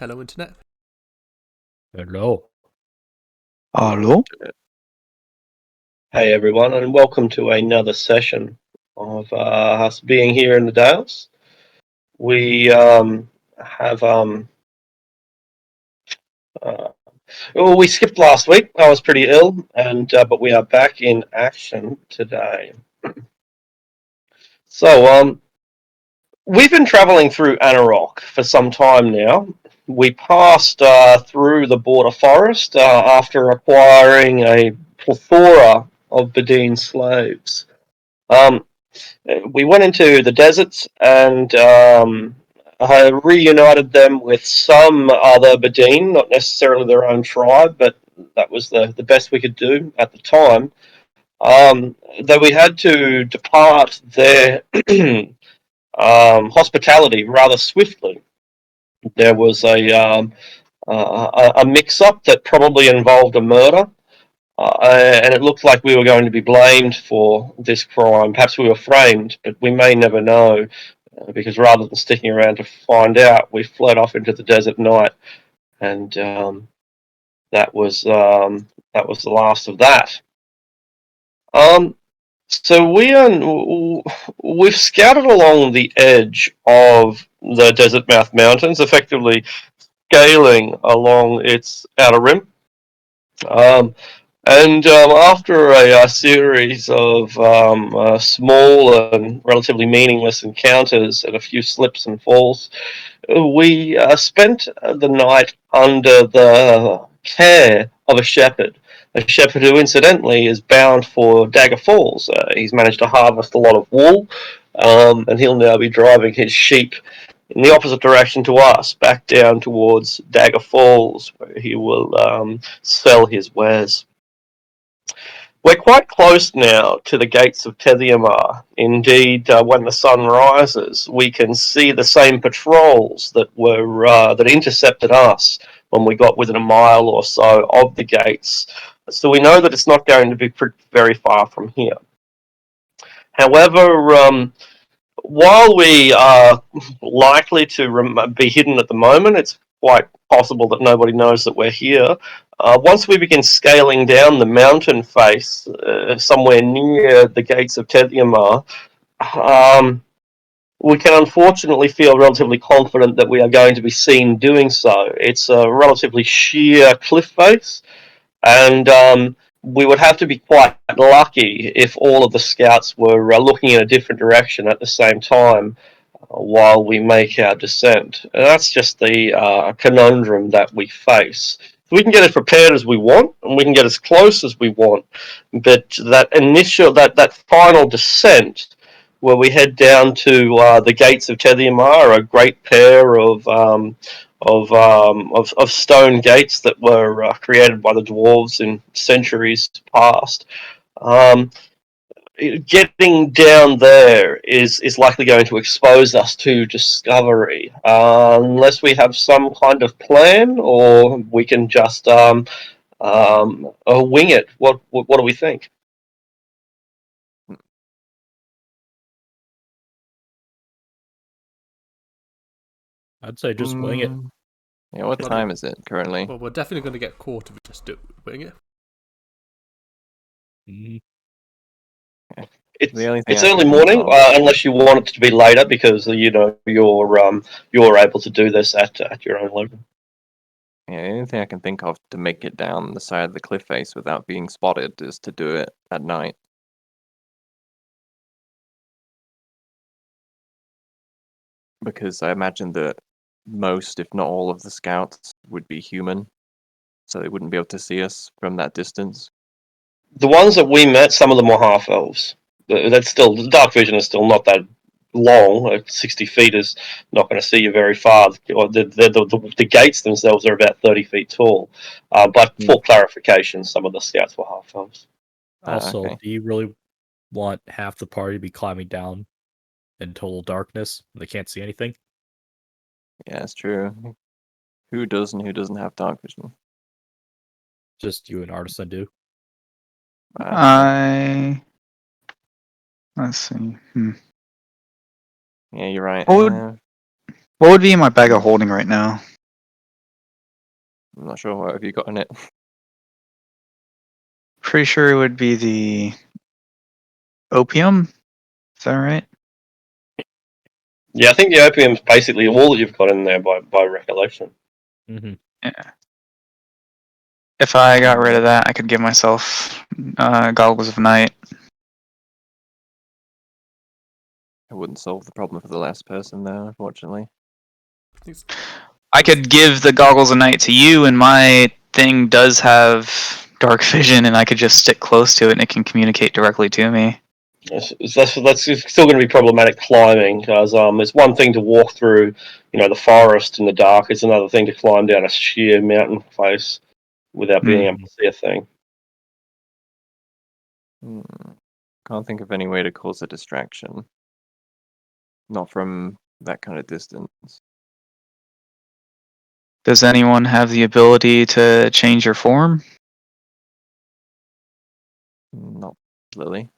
Hello, Internet. Hello. Hello. Hey everyone, and welcome to another session of us being here in the Dales. We we skipped last week. I was pretty ill, and but we are back in action today. So we've been travelling through Anarok for some time now. We passed through the border forest after acquiring a plethora of Bedine slaves. Um, we went into the deserts and I reunited them with some other Bedine, not necessarily their own tribe, but that was the best we could do at the time. Though we had to depart their hospitality rather swiftly. There was a mix-up that probably involved a murder. And it looked like we were going to be blamed for this crime. Perhaps we were framed, but we may never know, because rather than sticking around to find out, we fled off into the desert night, and that was the last of that. So we've scouted along the edge of the Desert Mouth Mountains, effectively scaling along its outer rim. And after a series of small and relatively meaningless encounters and a few slips and falls, we spent the night under the care of a shepherd who incidentally is bound for Dagger Falls. He's managed to harvest a lot of wool, and he'll now be driving his sheep in the opposite direction to us, back down towards Dagger Falls, where he will sell his wares. We're quite close now to the gates of Tethiamar. Indeed, when the sun rises, we can see the same patrols that intercepted us when we got within a mile or so of the gates. So we know that it's not going to be very far from here. However, while we are likely to be hidden at the moment, it's quite possible that nobody knows that we're here. Once we begin scaling down the mountain face, somewhere near the gates of Tethiamar, we can unfortunately feel relatively confident that we are going to be seen doing so. It's a relatively sheer cliff face, and we would have to be quite lucky if all of the scouts were looking in a different direction at the same time while we make our descent. And that's just the conundrum that we face. We can get as prepared as we want, and we can get as close as we want, but that final descent, where we head down to the gates of Tethiamar, a great pair of stone gates that were created by the dwarves in centuries past. Getting down there is likely going to expose us to discovery, unless we have some kind of plan, or we can just wing it. What do we think? I'd say just wing it. Yeah, what time is it currently? Well, we're definitely going to get caught if we just wing it. It's early morning, unless you want it to be later, because you're able to do this at your own level. Yeah, the only thing I can think of to make it down the side of the cliff face without being spotted is to do it at night. Because I imagine that most, if not all, of the scouts would be human, so they wouldn't be able to see us from that distance. The ones that we met, some of them were half elves. That's still, the dark vision is still not that long. Like 60 feet is not going to see you very far. The gates themselves are about 30 feet tall. But for clarification, some of the scouts were half elves. Also, okay. do you really want half the party to be climbing down in total darkness? They can't see anything? Yeah, that's true. Who does and who doesn't have dark vision? Just you and Artisan do. Let's see. Yeah, you're right. What would be in my bag of holding right now? I'm not sure. What have you got in it? Pretty sure it would be the opium. Is that right? Yeah, I think the opium's basically all that you've got in there by recollection. Mm-hmm. Yeah. If I got rid of that, I could give myself goggles of night. It wouldn't solve the problem for the last person, though, unfortunately. I think I could give the goggles of night to you, and my thing does have dark vision, and I could just stick close to it, and it can communicate directly to me. That's still going to be problematic climbing, because it's one thing to walk through, the forest in the dark. It's another thing to climb down a sheer mountain face without being able to see a thing. Can't think of any way to cause a distraction. Not from that kind of distance. Does anyone have the ability to change your form? Not Lily.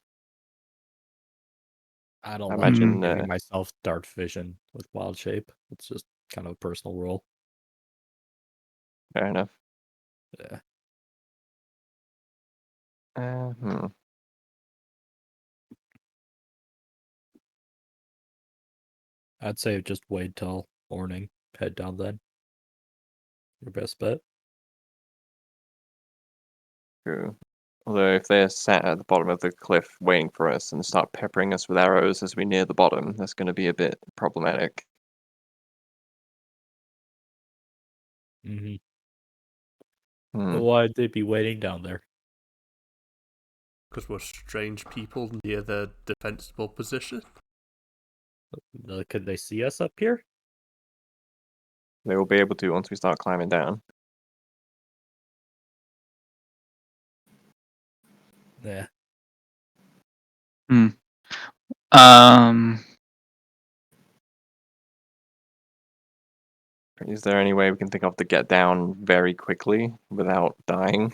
I don't I like imagine, giving myself dark vision with wild shape. It's just kind of a personal rule. Fair enough. Yeah. I'd say just wait till morning. Head down then. Your best bet. True. Although if they're sat at the bottom of the cliff waiting for us and start peppering us with arrows as we near the bottom, that's going to be a bit problematic. Mm-hmm. Hmm. Why'd they be waiting down there? because we're strange people near their defensible position. Could they see us up here? They will be able to once we start climbing down. Yeah. Um, Is there any way we can think of to get down very quickly without dying?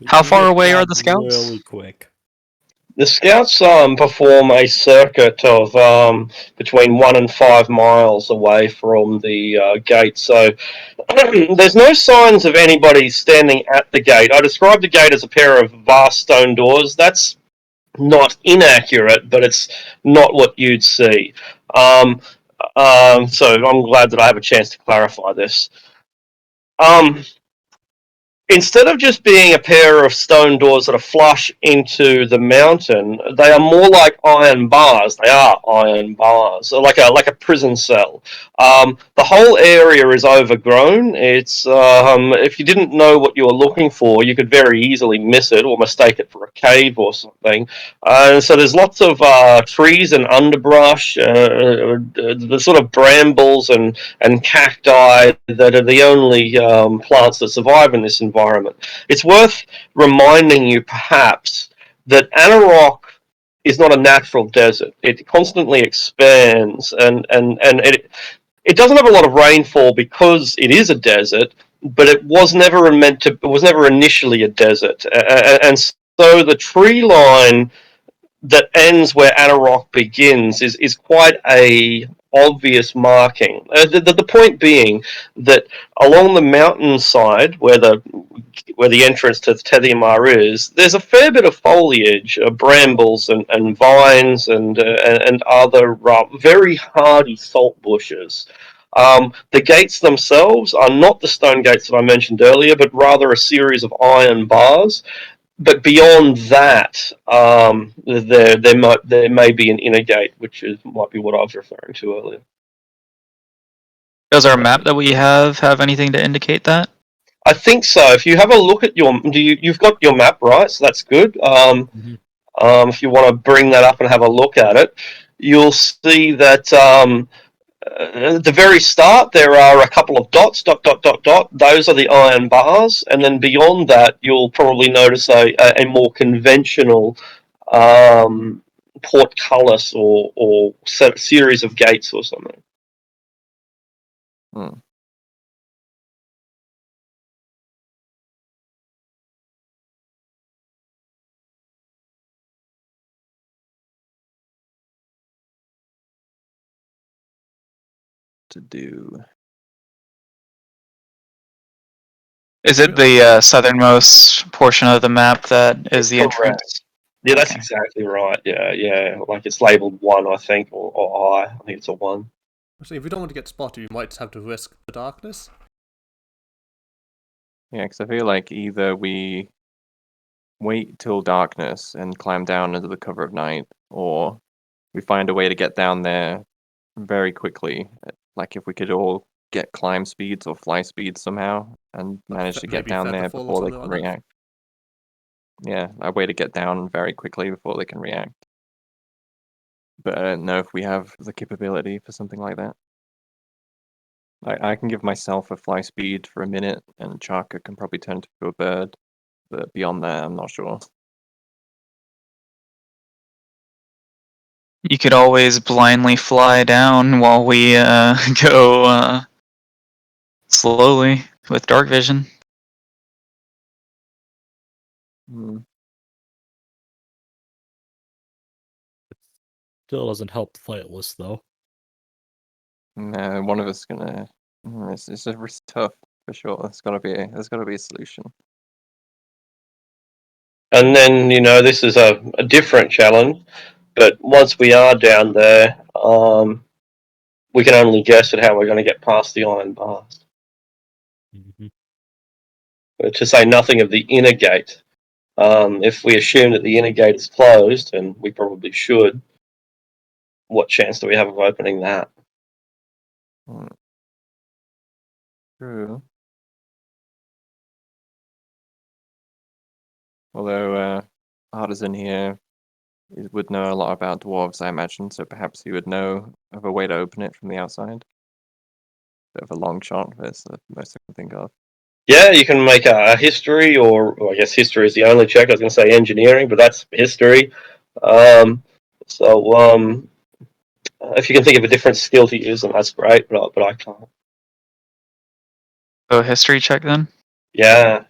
How far Get away are down the scouts? Really quick. The scouts perform a circuit of between 1 and 5 miles away from the gate, so there's no signs of anybody standing at the gate. I describe the gate as a pair of vast stone doors. That's not inaccurate, but it's not what you'd see. So I'm glad that I have a chance to clarify this. Instead of just being a pair of stone doors that are flush into the mountain, they are more like iron bars. They are iron bars, so like a prison cell. The whole area is overgrown. It's if you didn't know what you were looking for, you could very easily miss it or mistake it for a cave or something. So there's lots of trees and underbrush, the sort of brambles and cacti that are the only plants that survive in this environment. It's worth reminding you, perhaps, that Anarok is not a natural desert. It constantly expands, and it doesn't have a lot of rainfall because it is a desert. But it was never meant to. It was never initially a desert, and so the tree line that ends where Anarok begins is quite a obvious marking. The point being that along the mountainside where the entrance to Tethymar is, there's a fair bit of foliage, brambles and vines and other very hardy salt bushes. The gates themselves are not the stone gates that I mentioned earlier, but rather a series of iron bars. But beyond that, there may be an inner gate, might be what I was referring to earlier. Does our map that we have anything to indicate that? I think so. If you have a look at you've got your map, right? So that's good. If you want to bring that up and have a look at it, you'll see that at the very start there are a couple of dots, dot, dot, dot, dot. Those are the iron bars, and then beyond that, you'll probably notice a more conventional portcullis or series of gates or something. Hmm. to do. Is it the southernmost portion of the map that is the Correct. entrance? Yeah, that's Okay. exactly right. Yeah. Like it's labelled 1, I think, or I. I think it's a 1. So if we don't want to get spotted, we might just have to risk the darkness. Yeah, because I feel like either we wait till darkness and climb down under the cover of night, or we find a way to get down there very quickly. Like if we could all get climb speeds or fly speeds somehow and manage to get Maybe down there Featherfall or before they something can like that. react. Yeah, a way to get down very quickly before they can react. But I don't know if we have the capability for something like that. I can give myself a fly speed for a minute, and Chaka can probably turn into a bird. But beyond that, I'm not sure. You could always blindly fly down while we go slowly with dark vision. Hmm. Still doesn't help flightless though. No, one of us is gonna. It's tough for sure. There's gotta be a solution. And then, this is a different challenge, but once we are down there, we can only guess at how we're going to get past the iron bars. Mm-hmm. To say nothing of the inner gate. If we assume that the inner gate is closed, and we probably should, what chance do we have of opening that? Hmm. True. Although Artisan here would know a lot about dwarves, I imagine, so perhaps he would know of a way to open it from the outside. Bit of a long shot, but it's the most I can think of. Yeah, you can make a history, or I guess history is the only check. I was going to say engineering, but that's history. So if you can think of a different skill to use, then that's great, but I can't. So history check then. Yeah.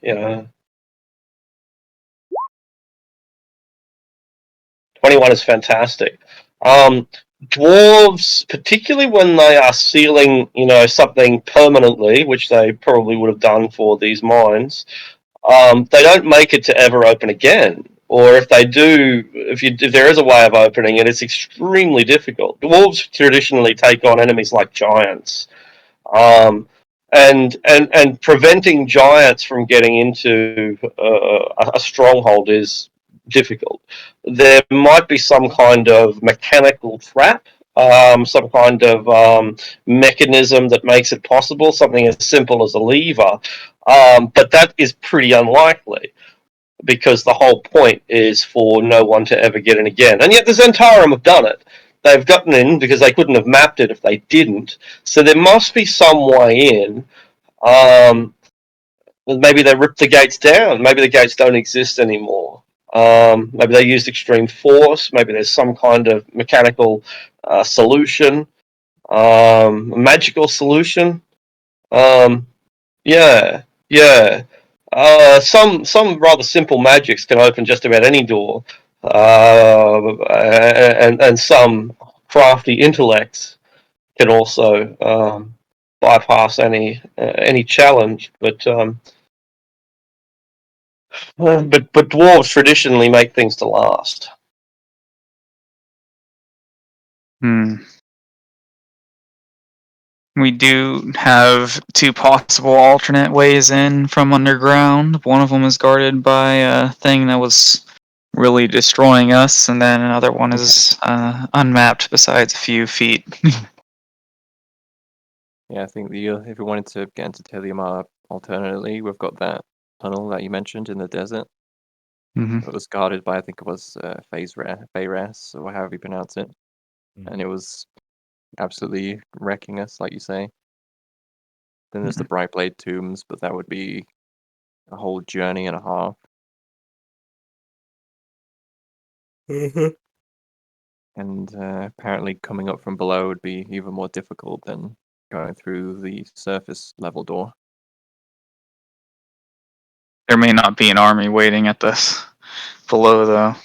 21 is fantastic. Dwarves, particularly when they are sealing, something permanently, which they probably would have done for these mines, they don't make it to ever open again. Or if they do, if there is a way of opening it, it's extremely difficult. Dwarves traditionally take on enemies like giants, and preventing giants from getting into a stronghold is difficult. There might be some kind of mechanical trap, some kind of mechanism that makes it possible, something as simple as a lever, but that is pretty unlikely, because the whole point is for no one to ever get in again. And yet the Zentarum have done it. They've gotten in because they couldn't have mapped it if they didn't. So there must be some way in. Maybe they ripped the gates down. Maybe the gates don't exist anymore. Maybe they used extreme force. Maybe there's some kind of mechanical solution, a magical solution. Um, yeah. Some rather simple magics can open just about any door, and some crafty intellects can also bypass any challenge. But dwarves traditionally make things to last. We do have two possible alternate ways in from underground. One of them is guarded by a thing that was really destroying us, and then another one is unmapped besides a few feet. Yeah, I think if we wanted to get into Teliamar alternately, we've got that tunnel that you mentioned in the desert. Mhm. It was guarded by, I think it was Feyres, or however you pronounce it. And it was absolutely wrecking us, like you say. Then there's the Brightblade tombs, but that would be a whole journey and a half. And apparently coming up from below would be even more difficult than going through the surface level door. There may not be an army waiting at this below, though.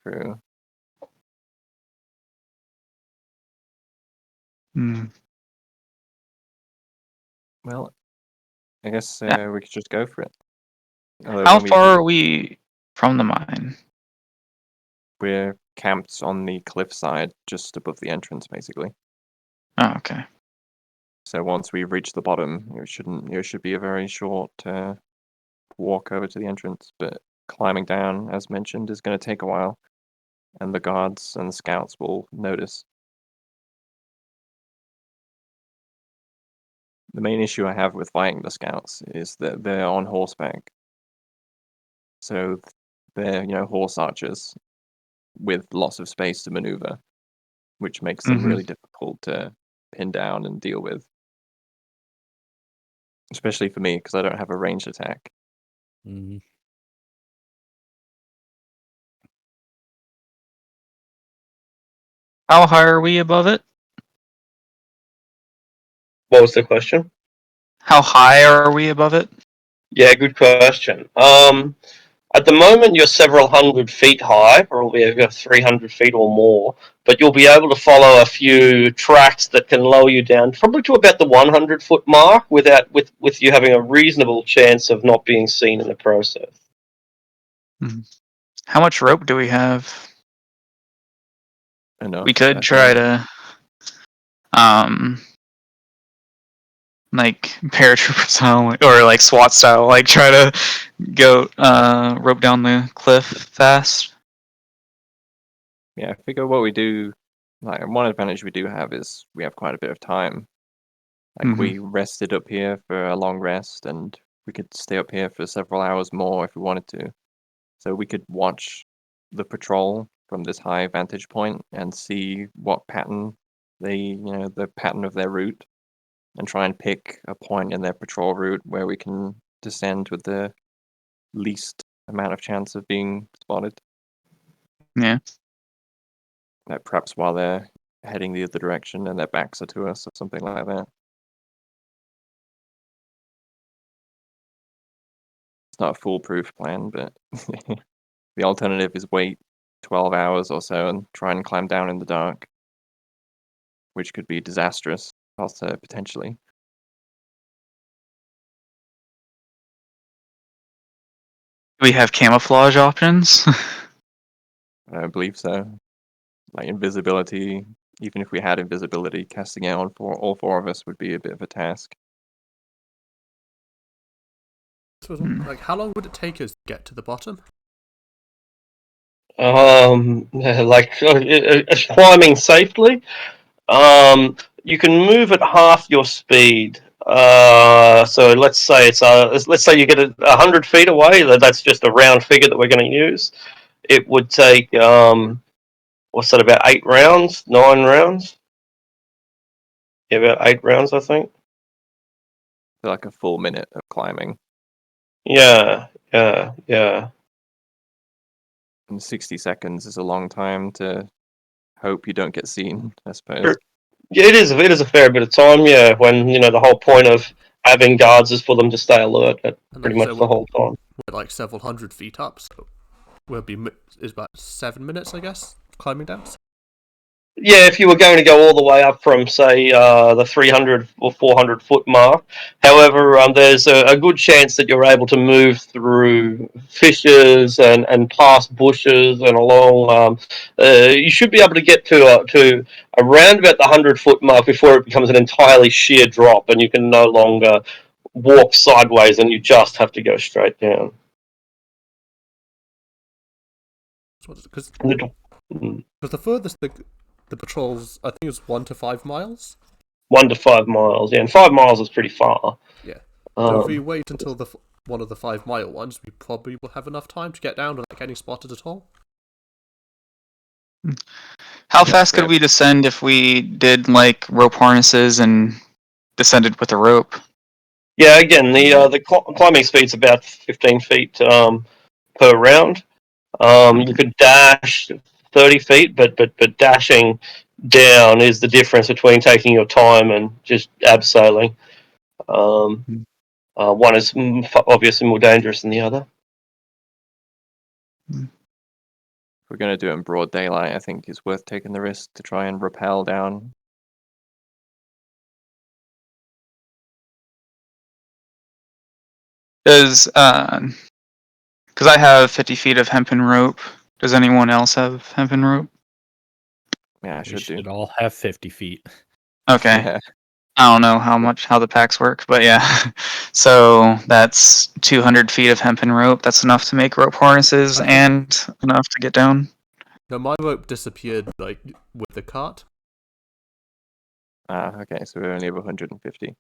True. Well, I guess Yeah. we could just go for it. Although How when we far are we from the mine? we're camped on the cliffside just above the entrance, basically. Oh, okay. So once we reach the bottom, it should be a very short walk over to the entrance. But climbing down, as mentioned, is going to take a while, and the guards and the scouts will notice. The main issue I have with fighting the scouts is that they're on horseback. So they're, horse archers with lots of space to maneuver, which makes them Mhm. really difficult to pin down and deal with. Especially for me, because I don't have a ranged attack. Mm. How high are we above it? What was the question? How high are we above it? Yeah, good question. At the moment, you're several hundred feet high, probably over 300 feet or more, but you'll be able to follow a few tracks that can lower you down probably to about the 100-foot mark with you having a reasonable chance of not being seen in the process. How much rope do we have? Enough, We could I try think. to, like paratrooper style, or like SWAT style, like try to go rope down the cliff fast. Yeah, I figure what we do, like one advantage we do have is we have quite a bit of time. Like Mhm. we rested up here for a long rest, and we could stay up here for several hours more if we wanted to. So we could watch the patrol from this high vantage point and see what pattern the pattern of their route, and try and pick a point in their patrol route where we can descend with the least amount of chance of being spotted. Yeah. Like perhaps while they're heading the other direction and their backs are to us or something like that. It's not a foolproof plan, but the alternative is wait 12 hours or so and try and climb down in the dark, which could be disastrous, also potentially. Do we have camouflage options? I don't believe so. Like invisibility, even if we had invisibility, casting it on for all four of us would be a bit of a task. So, Hmm. like, how long would it take us to get to the bottom? Climbing safely. You can move at half your speed. So let's say let's say you get 100 feet away. That's just a round figure that we're going to use. It would take what's that? About 8 rounds, 9 rounds. Yeah, about 8 rounds, I think. So like a full minute of climbing. Yeah, yeah. And 60 seconds is a long time to hope you don't get seen, I suppose. Sure. Yeah, it is. It is a fair bit of time. Yeah, when the whole point of having guards is for them to stay alert at And like pretty you say, much the whole time. we're like several hundred feet up, so is about 7 minutes, I guess, climbing down. Yeah, if you were going to go all the way up from, say, the 300 or 400-foot mark. However, there's a good chance that you're able to move through fissures and past bushes and along. You should be able to get to around about the 100-foot mark before it becomes an entirely sheer drop, and you can no longer walk sideways, and you just have to go straight down. Because Mm. the furthest the patrols, I think, is 1 to 5 miles. 1 to 5 miles, yeah, and 5 miles is pretty far. Yeah. So if we Um, wait until one of the 5 mile ones, we probably will have enough time to get down without getting spotted at all. How Yeah, fast could we descend if we did like rope harnesses and descended with a rope? Yeah, again, the climbing speed's about 15 feet per round. You could dash 30 feet, but dashing down is the difference between taking your time and just abseiling. One is obviously more dangerous than the other. If we're going to do it in broad daylight, I think it's worth taking the risk to try and rappel down. Does because I have 50 feet of hempen rope. Does anyone else have hempen rope? Yeah, I We should do. should all have 50 feet. Okay. Yeah. I don't know how the packs work, but yeah. So that's 200 feet of hempen rope. That's enough to make rope harnesses Okay. and enough to get down. No, my rope disappeared like with the cart. Okay, so we only have 150.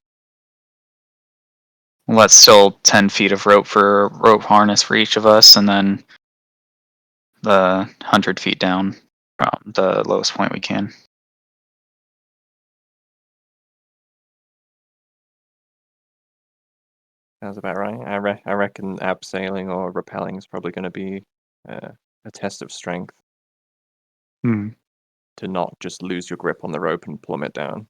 Well, that's still 10 feet of rope for rope harness for each of us, and then the 100 feet down from the lowest point we can. Sounds about right. I reckon abseiling or rappelling is probably going to be a test of strength Hmm. to not just lose your grip on the rope and plummet down.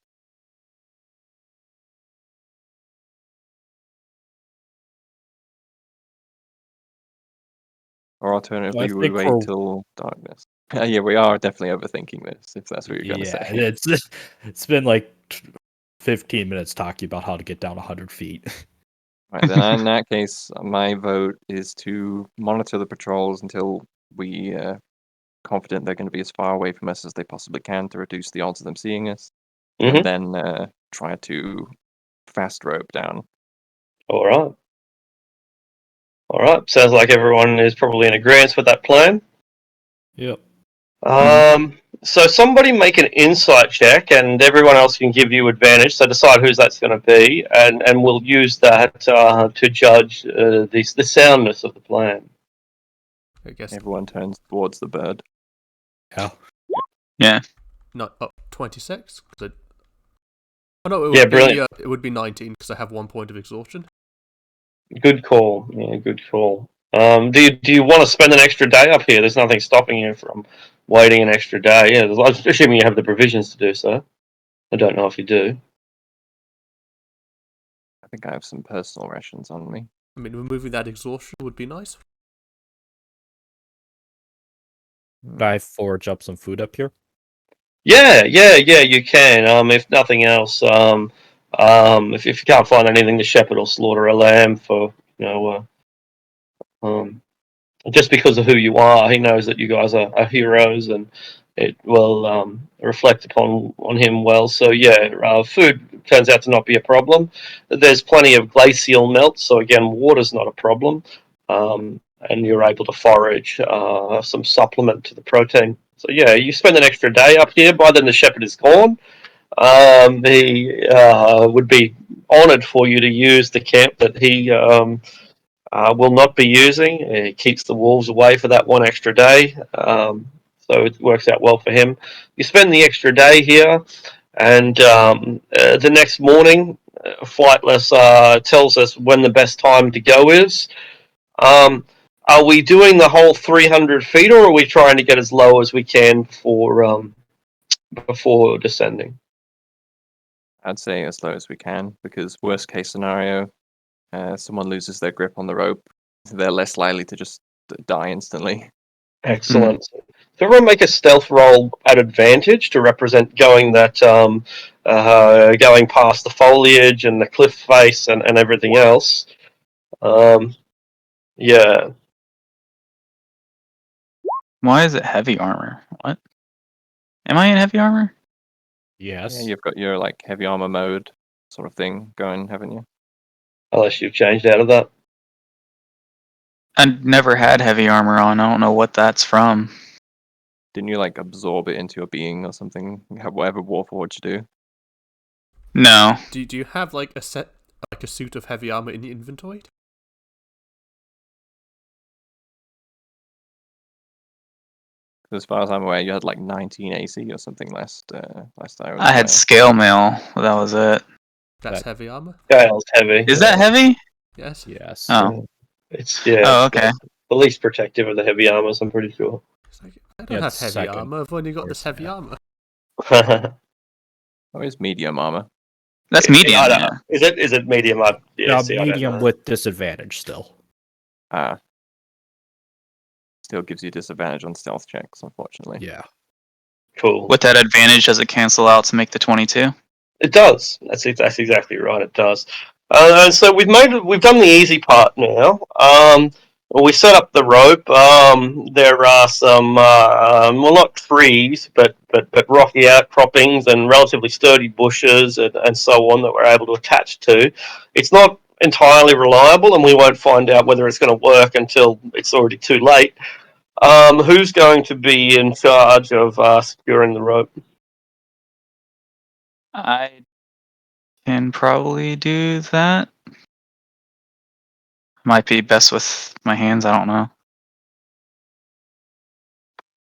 Or alternatively, we think wait we're- till darkness. Yeah, we are definitely overthinking this, if that's what you're going to Yeah, say. it's been like 15 minutes talking about how to get down 100 feet. Right, then in that case, my vote is to monitor the patrols until we confident they're going to be as far away from us as they possibly can to reduce the odds of them seeing us, Mhm. and then try to fast rope down. All right. All right. Sounds like everyone is probably in agreement with that plan. Yep. So somebody make an insight check, and everyone else can give you advantage. So decide whose that's going to be, and we'll use that to judge the soundness of the plan. I guess. Everyone turns towards the bird. Yeah. Yeah. No, 26. Oh no, it would Yeah, be brilliant. it would be 19 because I have 1 point of exhaustion. Good call. Yeah, good call. Do you want to spend an extra day up here? There's nothing stopping you from waiting an extra day. Yeah, I'm assuming you have the provisions to do so. I don't know if you do. I think I have some personal rations on me. I mean, removing that exhaustion would be nice. I forage up some food up here. Yeah, you can. If nothing else, if you can't find anything to shepherd or slaughter a lamb for, just because of who you are, he knows that you guys are heroes, and it will reflect on him well. So yeah, food turns out to not be a problem. There's plenty of glacial melt, so again, water's not a problem, and you're able to forage some supplement to the protein. So yeah, you spend an extra day up here. By then, the shepherd is gone. He would be honoured for you to use the camp that he will not be using. He keeps the wolves away for that one extra day, so it works out well for him. You spend the extra day here, and the next morning, Flightless tells us when the best time to go is. Are we doing the whole 300 feet, or are we trying to get as low as we can for before descending? I'd say as low as we can, because worst case scenario, someone loses their grip on the rope, they're less likely to just die instantly. Excellent. So everyone make a stealth roll at advantage to represent going going past the foliage and the cliff face and everything else. Yeah. Why is it heavy armor? What? Am I in heavy armor? Yes. Yeah, you've got your like heavy armor mode sort of thing going, haven't you? Unless you've changed out of that. I never had heavy armor on. I don't know what that's from. Didn't you like absorb it into your being or something? Whatever Warforged do. No. Do you have like a suit of heavy armor in your inventory? As far as I'm aware, you had like 19 AC or something last I was I had aware. scale mail. That was it. That's That- heavy armor. Gale's heavy. Is that heavy? Yes. Yes. Oh. It's Oh, okay. the least protective of the heavy armors, I'm pretty sure. It's like, I don't Yeah, have it's heavy second. armor. I've only got Or this heavy yeah. armor. Oh, it's medium armor. That's medium. I don't Yeah. know. Is it medium? Now, See, I don't medium know. with disadvantage still. Still gives you disadvantage on stealth checks, unfortunately. Yeah. Cool. With that advantage, does it cancel out to make the 22? It does. That's exactly right. It does. And so we've done the easy part now. We set up the rope. There are some, well, not trees, but rocky outcroppings and relatively sturdy bushes and so on that we're able to attach to. It's not entirely reliable, and we won't find out whether it's going to work until it's already too late. Who's going to be in charge of securing the rope? I can probably do that. Might be best with my hands, I don't know.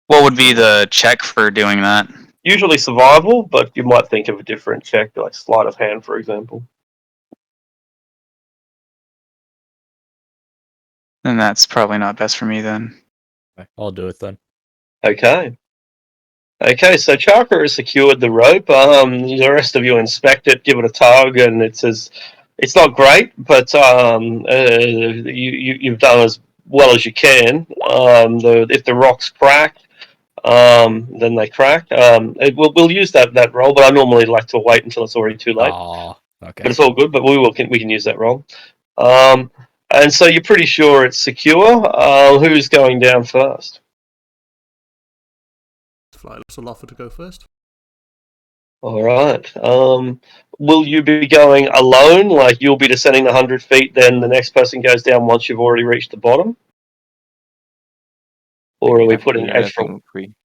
What would be the check for doing that? Usually survival, but you might think of a different check, like sleight of hand, for example. Then that's probably not best for me then. I'll do it then. Okay. Okay, so Chaka has secured the rope. The rest of you inspect it, give it a tug, and it's not great, but you've done as well as you can. If the rocks crack, then they crack. We'll use that roll, but I normally like to wait until it's already too late. Aw, okay. But it's all good. But we can use that roll. And so you're pretty sure it's secure. Who's going down first? Flightless will offer to go first. All right. Will you be going alone? Like you'll be descending the 100 feet, then the next person goes down once you've already reached the bottom? Or are we putting extra?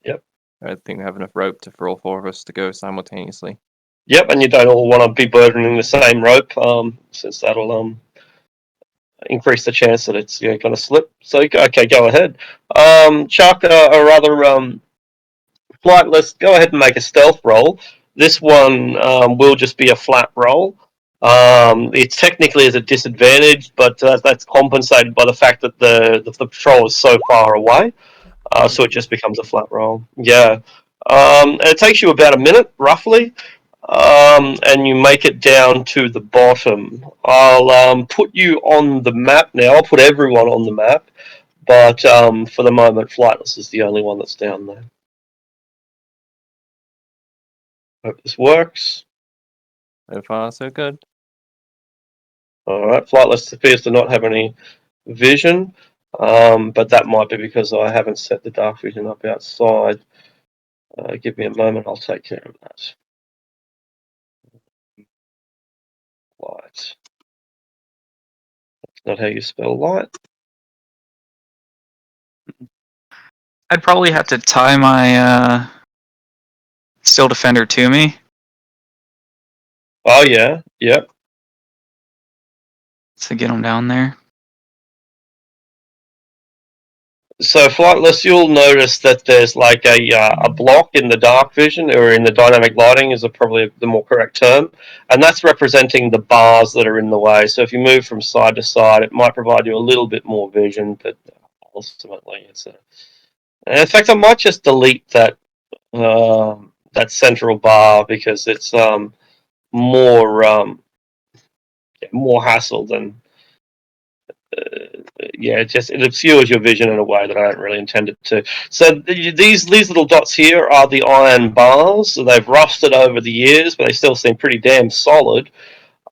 Yep. I think we have enough rope for all four of us to go simultaneously. Yep, and you don't all want to be burdening the same rope, since that'll increase the chance that it's going to slip. So okay, go ahead. Chaka, or rather, Flightless, go ahead and make a stealth roll. This one will just be a flat roll. It technically is a disadvantage, but that's compensated by the fact that the patrol is so far away. So it just becomes a flat roll. Yeah. It takes you about a minute, roughly, and you make it down to the bottom. I'll put you on the map now. I'll put everyone on the map, but for the moment, Flightless is the only one that's down there. Hope this works. So far, so good. Alright, Flightless appears to not have any vision, but that might be because I haven't set the dark vision up outside. Give me a moment, I'll take care of that. Light. That's not how you spell light. I'd probably have to tie my Steel Defender to me. Oh yeah, yep. To get him down there. So Flightless, you'll notice that there's like a block in the dark vision, or in the dynamic lighting is probably the more correct term, and that's representing the bars that are in the way. So if you move from side to side, it might provide you a little bit more vision, but ultimately it's a... In fact, I might just delete that that central bar because it's more more hassle than... yeah, it obscures your vision in a way that I don't really intend it to. So these little dots here are the iron bars. So they've rusted over the years, but they still seem pretty damn solid.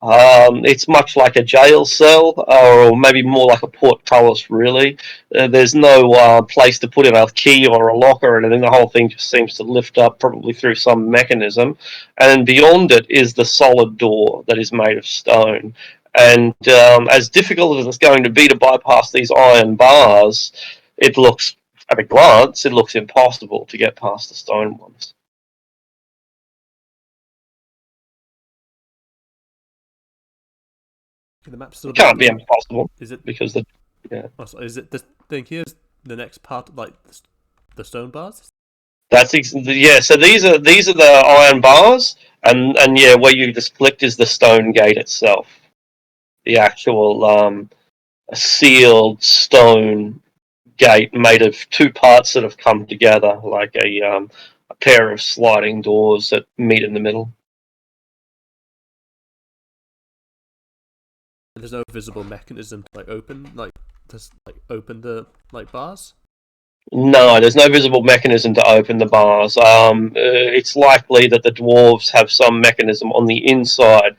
It's much like a jail cell, or maybe more like a portcullis, really. There's no place to put in a key or a lock or anything. The whole thing just seems to lift up, probably through some mechanism. And beyond it is the solid door that is made of stone. And as difficult as it's going to be to bypass these iron bars, it looks, at a glance, it looks impossible to get past the stone ones. The map's still It can't be impossible. Is it because the is it the thing here? Is the next part like the stone bars? Yeah. So these are the iron bars, and yeah, where you just clicked is the stone gate itself, the actual sealed stone gate made of two parts that have come together like a pair of sliding doors that meet in the middle. There's no visible mechanism to open the bars. No, there's no visible mechanism to open the bars. It's likely that the dwarves have some mechanism on the inside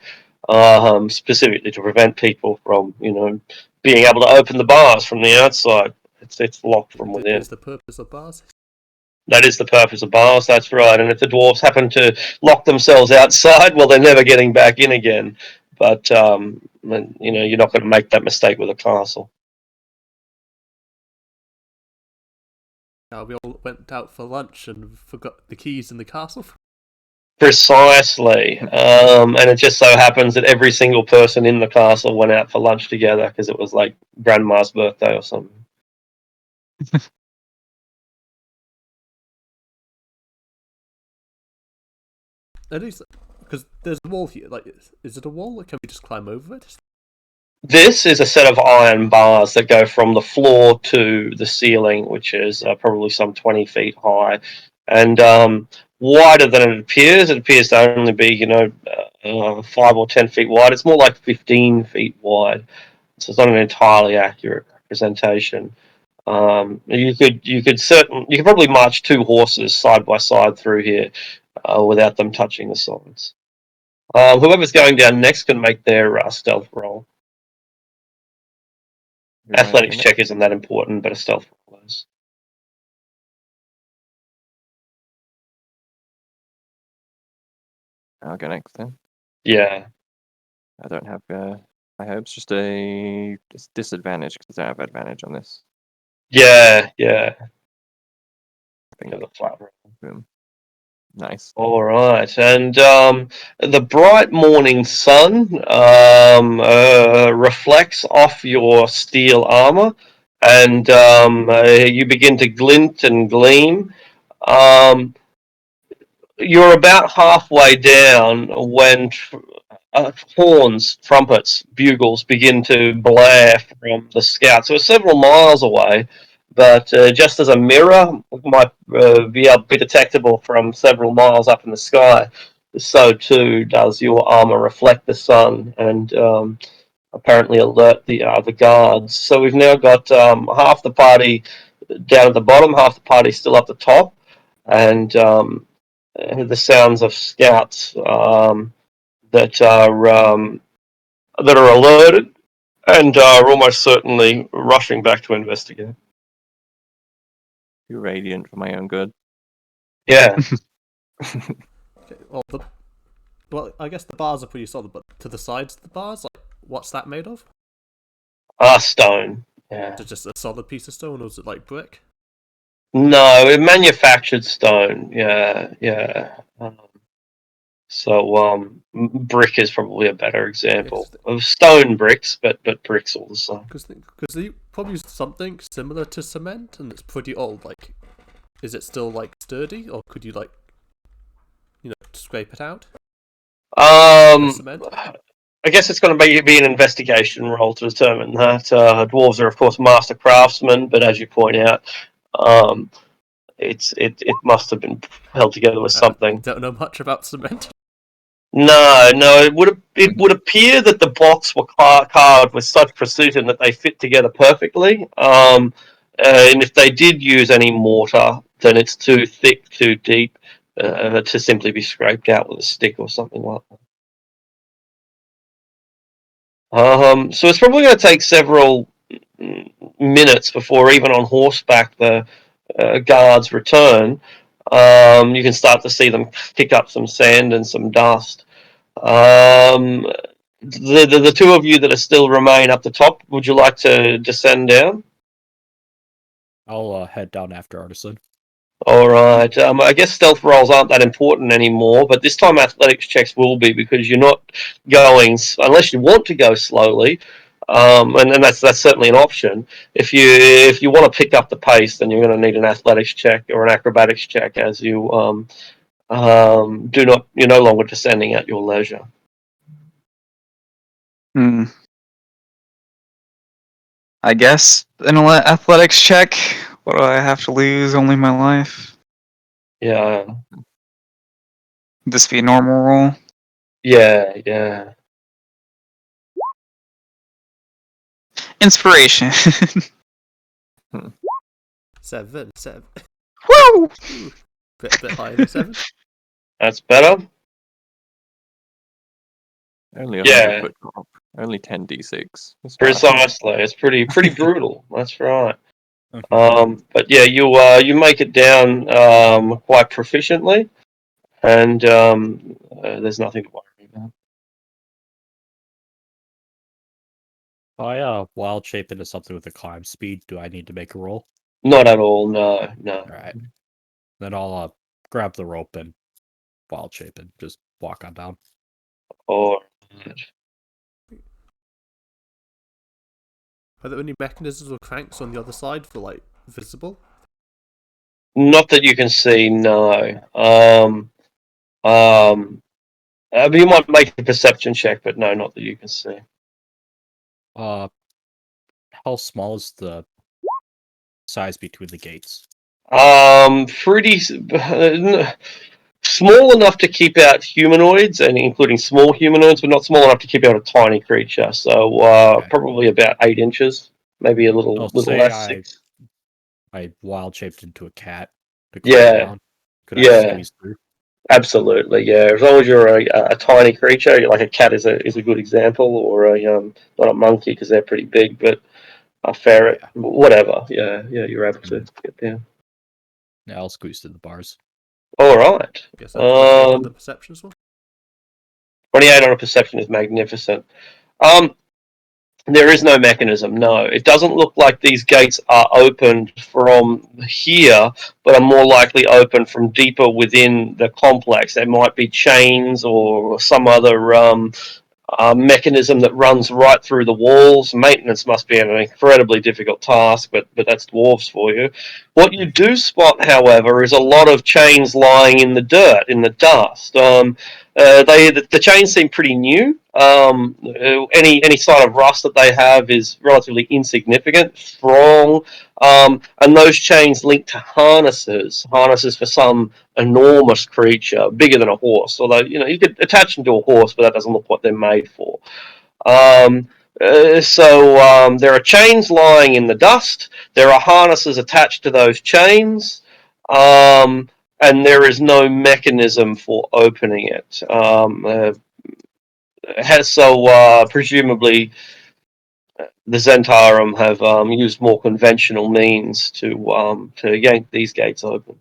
specifically to prevent people from, being able to open the bars from the outside. It's locked from within. Is the purpose of bars? That is the purpose of bars, that's right. And if the dwarves happen to lock themselves outside, well, they're never getting back in again. But, you're not going to make that mistake with a castle. We all went out for lunch and forgot the keys in the castle. Precisely. And it just so happens that every single person in the castle went out for lunch together because it was like grandma's birthday or something. At least, because there's a wall here. Like, is it a wall, or can we just climb over it? This is a set of iron bars that go from the floor to the ceiling, which is probably some 20 feet high, and wider than it appears. It appears to only be, 5 or 10 feet wide. It's more like 15 feet wide, so it's not an entirely accurate representation. You could probably march 2 horses side by side through here without them touching the sides. Whoever's going down next can make their stealth roll. Athletics check isn't that important, but a stealth roll is. I'll go next then. Yeah. I don't have. I hope it's just a disadvantage because I don't have advantage on this. Yeah. I think Got a flat roll. boom. Nice. All right, and the bright morning sun reflects off your steel armor, and you begin to glint and gleam. You're about halfway down when horns, trumpets, bugles begin to blare from the scouts. So we're several miles away, but just as a mirror might be able to be detectable from several miles up in the sky, so too does your armor reflect the sun and apparently alert the guards. So we've now got half the party down at the bottom, half the party still up the top, and the sounds of scouts that are alerted and are almost certainly rushing back to investigate. Too radiant for my own good. Yeah. Okay, well, I guess the bars are pretty solid, but to the sides of the bars, like, what's that made of? Stone. Yeah. Is it just a solid piece of stone, or is it like brick? No, manufactured stone. Yeah. So brick is probably a better example of stone bricks, but bricks all the same. Because they probably use something similar to cement, and it's pretty old. Like, is it still like sturdy, or could you scrape it out? Cement? I guess it's going to be an investigation roll to determine that. Dwarves are, of course, master craftsmen, but as you point out, it must have been held together with something. Don't know much about cement. No, it would appear that the blocks were carved with such precision that they fit together perfectly. And if they did use any mortar, then it's too thick, too deep to simply be scraped out with a stick or something like that. So it's probably going to take several minutes before, even on horseback, the guards return. You can start to see them pick up some sand and some dust. The two of you that still remain up the top, would you like to descend down? I'll head down after Artisan. All right. I guess stealth rolls aren't that important anymore, but this time athletics checks will be, because you're not going unless you want to go slowly, and that's certainly an option. If you want to pick up the pace, then you're going to need an athletics check or an acrobatics check, as you you're no longer descending at your leisure. I guess an athletics check. What do I have to lose? Only my life. Yeah. Would this be a normal roll? Yeah. Inspiration. 7. Woo! Bit higher than 7. That's better. Only a Yeah. 100-foot drop. Only 10d6. That's fine. Precisely. It's pretty brutal. That's right. Mhm. But yeah, you make it down quite proficiently, and there's nothing to worry about. If I wild shape into something with a climb speed, do I need to make a roll? Not at all. No, no. Alright. Then I'll grab the rope and wild shape and just walk on down. All right. Are there any mechanisms or cranks on the other side for like visible? Not that you can see. No. But you might make a perception check, but no, not that you can see. How small is the size between the gates? Pretty small enough to keep out humanoids, and including small humanoids, but not small enough to keep out a tiny creature. So Okay. probably about 8 inches, maybe a little Say less. 6. I wild shaped into a cat to climb Yeah, down. Could I yeah, squeeze through? absolutely. Yeah, as long as you're a tiny creature, like a cat is a good example, or a not a monkey because they're pretty big, but a ferret, Yeah. whatever. Yeah, you're able to get down. Yeah, I'll squeeze through the bars. All right. Guess that 28 on the 28 perception as well. on a perception is magnificent. There is no mechanism, no. It doesn't look like these gates are opened from here, but are more likely open from deeper within the complex. There might be chains or some other mechanism that runs right through the walls. Maintenance must be an incredibly difficult task, but that's dwarves for you. What you do spot, however, is a lot of chains lying in the dirt, in the dust. The chains seem pretty new. Any sign of rust that they have is relatively insignificant, strong, and those chains link to harnesses for some enormous creature, bigger than a horse. Although you could attach them to a horse, but that doesn't look what they're made for. There are chains lying in the dust. There are harnesses attached to those chains, and there is no mechanism for opening it. Presumably, the Zentarum have used more conventional means to yank these gates open.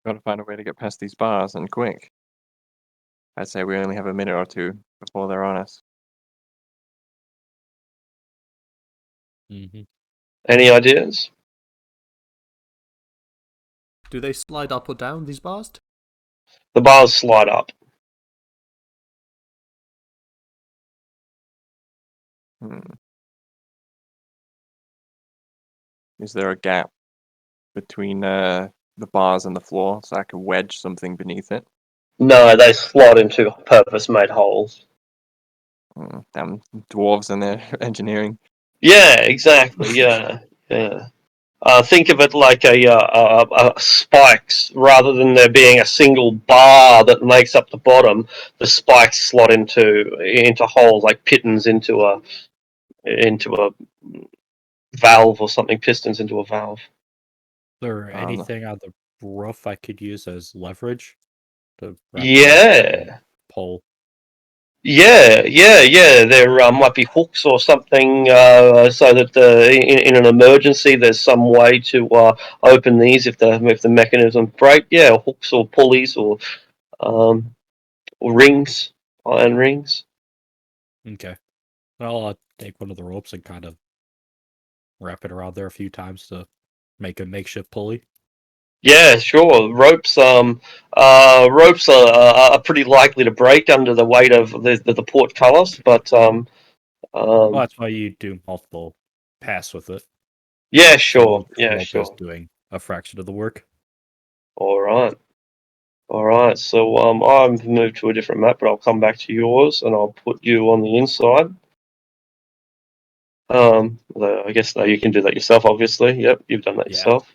Gotta find a way to get past these bars, and quick. I'd say we only have a minute or two before they're on us. Mm-hmm. Any ideas? Do they slide up or down, these bars? The bars slide up. Is there a gap between the bars and the floor so I can wedge something beneath it? No, they slot into purpose-made holes. Damn dwarves and their engineering. Yeah, exactly. Yeah. Think of it like a spikes rather than there being a single bar that makes up the bottom. The spikes slot into holes like pitons into a valve or something. Pistons into a valve. Is there anything on the roof I could use as leverage to wrap around Yeah. and pull? Yeah. There might be hooks or something, so that in an emergency, there's some way to open these if the mechanism break. Yeah, hooks or pulleys or rings, iron rings. Okay. I'll take one of the ropes and kind of wrap it around there a few times to make a makeshift pulley. Yeah, sure. Ropes are pretty likely to break under the weight of the portcullis, but Well, that's why you do multiple pass with it. yeah, So sure. each Yeah, rope is sure. doing a fraction of the work. All right. So I've moved to a different map, but I'll come back to yours, and I'll put you on the inside. Although I guess no, you can do that yourself. Obviously, yep, you've done that Yeah. yourself.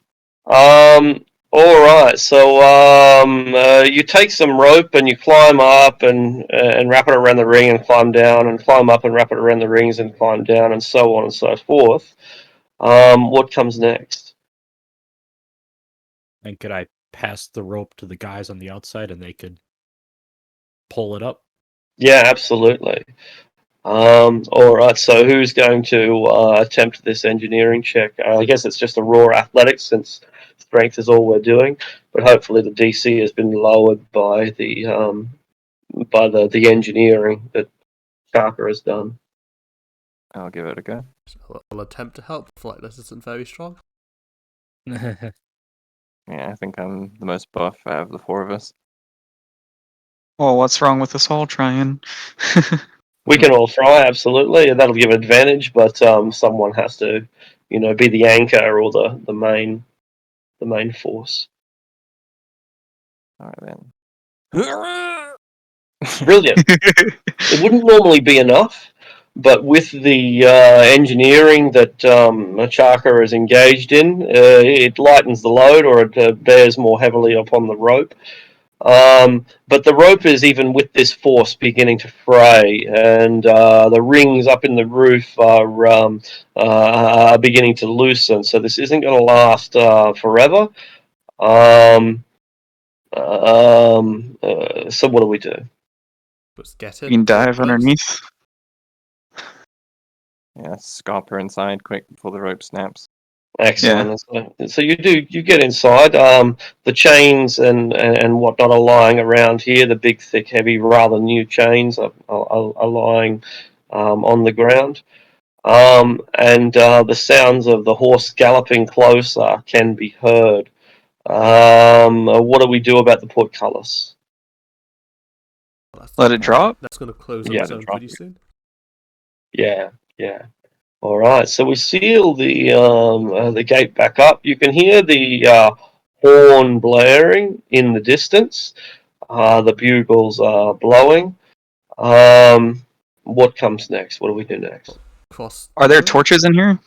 All right. So you take some rope and you climb up and wrap it around the ring and climb down and climb up and wrap it around the rings and climb down and so on and so forth. What comes next? And could I pass the rope to the guys on the outside and they could pull it up. Yeah, absolutely. All right. So who's going to attempt this engineering check? I guess it's just a raw athletics since strength is all we're doing, but hopefully the DC has been lowered by the engineering that Sharker has done. I'll give it a go. So I'll attempt to help. Flightless isn't very strong. Yeah, I think I'm the most buff out of the four of us. Well, what's wrong with us all trying? We can all try, absolutely, and that'll give advantage. But someone has to, be the anchor or the main force. All right then. Brilliant. It wouldn't normally be enough, but with the engineering that Chaka is engaged in, it lightens the load or it bears more heavily upon the rope. But the rope is, even with this force, beginning to fray, and the rings up in the roof are beginning to loosen. So this isn't going to last forever. So what do we do? Let's get You in. can dive close. underneath. Yeah, scarp her inside quick before the rope snaps. Excellent. So you get inside. The chains and whatnot are lying around here. The big, thick, heavy, rather new chains are lying on the ground. And the sounds of the horse galloping closer can be heard. What do we do about the portcullis? Let it drop? That's going to close on Yeah, its own drop pretty it. soon. Yeah. All right. So we seal the gate back up. You can hear the horn blaring in the distance. The bugles are blowing. What comes next? What do we do next? Cross. Are there torches in here?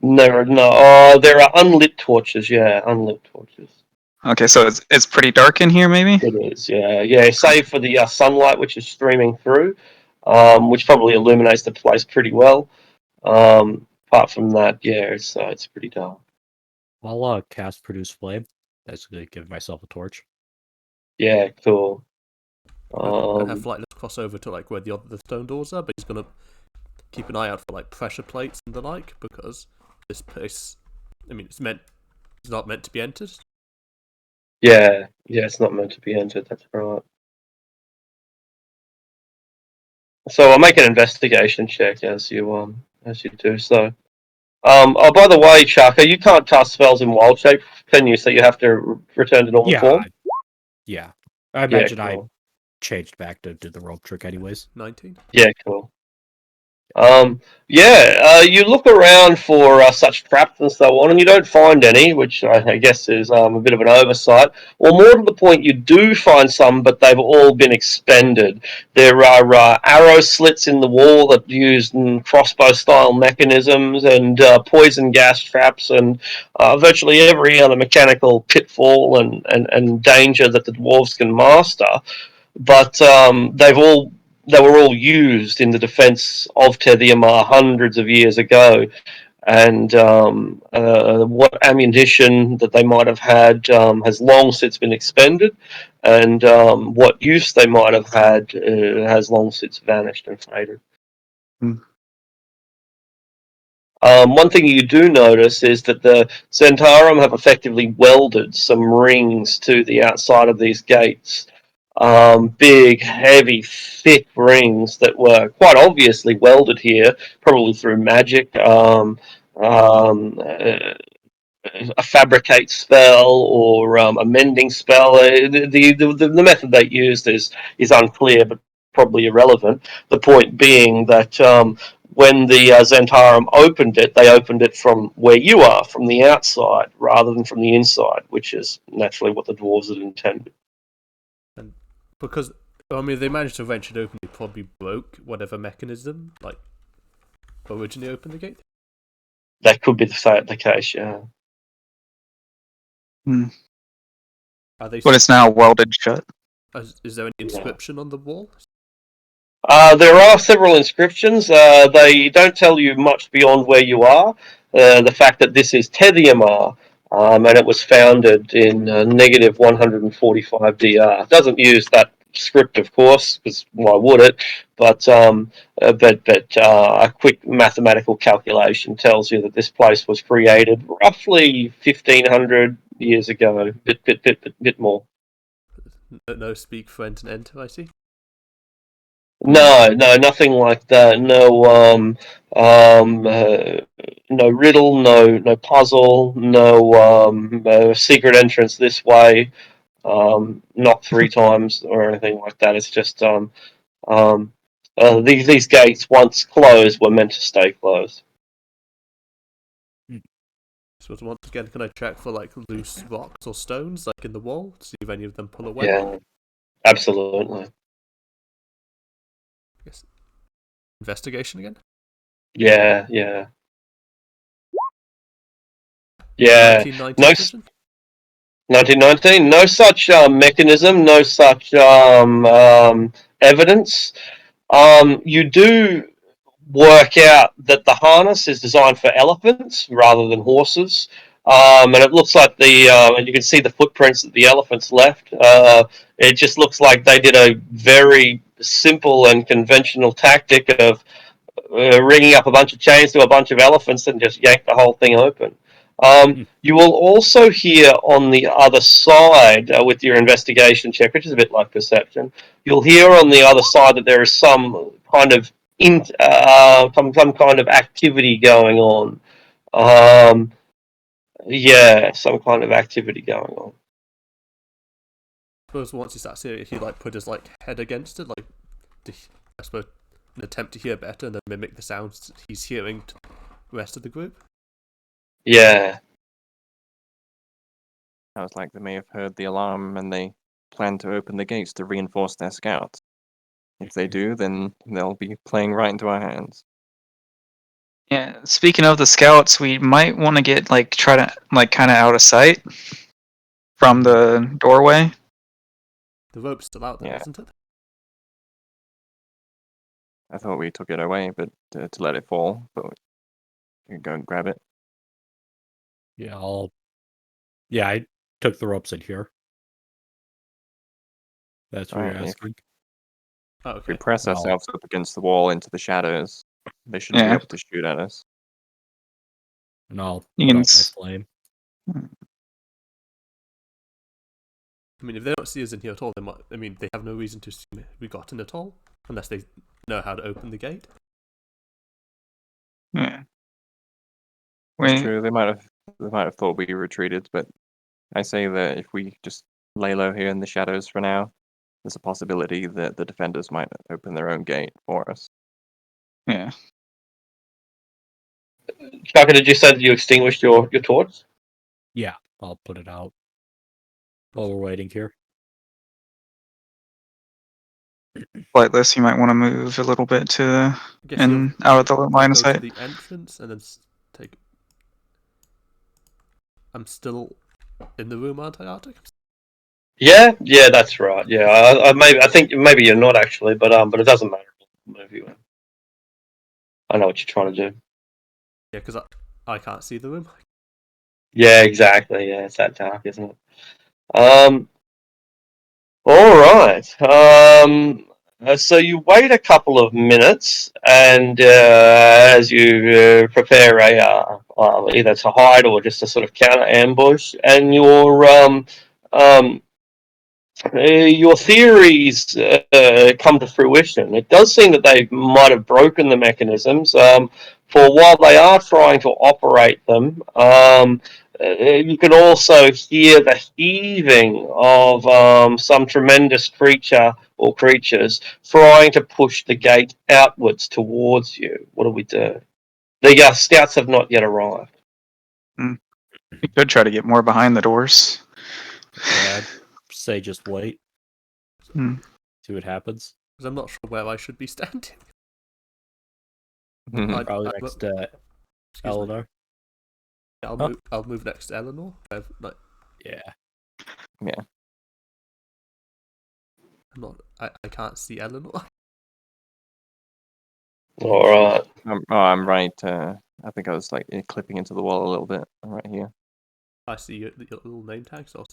No. There are unlit torches. Yeah, unlit torches. Okay, so it's pretty dark in here, maybe? It is. Yeah. Save for the sunlight which is streaming through, which probably illuminates the place pretty well. Apart from that, yeah, it's pretty dark. I'll cast Produce Flame. Basically, give myself a torch. Yeah, cool. And have Flightless cross over to like where the stone doors are, but he's gonna keep an eye out for like pressure plates and the like, because this place, I mean, it's not meant to be entered. Yeah, it's not meant to be entered. That's right. So I'll make an investigation check as you do so. Oh, by the way, Chaka, you can't cast spells in wild shape, can you? So you have to return to normal form. Yeah. I imagine cool. I changed back to do the rope trick, anyways. 19. Yeah, cool. You look around for such traps and so on, and you don't find any, which I guess is a bit of an oversight. Or more to the point, you do find some, but they've all been expended. There are arrow slits in the wall that used crossbow-style mechanisms, and poison gas traps, and virtually every other mechanical pitfall and danger that the dwarves can master. But they were all used in the defense of Tethiamar hundreds of years ago, and what ammunition that they might have had has long since been expended, and what use they might have had has long since vanished and faded. One thing you do notice is that the Zentarum have effectively welded some rings to the outside of these gates. Big, heavy, thick rings that were quite obviously welded here, probably through magic, a fabricate spell or a mending spell. The method they used is unclear, but probably irrelevant. The point being that when the Zentarum opened it, they opened it from where you are, from the outside, rather than from the inside, which is naturally what the dwarves had intended. And because, I mean, they managed to wrench it open, they probably broke whatever mechanism, like, originally opened the gate. That could be the case, yeah. Are they? But it's now welded shut. Is there any inscription on the wall? There are several inscriptions. They don't tell you much beyond where you are. The fact that this is Tethiamar, and it was founded in negative 145 DR. It doesn't use that script, of course, because why would it? But a quick mathematical calculation tells you that this place was created roughly 1500 years ago, bit more. No speak, friend, and enter, I see. No, nothing like that. No riddle, no puzzle, no secret entrance this way. Knock 3 times or anything like that. It's just these gates once closed were meant to stay closed. So once again, can I check for like loose rocks or stones like in the wall to see if any of them pull away? Yeah, absolutely. Yes. Investigation again. Yeah. 1919 No, vision? 1919. No such mechanism. No such evidence. You do work out that the harness is designed for elephants rather than horses. And it looks like and you can see the footprints that the elephants left. It just looks like they did a very simple and conventional tactic of ringing up a bunch of chains to a bunch of elephants and just yank the whole thing open. You will also hear on the other side with your investigation check, which is a bit like perception. You'll hear on the other side that there is some kind of some kind of activity going on. Some kind of activity going on. I suppose once he starts hearing it, he like put his like head against it, like I suppose an attempt to hear better and then mimic the sounds he's hearing to the rest of the group. Yeah. Sounds like they may have heard the alarm and they plan to open the gates to reinforce their scouts. If they do, then they'll be playing right into our hands. Yeah, speaking of the scouts, we might want to get try to kind of out of sight from the doorway. The rope's still out there, Yeah. isn't it? I thought we took it away, but to let it fall, but we can go and grab it. Yeah, I took the ropes in here. That's what you're Right, asking. Oh, If we okay. press Well- ourselves up against the wall into the shadows, they shouldn't be Yeah. able to shoot at us. And I'll You put can out my flame. I mean, if they don't see us in here at all, they have no reason to assume we got in at all, unless they know how to open the gate. Yeah. It's true. They might have thought we retreated, but I say that if we just lay low here in the shadows for now, there's a possibility that the defenders might open their own gate for us. Yeah. Chaka, did you say that you extinguished your torch? Yeah, I'll put it out while we're waiting here. Flightless, you might want to move a little bit to I guess and out of the line of go to sight. the entrance and then take. I'm still in the room, aren't I, Arctic? Yeah, that's right. Yeah, I think maybe you're not actually, but it doesn't matter. Move you in. I know what you're trying to do. Yeah, because I can't see the room. Yeah, exactly. Yeah, it's that dark, isn't it? All right. So you wait a couple of minutes, and as you prepare either to hide or just a sort of counter ambush, and your theories come to fruition. It does seem that they might have broken the mechanisms. For while they are trying to operate them, you can also hear the heaving of some tremendous creature or creatures trying to push the gate outwards towards you. What do we do? The scouts have not yet arrived. You could try to get more behind the doors. Yeah, I'd say just wait. Hmm. See what happens. Because I'm not sure where I should be standing. Probably next to Excuse me. Eleanor. Yeah, I'll move next to Eleanor. Yeah. I can't see Eleanor. All right. I'm right. I think I was clipping into the wall a little bit. I'm right here. I see your little name tag, so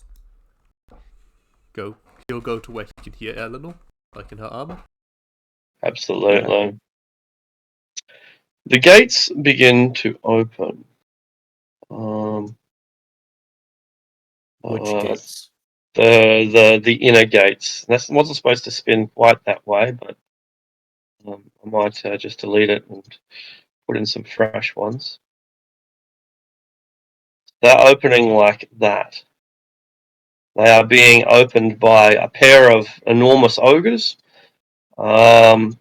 he'll go to where he can hear Eleanor, like in her armor. Absolutely. The gates begin to open. Which gates? The inner gates. That wasn't supposed to spin quite that way, but I might just delete it and put in some fresh ones. They're opening like that. They are being opened by a pair of enormous ogres. And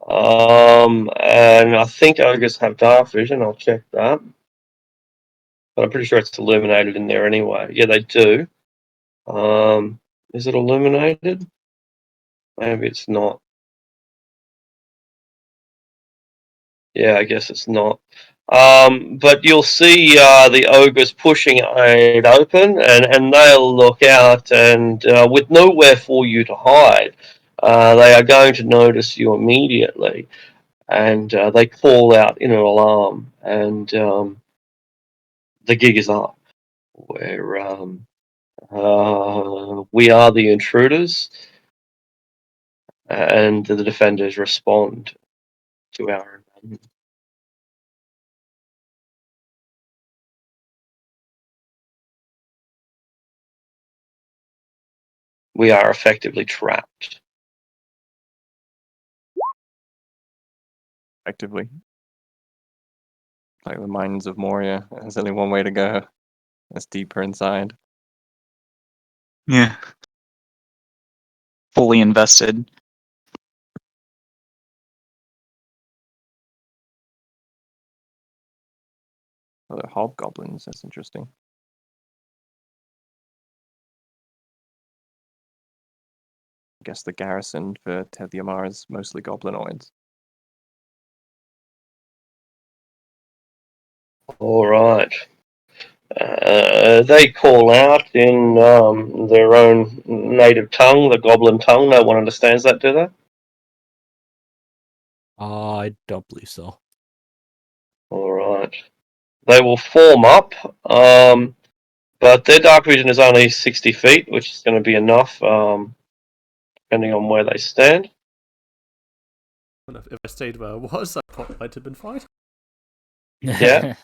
I think ogres have dark vision. I'll check that. But I'm pretty sure it's illuminated in there anyway. Yeah, they do. Is it illuminated? Maybe it's not. Yeah, I guess it's not. But you'll see the ogres pushing it open, and they'll look out, and with nowhere for you to hide, they are going to notice you immediately, and they call out in an alarm, and the gig is up. We are the intruders, and the defenders respond to our invasion. We are effectively trapped. Effectively. Like the mines of Moria. There's only one way to go. It's deeper inside. Yeah. Fully invested. Oh, they're hobgoblins. That's interesting. I guess the garrison for Tethiamar is mostly goblinoids. All right. They call out in their own native tongue, the goblin tongue. No one understands that, do they? I don't believe so. All right. They will form up, but their dark vision is only 60 feet, which is going to be enough, depending on where they stand. If I stayed where I was, I might have been fine. Yeah.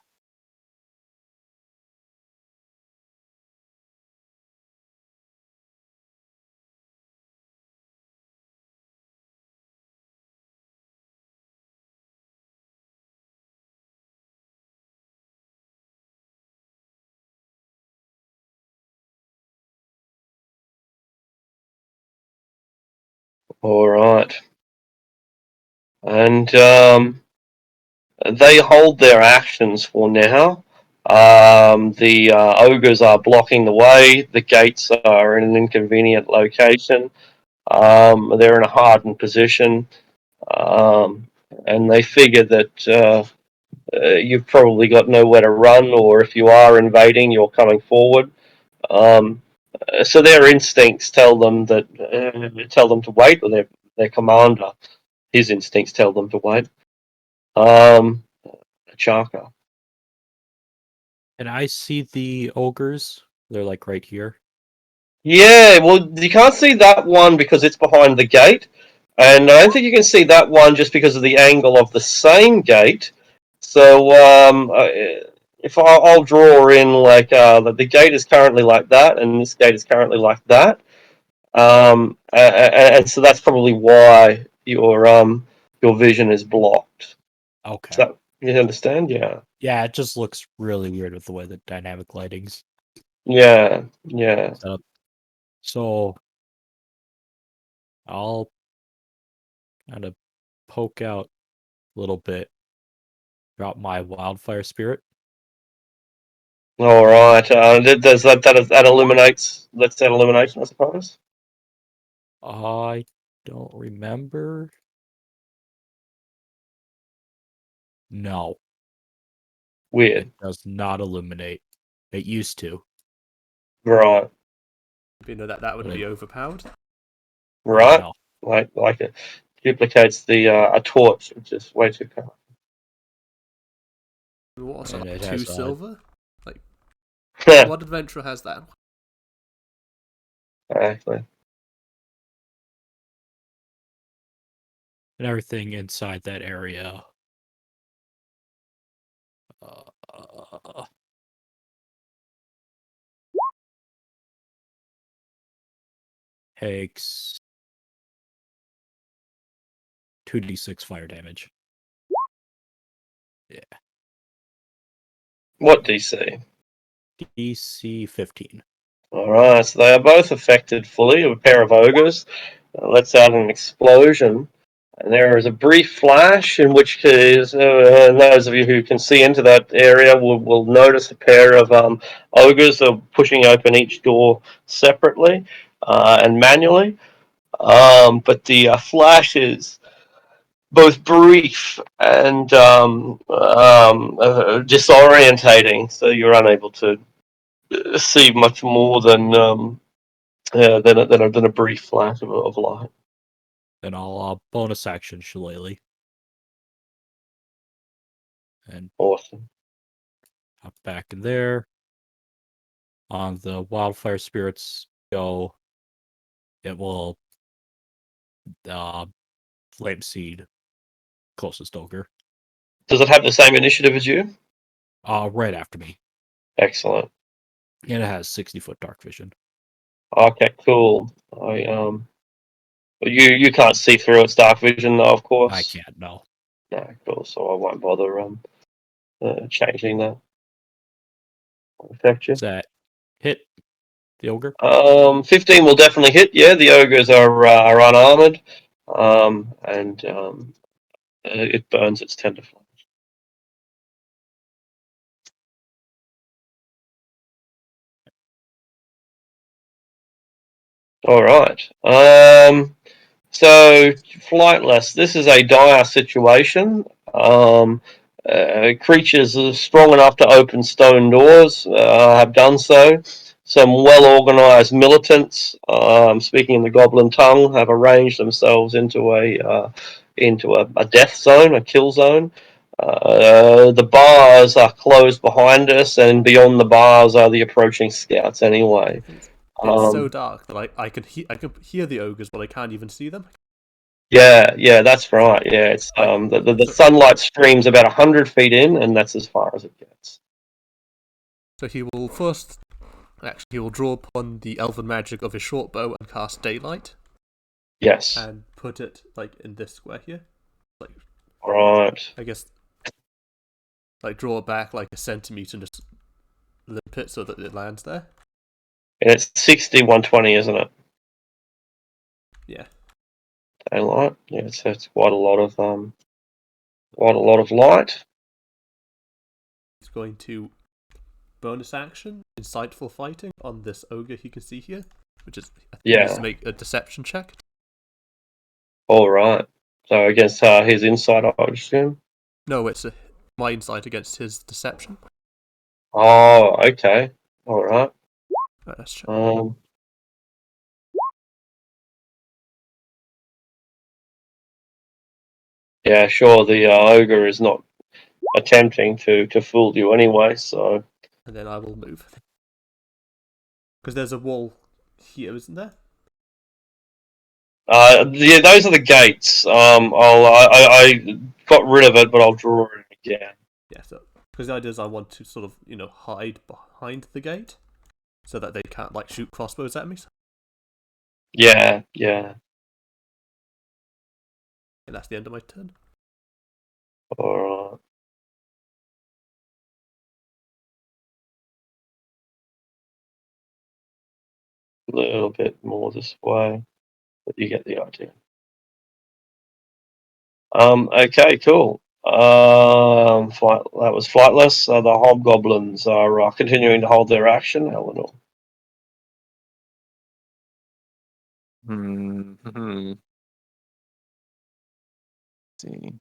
All right. And they hold their actions for now. The ogres are blocking the way. The gates are in an inconvenient location. They're in a hardened position. And they figure that you've probably got nowhere to run, or if you are invading, you're coming forward. So their instincts tell them to wait, or their commander, his instincts tell them to wait. Chaka. Can I see the ogres? They're like right here. Yeah, well, you can't see that one because it's behind the gate, and I don't think you can see that one just because of the angle of the same gate. So, if I'll draw in like the gate is currently like that, and this gate is currently like that, and so that's probably why your vision is blocked. Okay. So you understand? Yeah. Yeah, it just looks really weird with the way the dynamic lighting's Yeah. set up. So I'll kind of poke out a little bit. Drop my wildfire spirit. All right. Does that illuminates? That's that illumination, I suppose. I don't remember. No, Weird. it does not illuminate. It used to. Right. You know that would be overpowered. Right. No. Like it duplicates the a torch, which is way too powerful. What's And like it 2 has, silver? Like What adventurer has that? Exactly. And everything inside that area. Takes 2d6 fire damage. Yeah. What DC? DC 15. All right, so they are both affected fully. A pair of ogres lets out an explosion, and there is a brief flash in which case, those of you who can see into that area will notice a pair of ogres are pushing open each door separately and manually. But the flash is both brief and disorientating, so you're unable to see much more than a brief flash of light. Then I'll bonus action Shillelagh. And Awesome. hop back in there. On the wildfire spirits go, it will flame seed closest ogre. Does it have the same initiative as you? Right after me. Excellent. And it has 60-foot dark vision. Okay, cool. You can't see through its dark vision, though, of course. I can't, no. No, cool. So I won't bother changing that. Won't affect you. Is that hit the ogre? 15 will definitely hit. Yeah, the ogres are unarmored, and it burns its tender flesh. All right. So flightless. This is a dire situation. Creatures are strong enough to open stone doors have done so. Some well-organized militants, speaking in the goblin tongue, have arranged themselves into a death zone, a kill zone. The bars are closed behind us, and beyond the bars are the approaching scouts. Anyway, It's so dark that I could hear the ogres, but I can't even see them. yeah, that's right. Yeah, it's the sunlight streams about 100 feet in, and that's as far as it gets. So he will first, actually, he will draw upon the elven magic of his short bow and cast daylight. Yes. And put it like in this square here, like Right. I guess, like draw it back like a centimeter and just limp it so that it lands there. And it's 60-120, isn't it? Yeah. Daylight. Yeah, so it's quite a lot of light. He's going to bonus action, insightful fighting on this ogre he can see here, which is he needs to make a deception check. All right. So against his insight, I would assume. No, it's my insight against his deception. Oh, okay. All right. Let's check. Yeah, sure. The ogre is not attempting to fool you anyway. So. And then I will move because there's a wall here, isn't there? Yeah, those are the gates. I got rid of it, but I'll draw it again. Yeah, so because the idea is I want to sort of hide behind the gate so that they can't like shoot crossbows at me. Yeah. And that's the end of my turn. Alright. A little bit more this way, but you get the idea. Okay, cool. That was flightless. The hobgoblins are continuing to hold their action, Eleanor. Let's see.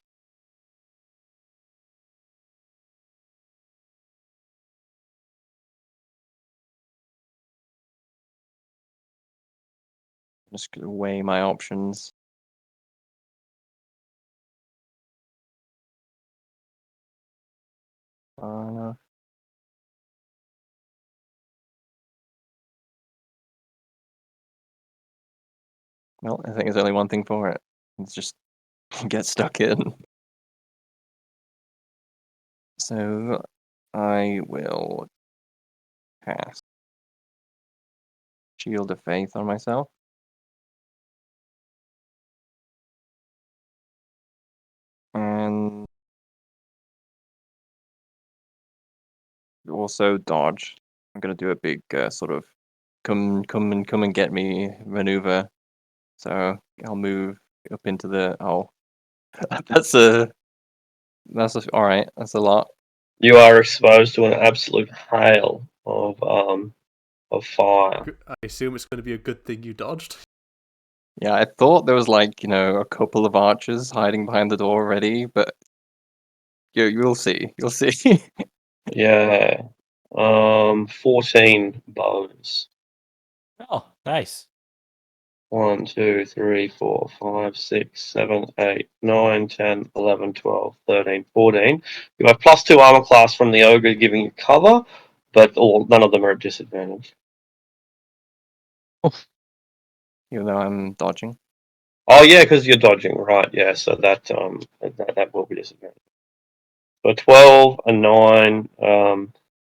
Just gonna weigh my options. Well, I think there's only one thing for it. It's just get stuck in. So I will cast Shield of Faith on myself. And also dodge. I'm gonna do a big sort of come and get me maneuver. So I'll move up into the that's all right. That's a lot. You are exposed to an absolute hail of fire. I assume it's going to be a good thing you dodged. Yeah, I thought there was like a couple of archers hiding behind the door already, but you'll see. You'll see. Yeah. 14 bows. Oh, nice. 1, 2, 3, 4, 5, 6, 7, 8, 9, 10, 11, 12, 13, 14. You have +2 armor class from the ogre giving you cover, but none of them are at disadvantage. Even though I'm dodging. Oh yeah, because you're dodging, right? Yeah, so that will be disadvantage. So 12, a 9,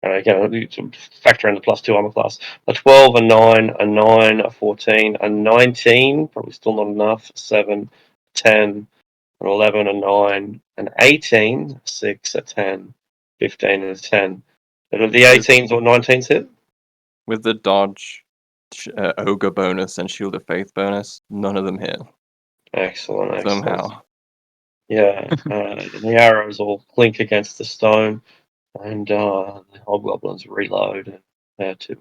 and again, you can factor in the +2 armor class. A 12, a 9, a 9, a 14, a 19, probably still not enough. 7, 10, an 11, a 9, an 18, a 6, a 10, 15, and a 10. And the 18s or 19s hit? With the dodge, ogre bonus, and Shield of Faith bonus, none of them hit. Excellent, excellent. Somehow. Yeah, the arrows all clink against the stone, and the hobgoblins reload to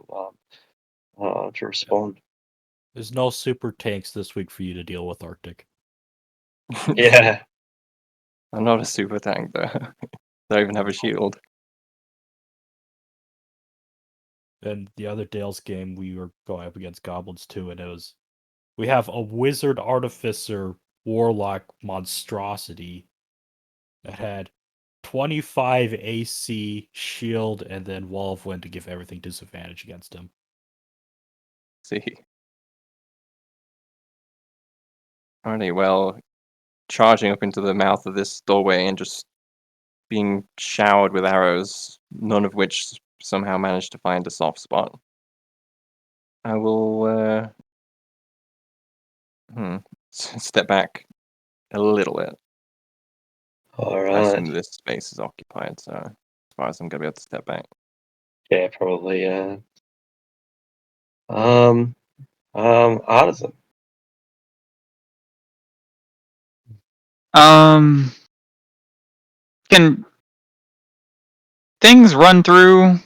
respond. There's no super tanks this week for you to deal with, Arctic. Yeah. I'm not a super tank though. I don't even have a shield. And the other Dale's game, we were going up against goblins too, and we have a wizard artificer warlock monstrosity that had 25 AC shield and then wall of wind to give everything disadvantage against him. See. Alrighty, well, charging up into the mouth of this doorway and just being showered with arrows, none of which somehow managed to find a soft spot. I will step back a little bit. All I assume right. this space is occupied, so as far as I'm gonna be able to step back. Yeah, probably. Artisan. Can things run through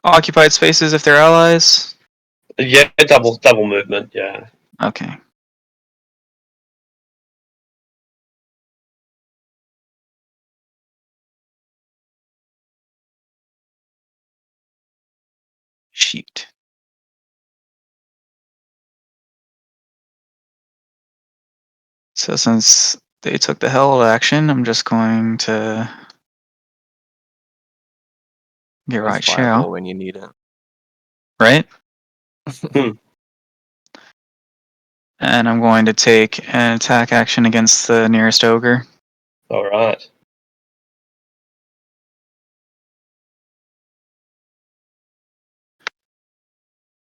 occupied spaces if they're allies? Yeah, double movement. Yeah. Okay. Shoot. So since they took the held action, I'm just going to get Where's right Fireball shell, when you need it? right? And I'm going to take an attack action against the nearest ogre. All right.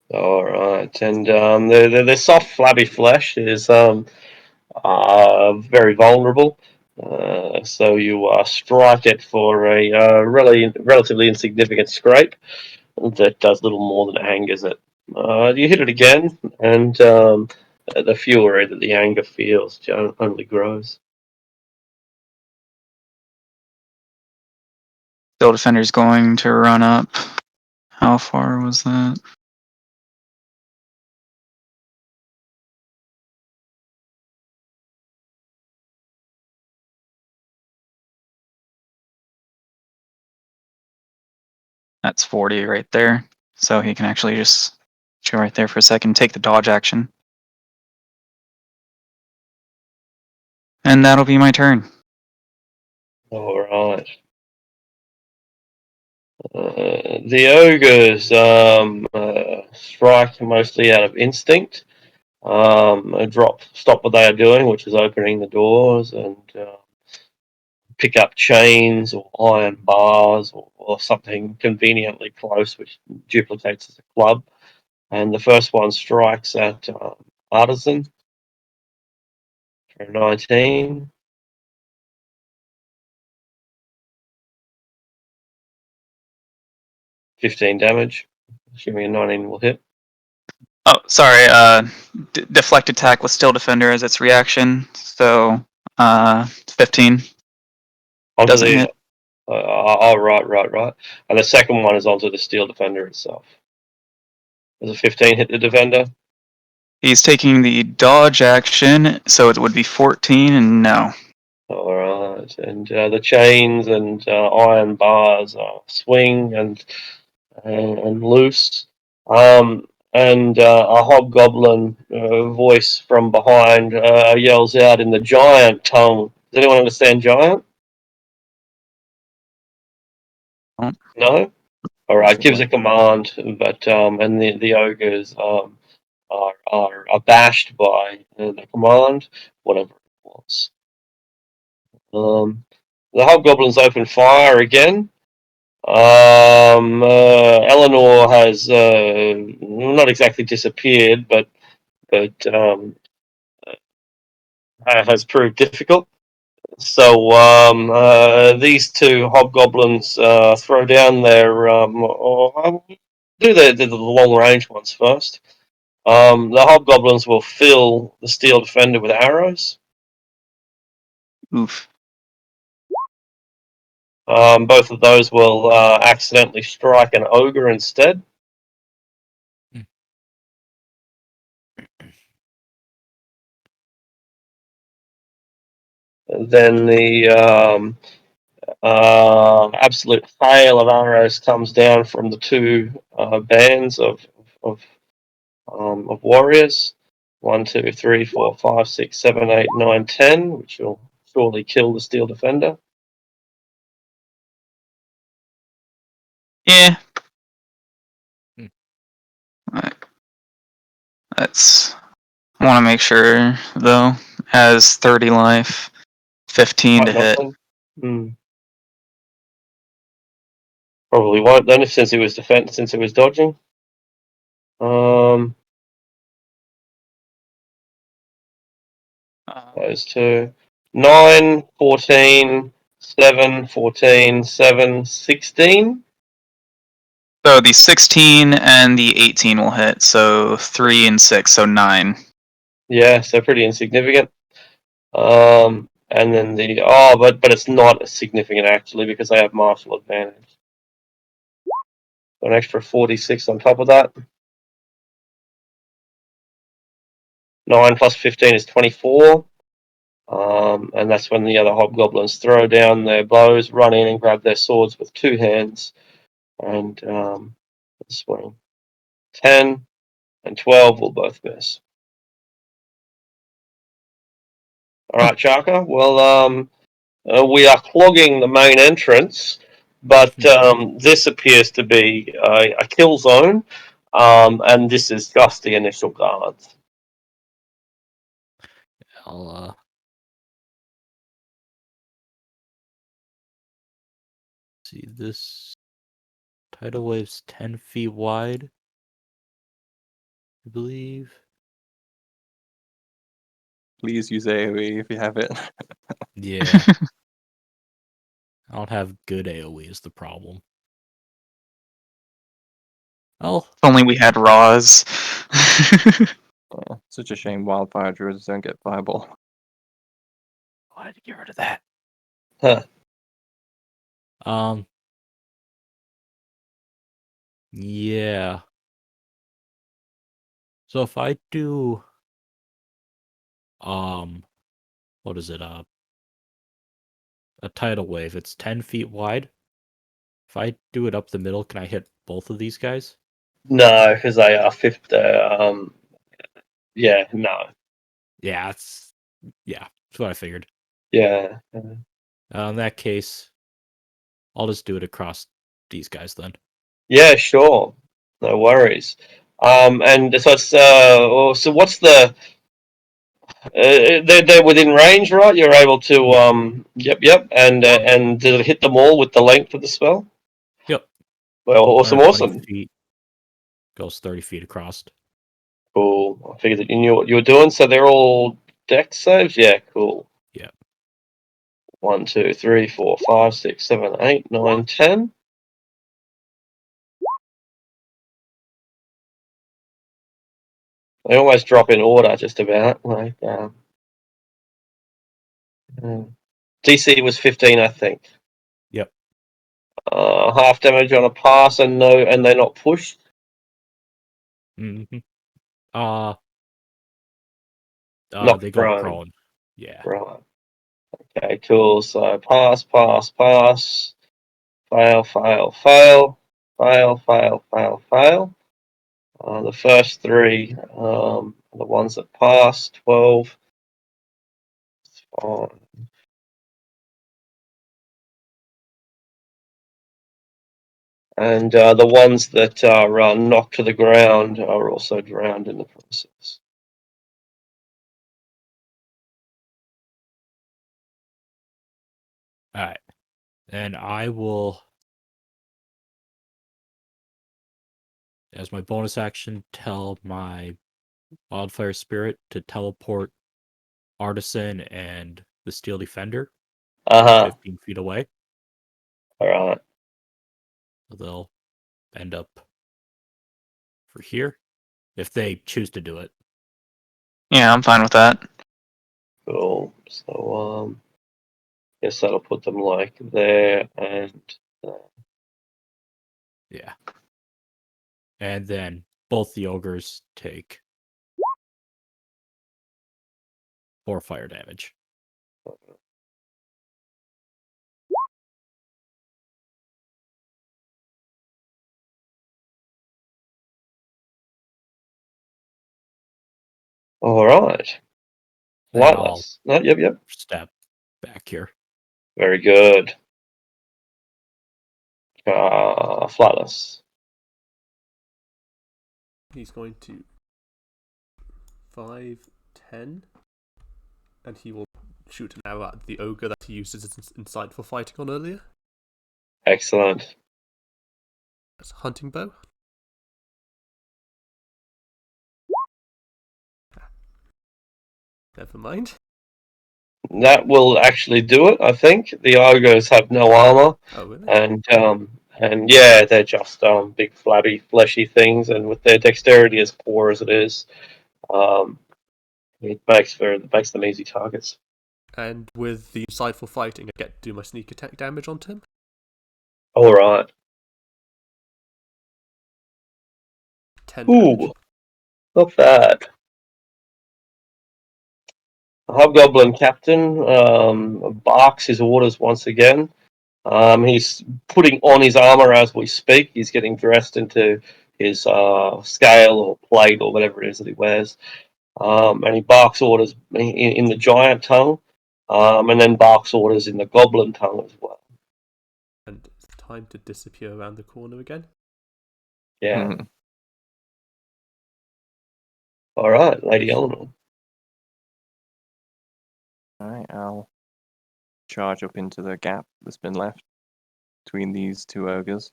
All right, and the soft, flabby flesh is very vulnerable. So you strike it for a relatively insignificant scrape that does little more than angers it. You hit it again, and the fury that the anger feels only grows. Still defender's going to run up. How far was that? That's 40 right there. So he can actually just chill right there for a second, take the dodge action. And that'll be my turn. All right. The ogres strike mostly out of instinct. stop what they are doing, which is opening the doors, and pick up chains or iron bars or something conveniently close, which duplicates as a club. And the first one strikes at Artisan for 19. $15 damage. Assuming a 19 will hit. Oh, sorry. Deflect attack with Steel Defender as its reaction. So, 15 Onto doesn't the. hit. Right. And the second one is onto the Steel Defender itself. Does a 15 hit the Defender? He's taking the dodge action, so it would be 14, and no. All right. And the chains and iron bars swing and loose. And a hobgoblin voice from behind yells out in the giant tongue. Does anyone understand giant? No? All right, gives a command, but and the ogres are abashed by the command, whatever it was. The hobgoblins open fire again. Eleanor has not exactly disappeared, but has proved difficult. So these two hobgoblins throw down their do the long range ones first. The hobgoblins will fill the Steel Defender with arrows. Oof. Both of those will accidentally strike an ogre instead. And then the absolute hail of arrows comes down from the two bands of warriors. 1, 2, 3, 4, 5, 6, 7, 8, 9, 10, which will surely kill the Steel Defender. Yeah. That's. I want to make sure, though. Has 30 life, 15 to hit. Probably won't then, since it was dodging. Those two. 9, 14, 7, 14, 7, 16. So the 16 and the 18 will hit. So 3 and 6, so 9. Yeah, so pretty insignificant. And then but it's not significant actually because they have martial advantage. So an extra 46 on top of that. 9 plus 15 is 24. And that's when the other hobgoblins throw down their bows, run in and grab their swords with two hands, and swing. 10 and 12 will both miss. All right, Chaka. Well, we are clogging the main entrance, but this appears to be a kill zone, and this is just the initial guards. I'll see, this tidal wave's 10 feet wide, I believe. Please use AoE if you have it. Yeah. I don't have good AoE is the problem. Oh. If only we had Raws. Such a shame wildfire druids don't get fireball. Why did I get rid of that? Huh. Yeah. So if I do what is it, a tidal wave, it's 10 feet wide. If I do it up the middle, can I hit both of these guys? No, because they are 50. Yeah, no. Yeah, that's what I figured. Yeah. In that case, I'll just do it across these guys then. Yeah, sure. No worries. And so it's so what's the they're within range, right? You're able to yep, and did it hit them all with the length of the spell? Yep. Well, awesome. 20 feet, goes 30 feet across. Cool. I figured that you knew what you were doing. So they're all dex saves. Yeah, cool. Yeah. 1, 2, 3, 4, 5, 6, 7, 8, 9, 10. They always drop in order, just about. Like DC was 15, I think. Yep. Half damage on a pass, and they're not pushed. Mm-hmm. Not they go prone. prone. Yeah. Right. Okay, cool. So pass, pass, pass. Fail, fail, fail. Fail, fail, fail, fail. The first three are the ones that pass. 12. It's fine. And the ones that are knocked to the ground are also drowned in the process. All right. And I will, as my bonus action, tell my wildfire spirit to teleport Artisan and the Steel Defender 15 feet away. All right. So they'll end up for here if they choose to do it. Yeah, I'm fine with that. Cool. So guess that'll put them like there and there. Yeah. And then both the ogres take 4 fire damage. All right. Lightless. No, yep. Step back here. Very good. Flightless. He's going to 5, 10, and he will shoot an arrow at the ogre that he used as insightful fighting on earlier. Excellent. That's a hunting bow. Never mind. That will actually do it, I think. The ogres have no armor. Oh, really? And yeah, they're just big, flabby, fleshy things, and with their dexterity as poor as it is, it makes them easy targets. And with the insightful fighting, I get to do my sneak attack damage onto him. All right. 10 damage. Ooh, not bad. Hobgoblin Captain barks his orders once again. He's putting on his armor as we speak. He's getting dressed into his scale or plate or whatever it is that he wears. And he barks orders in the giant tongue, and then barks orders in the goblin tongue as well. And it's time to disappear around the corner again. Yeah. All right, Lady Eleanor. Alright, I'll charge up into the gap that's been left between these two ogres.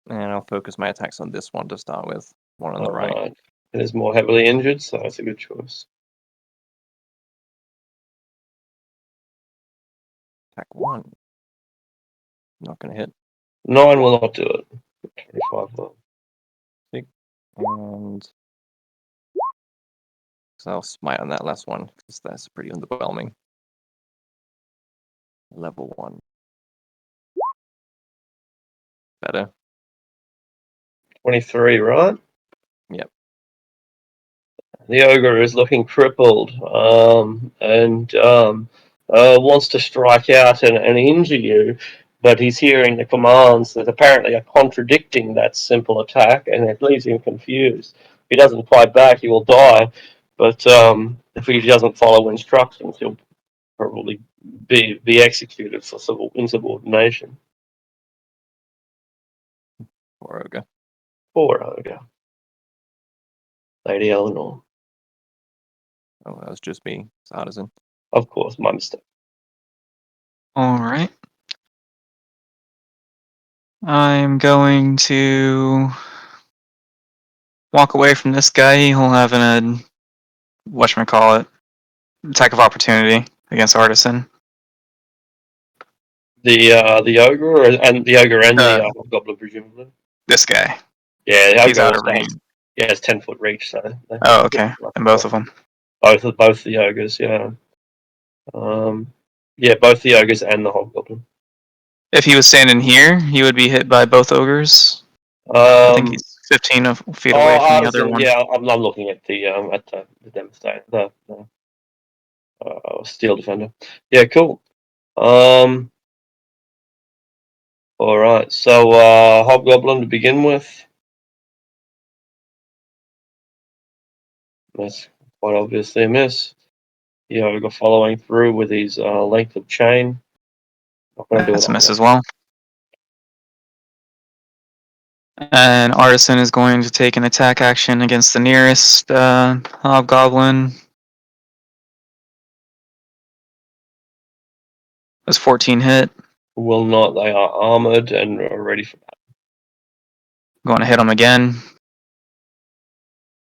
And I'll focus my attacks on this one to start with. One on the right. It is more heavily injured, so that's a good choice. Attack 1. Not going to hit. 9 will not do it. 25 will. And so I'll smite on that last one, because that's pretty underwhelming. Level 1. Better. 23, right? Yep. The ogre is looking crippled and wants to strike out and injure you, but he's hearing the commands that apparently are contradicting that simple attack, and it leaves him confused. If he doesn't fight back, he will die, but if he doesn't follow instructions, he'll probably be executed for insubordination. Poor ogre. Poor ogre. Lady Eleanor. Oh, that was just me. It's artisan. Of course, my mistake. All right. I'm going to walk away from this guy. He'll have whatchamacallit, attack of opportunity against Artisan. The ogre and the ogre and the goblin, presumably. This guy. Yeah, the He's ogre out of also range. has 10-foot reach, so. Oh, okay. And both of them. Both the ogres, yeah. Yeah, both the ogres and the hobgoblin. If he was standing here, he would be hit by both ogres. I think he's 15 feet away from the other one. Yeah, I'm looking at the devastator, the steel defender. Yeah, cool. All right, so hobgoblin to begin with. That's quite obviously a miss. The ogre following through with his length of chain. Not going to do That's it a miss either. as well. And Artisan is going to take an attack action against the nearest hobgoblin. Was 14 hit. Will not. They are armored and are ready for battle. Going to hit him again.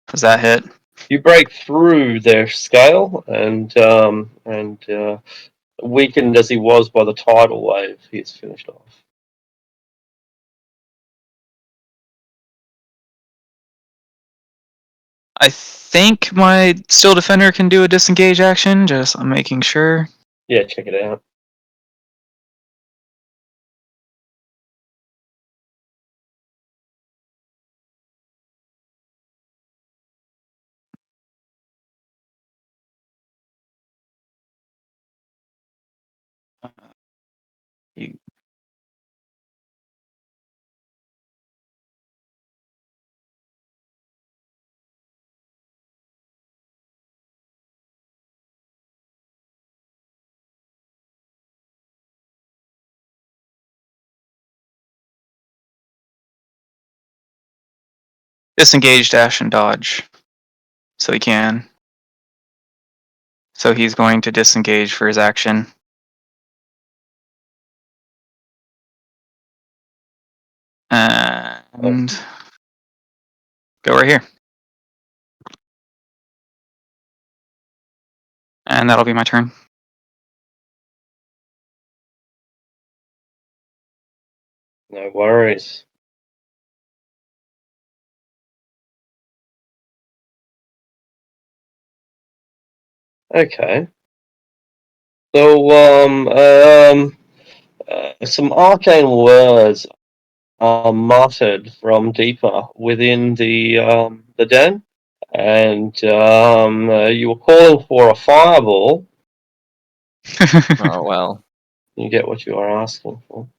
Does that hit? You break through their scale and weakened as he was by the tidal wave, he is finished off. I think my Steel Defender can do a disengage action. Just I'm making sure. Yeah, check it out. You... Disengage, dash, and dodge. So he can. So he's going to disengage for his action. And go right here. And that'll be my turn. No worries. Okay. So, some arcane words are muttered from deeper within the den, and you were calling for a fireball. Oh well. You get what you are asking for.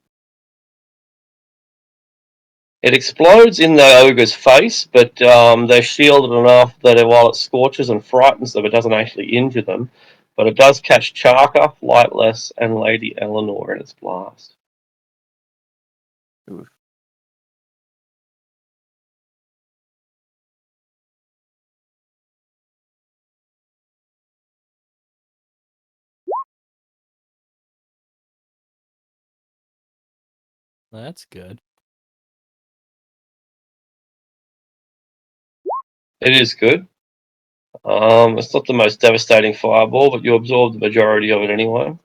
It explodes in the ogre's face, but they're shielded enough that while it scorches and frightens them, it doesn't actually injure them. But it does catch Charka, Flightless, and Lady Eleanor in its blast. Oof. That's good. It is good. It's not the most devastating fireball, but you absorb the majority of it anyway.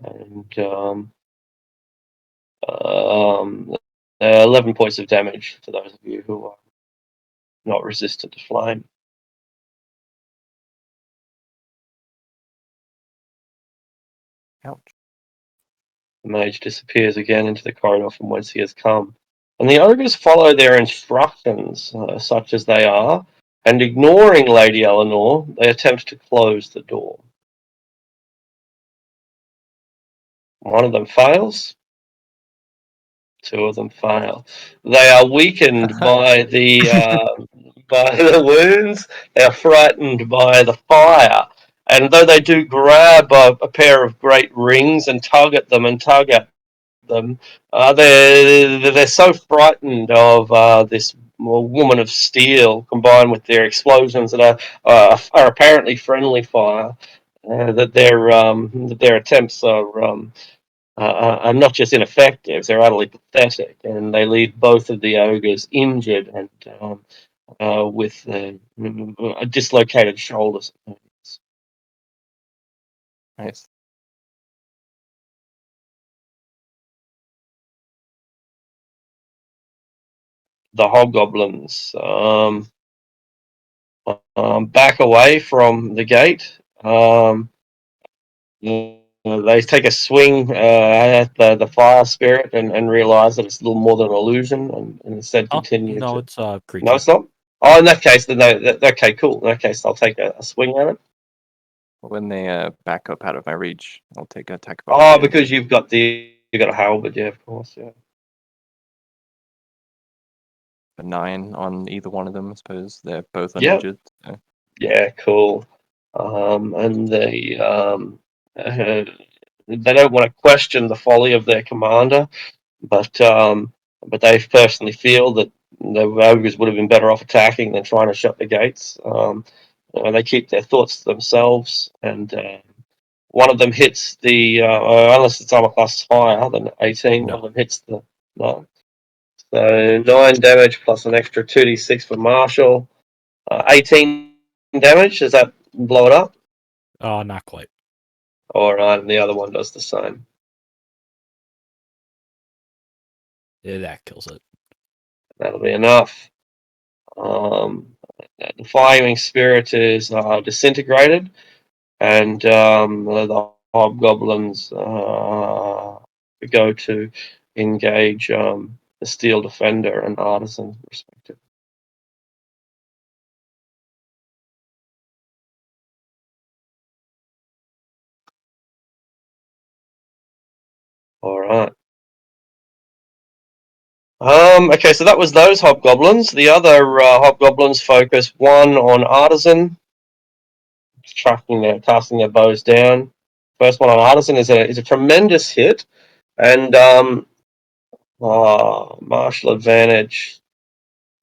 And 11 points of damage for those of you who are not resistant to flame. Ouch. The mage disappears again into the corridor from whence he has come. And the ogres follow their instructions, such as they are, and ignoring Lady Eleanor, they attempt to close the door. One of them fails. Two of them fail. They are weakened by the wounds. They are frightened by the fire. And though they do grab a pair of great rings and tug at them, they're so frightened of this Woman of Steel, combined with their explosions that are apparently friendly fire, that their attempts are not just ineffective; they're utterly pathetic, and they leave both of the ogres injured and with dislocated shoulders. Nice. The hobgoblins back away from the gate. They take a swing at the fire spirit and realize that it's a little more than an illusion, and instead continue no, to. it's a creature. No, it's not. Oh, in that case, then okay, cool. In that case, I'll take a swing at it. When they back up out of my reach, I'll take an attack. Oh, because you've got a halberd, yeah, of course, yeah. A 9 on either one of them, I suppose. They're both Yep. uninjured. So. Yeah, cool. And they don't want to question the folly of their commander, but they personally feel that the ogres would have been better off attacking than trying to shut the gates. They keep their thoughts to themselves, and one of them hits the unless it's armor class higher than 18. No. One of them hits the no. So 9 damage plus an extra 2d6 for Marshall. 18 damage. Does that blow it up? Not quite. Alright, and the other one does the same. Yeah, that kills it. That'll be enough. The firing spirit is disintegrated, and the hobgoblins go to engage the steel defender and artisan, respectively. All right. Okay, so that was those hobgoblins. The other hobgoblins focus one on artisan, casting their bows down. First one on artisan is a tremendous hit, and martial advantage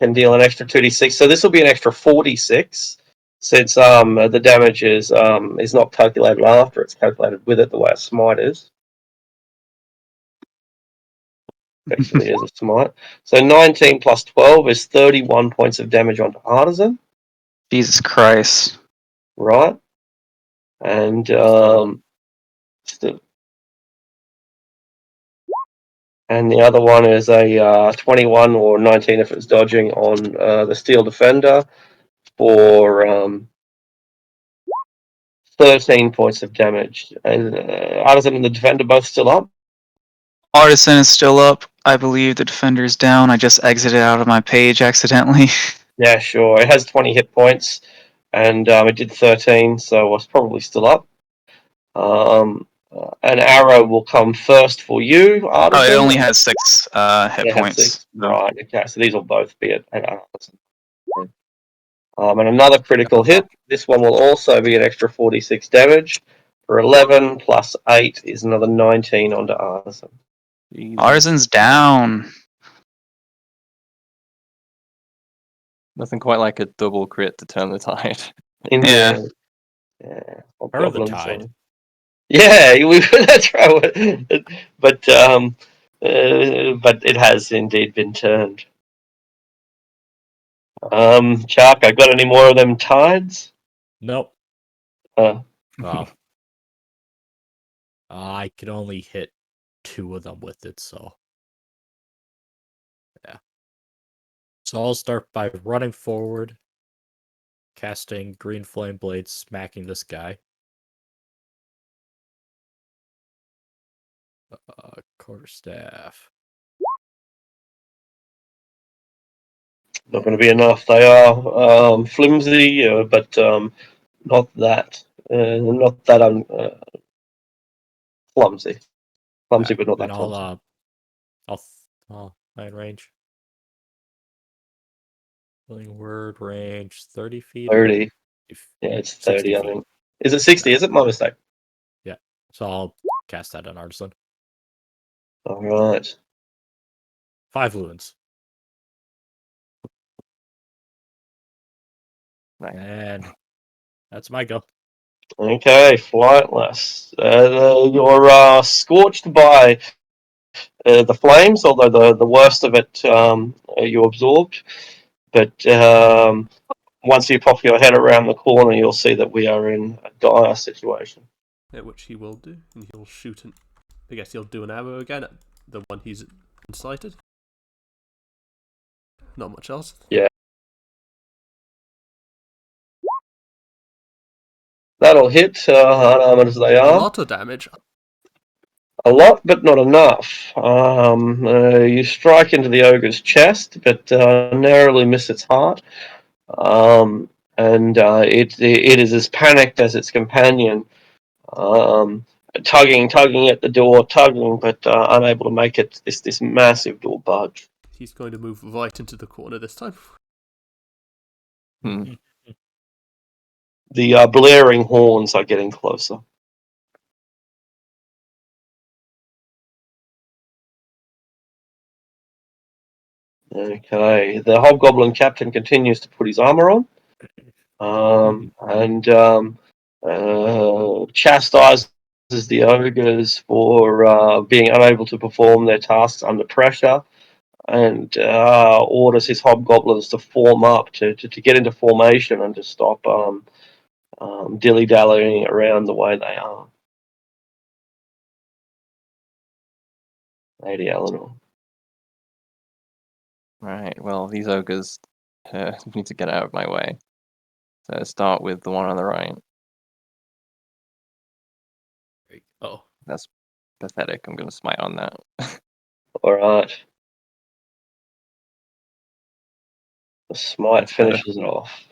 can deal an extra 2d6. So this will be an extra 46, since the damage is not calculated after; it's calculated with it, the way a smite is. Effectively, as a smite. So 19 plus 12 is 31 points of damage onto artisan. Jesus Christ. Right. And and the other one is a 21 or 19 if it's dodging on the steel defender for 13 points of damage. And artisan and the defender both still up. Artisan is still up. I believe the defender's down. I just exited out of my page accidentally. Yeah, sure. It has 20 hit points, and it did 13, so it's probably still up. An arrow will come first for you, artisan. Oh, it only has 6 hit points. 6. Right, okay, so these will both be at artisan. And another critical hit. This one will also be an extra 46 damage. For 11 plus 8 is another 19 onto artisan. Artisan's down. Nothing quite like a double crit to turn the tide. Yeah. Yeah. Or the tide. Yeah, that's right. But it has indeed been turned. Chuck, I got any more of them tides? Nope. Oh. I can only hit 2 of them with it, so yeah. So I'll start by running forward, casting Green Flame Blade, smacking this guy. Quarterstaff. Not going to be enough. They are flimsy, but not that clumsy. Clumsy, but not that clumsy. I'll line range. Healing word range 30 feet. 30. Yeah, it's 30, I think. Is it 60? Yeah. Is it my mistake? Yeah. So I'll cast that on artisan. All right. 5 wounds. Right. And that's my go. Okay, flightless. You're scorched by the flames, although the worst of it you absorbed. But once you pop your head around the corner, you'll see that we are in a dire situation. Which he will do, and he'll shoot an. I guess he'll do an arrow again at the one he's incited. Not much else. Yeah. That'll hit, unarmored as they A are. lot of damage. A lot, but not enough. You strike into the ogre's chest, but narrowly miss its heart. And it is as panicked as its companion, tugging at the door, but unable to make it. This massive door budge. He's going to move right into the corner this time. Hmm. The blaring horns are getting closer. Okay, the hobgoblin captain continues to put his armor on, and chastises the ogres for being unable to perform their tasks under pressure, and orders his hobgoblins to form up, to get into formation and to stop dilly-dallying around the way they are. Lady Eleanor. Right. Well, these ogres need to get out of my way. So start with the one on the right. Oh, That's pathetic. I'm going to smite on that. All right. The smite That's better. finishes it off.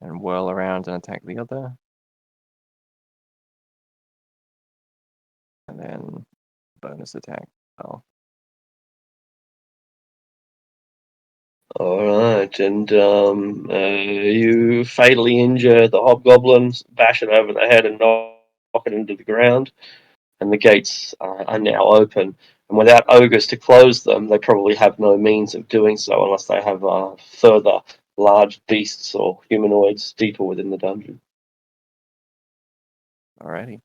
And whirl around and attack the other. And then bonus attack. Oh, All right, and you fatally injure the hobgoblins, bash it over the head, and knock it into the ground. And the gates are now open. And without ogres to close them, they probably have no means of doing so unless they have further large beasts or humanoids deeper within the dungeon. alrighty.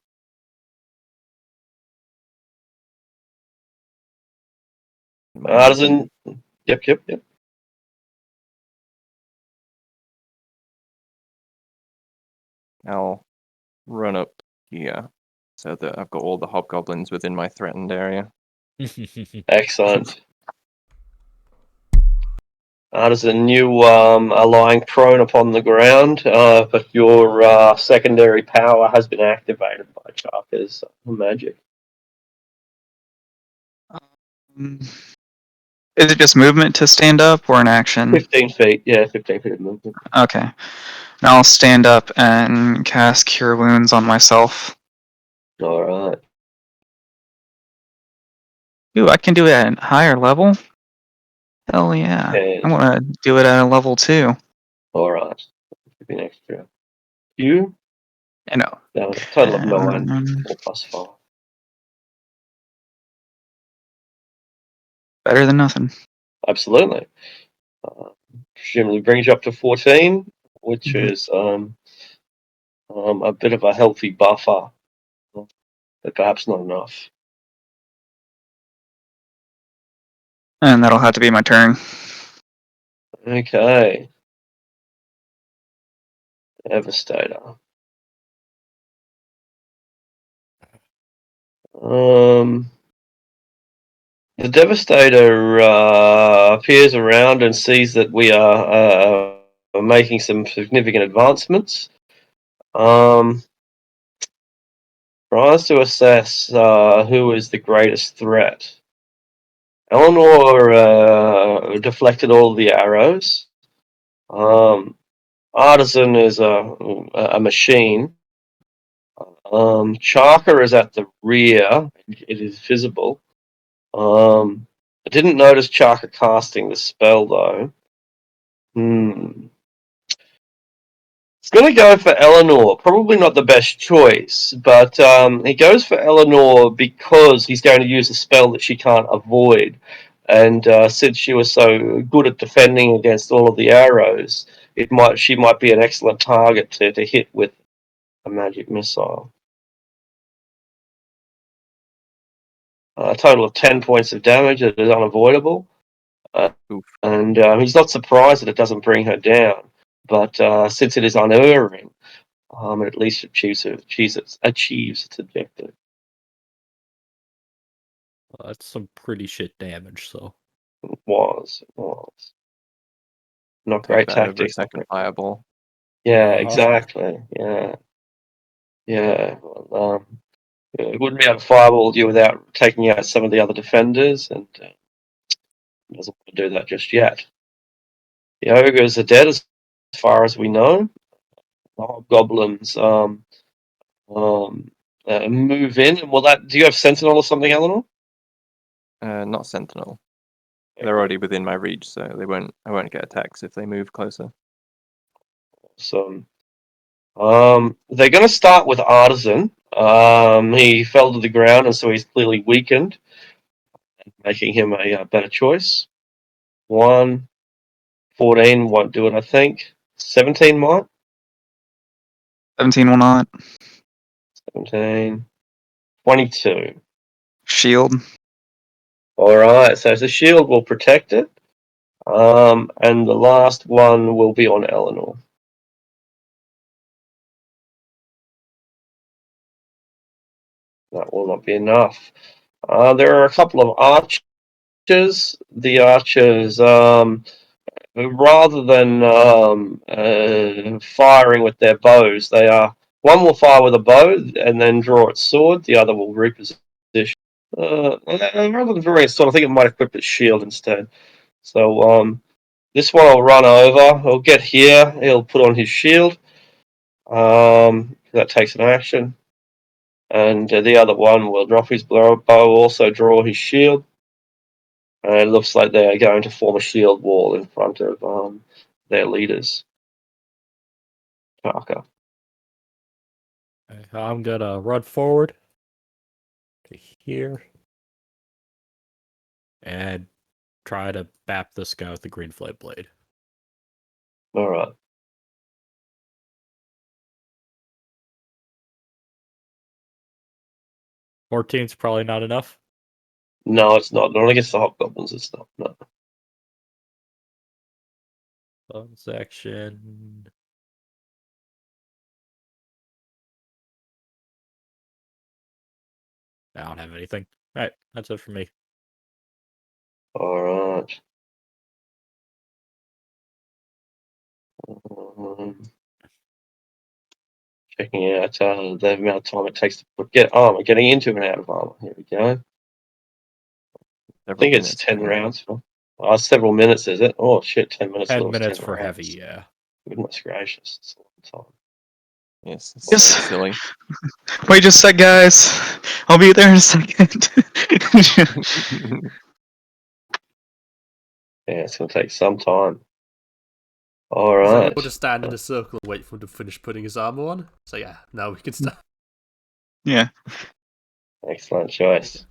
Artisan. Yep. I'll run up here so that I've got all the hobgoblins within my threatened area. Excellent. Artisan, you are lying prone upon the ground, but your secondary power has been activated by Charker's magic. Is it just movement to stand up or an action? 15 feet, yeah, 15 feet of movement. Okay. Now I'll stand up and cast Cure Wounds on myself. All right. Ooh, I can do it at a higher level? Hell yeah. And, I want to do it at a level 2. all right. Give me an extra. You? You know. No, total of 9, 4 plus 5. Better than nothing. Absolutely. Presumably brings you up to 14, which is a bit of a healthy buffer, but perhaps not enough. And that'll have to be my turn. Okay. Devastator. The Devastator appears around and sees that we are making some significant advancements. Tries to assess who is the greatest threat. Eleanor deflected all the arrows. Artisan is a machine. Charker is at the rear. It is visible. I didn't notice Charker casting the spell though. It's going to go for Eleanor. Probably not the best choice, but he goes for Eleanor because he's going to use a spell that she can't avoid. and since she was so good at defending against all of the arrows, she might be an excellent target to hit with a magic missile. A total of 10 points of damage. It is unavoidable. And he's not surprised that it doesn't bring her down. But since it is unerring, it at least achieves its objective. Well, that's some pretty shit damage, so. It was. Not Take great that over a tactics. second fireball. Yeah, Uh-huh. exactly. Yeah. Well, it wouldn't be able to fireball you without taking out some of the other defenders, and doesn't want to do that just yet. The ogres are dead as far as we know. The hobgoblins move in. Do you have Sentinel or something, Eleanor? Not Sentinel. They're already within my reach, so I won't get attacks if they move closer. So, they're going to start with Artisan. He fell to the ground, and so he's clearly weakened, making him a better choice. 1, 14 won't do it, I think. 17 might. 17 will not. 17. 22. Shield. Alright, so the shield will protect it. And the last one will be on Eleanor. That will not be enough. There are a couple of archers. The archers, rather than firing with their bows, one will fire with a bow and then draw its sword. The other will reposition. Rather than drawing its sword, I think it might equip its shield instead. So this one will run over. He'll get here. He'll put on his shield. That takes an action. And the other one will drop his bow, also draw his shield. And it looks like they are going to form a shield wall in front of their leaders. Parker. I'm gonna run forward to here and try to bap this guy with the green flame blade. Alright. Fourteen's probably not enough. No, it's not. Not against the hobgoblins, it's not. No. Bonus action. I don't have anything. Alright, that's it for me. Alright. Checking out the amount of time it takes to get armor, getting into and out of armor. Here we go. I think it's 10 rounds. Several minutes, is it? Oh shit, 10 minutes. 10 minutes for heavy, yeah. Goodness gracious, it's a long time. Yes, it's Yes. silly. Wait just a sec, guys. I'll be there in a second. Yeah, it's going to take some time. So Alright. we'll just stand in a circle and wait for him to finish putting his armor on. So yeah, now we can start. Yeah. Excellent choice.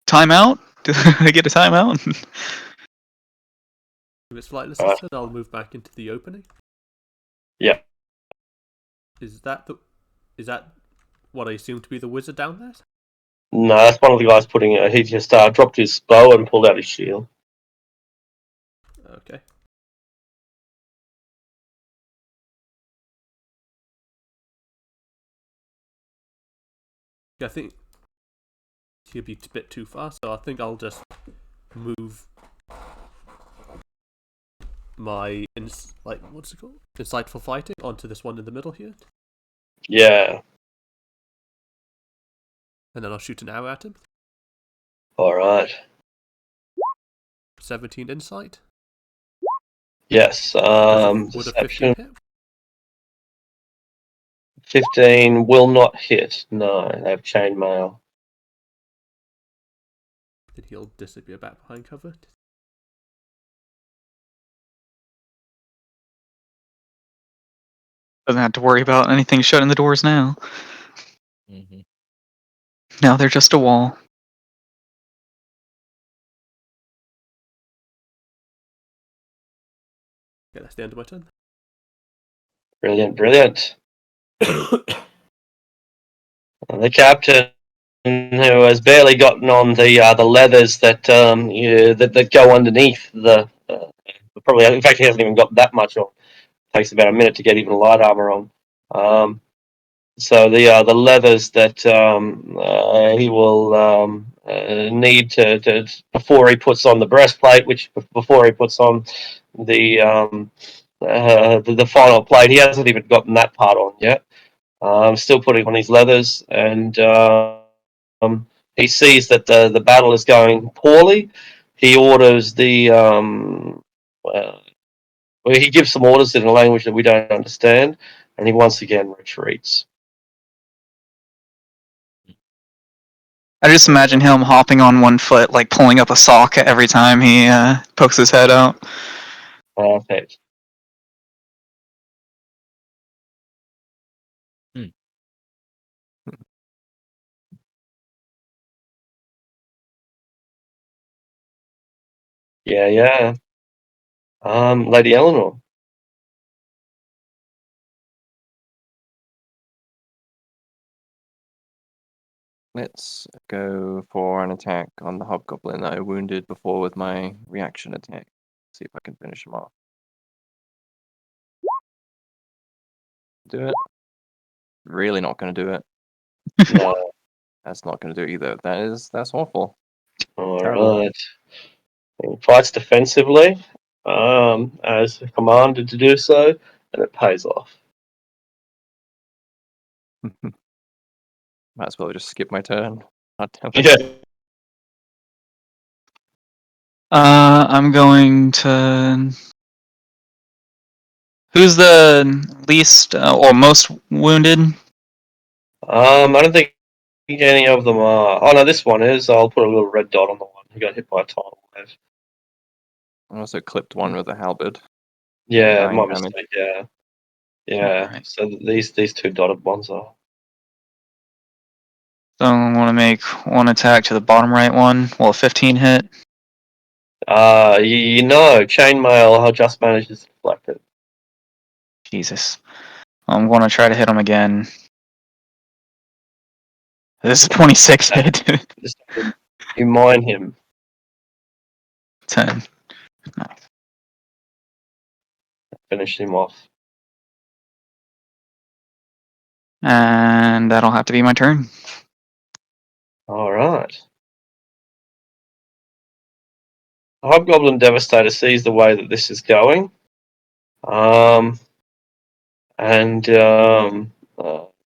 Timeout? Do I get a timeout? If it's flightless instead, I'll move back into the opening. Yeah. Is that what I assume to be the wizard down there? No, that's one of the guys putting it. He just dropped his bow and pulled out his shield. Okay. I think he'll be a bit too far, so I think I'll just move my what's it called? Insightful fighting onto this one in the middle here, Yeah. and then I'll shoot an arrow at him. Alright. 17 insight. Yes. Would a 15 Deception. hit? 15 will not hit. No, they have chainmail. Then he'll disappear back behind cover. Doesn't have to worry about anything shutting the doors now. Mm-hmm. Now they're just a wall. Yeah, that's the end of my turn. Brilliant, brilliant. The captain, who has barely gotten on the leathers that that go underneath the probably, in fact, he hasn't even got that much on. It takes about a minute to get even light armor on. So the leathers that he will need to before he puts on the breastplate, which before he puts on the final plate, he hasn't even gotten that part on yet. Still putting on his leathers, and he sees that the battle is going poorly. He orders he gives some orders in a language that we don't understand, and he once again retreats. I just imagine him hopping on one foot, like pulling up a sock every time he pokes his head out. Perfect. Yeah. Lady Eleanor. Let's go for an attack on the hobgoblin that I wounded before with my reaction attack. See if I can finish him off. Do it. Really not going to do it. No. That's not going to do it either. That's awful. All Terrible. right. He fights defensively, as commanded to do so, and it pays off. Might as well just skip my turn. God damn it. Yeah. I'm going to. Who's the least or most wounded? I don't think any of them are. Oh no, this one is. I'll put a little red dot on the one who got hit by a tidal wave. I also clipped one with a halberd. Yeah, 9 my damage. mistake. Yeah. Alright. So these two dotted ones are. So I want to make one attack to the bottom right one. Will a 15 hit? Chainmail. I'll just manage to deflect it. Jesus. I'm going to try to hit him again. This is 26 hit. Just you mine him. 10. Finish him off. And that'll have to be my turn. All right. Hobgoblin Devastator sees the way that this is going, and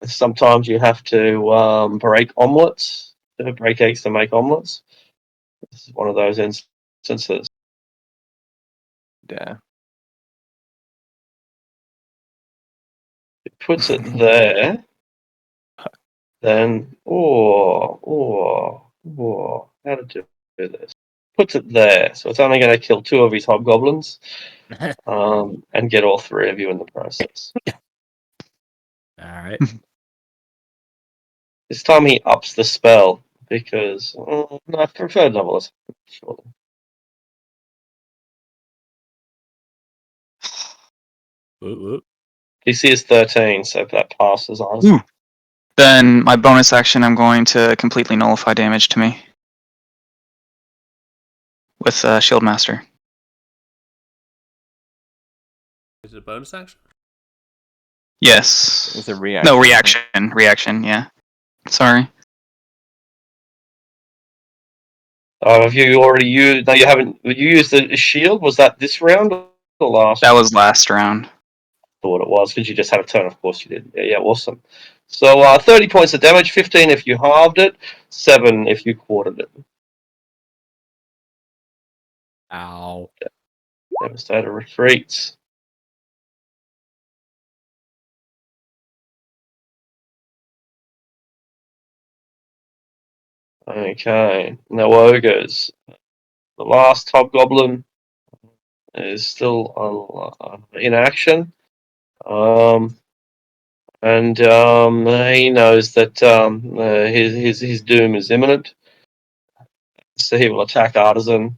sometimes you have to break omelets, break eggs to make omelets. This is one of those instances. Yeah. It puts it there, then how to do this? Puts it there, so it's only going to kill 2 of his hobgoblins, and get all 3 of you in the process. All right. This time he ups the spell because I prefer Noblesse. Surely. DC is 13, so if that passes on. Ooh. Then my bonus action, I'm going to completely nullify damage to me with Shield Master. Is it a bonus action? Yes. It's a reaction. No, reaction. Reaction, yeah. Sorry. Have you already used? No, you haven't. You used the shield. Was that this round or the last? That was last round. Thought it was because you just had a turn. Of course you did. Yeah, awesome. So 30 points of damage, 15 if you halved it, 7 if you quartered it. Ow. Devastator retreats. Okay, no ogres. The last hobgoblin is still in action. And he knows that his doom is imminent. So he will attack Artisan.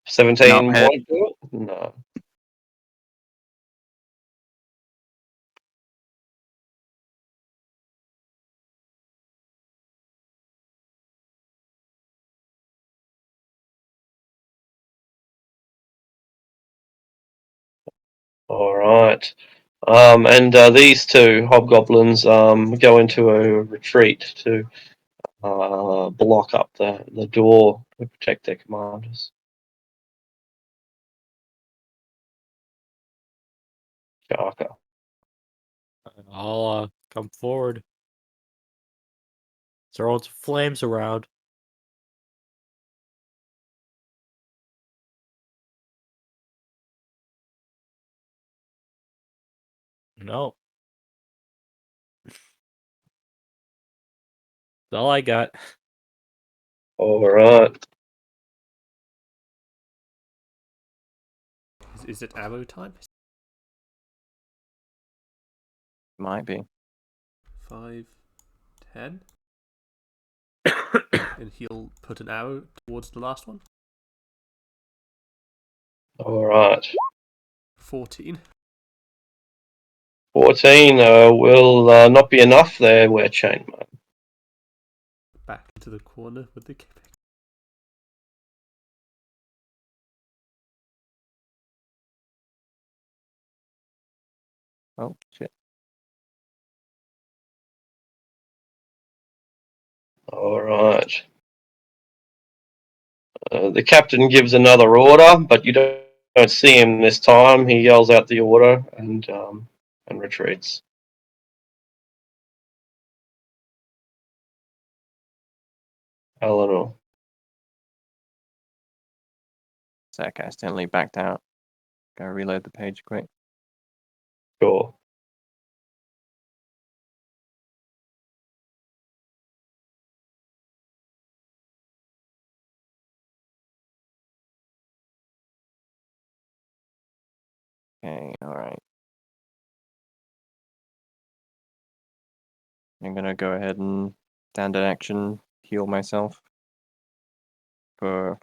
17 No, hit. won't do it? No. All right. And these two hobgoblins go into a retreat to block up the door to protect their commanders. Shaka. I'll come forward. Throwing some flames around. No. That's all I got. All right. Is it arrow time? Might be. 5, 10. And he'll put an arrow towards the last one. All right. 14. 14 will not be enough there, where chain man. Back into the corner with the kipping. Oh, shit. All right. The captain gives another order, but you don't see him this time. He yells out the order and retreats. Eleanor. Zach accidentally backed out. Gotta reload the page quick. Sure. Okay, alright. I'm gonna go ahead and standard action heal myself for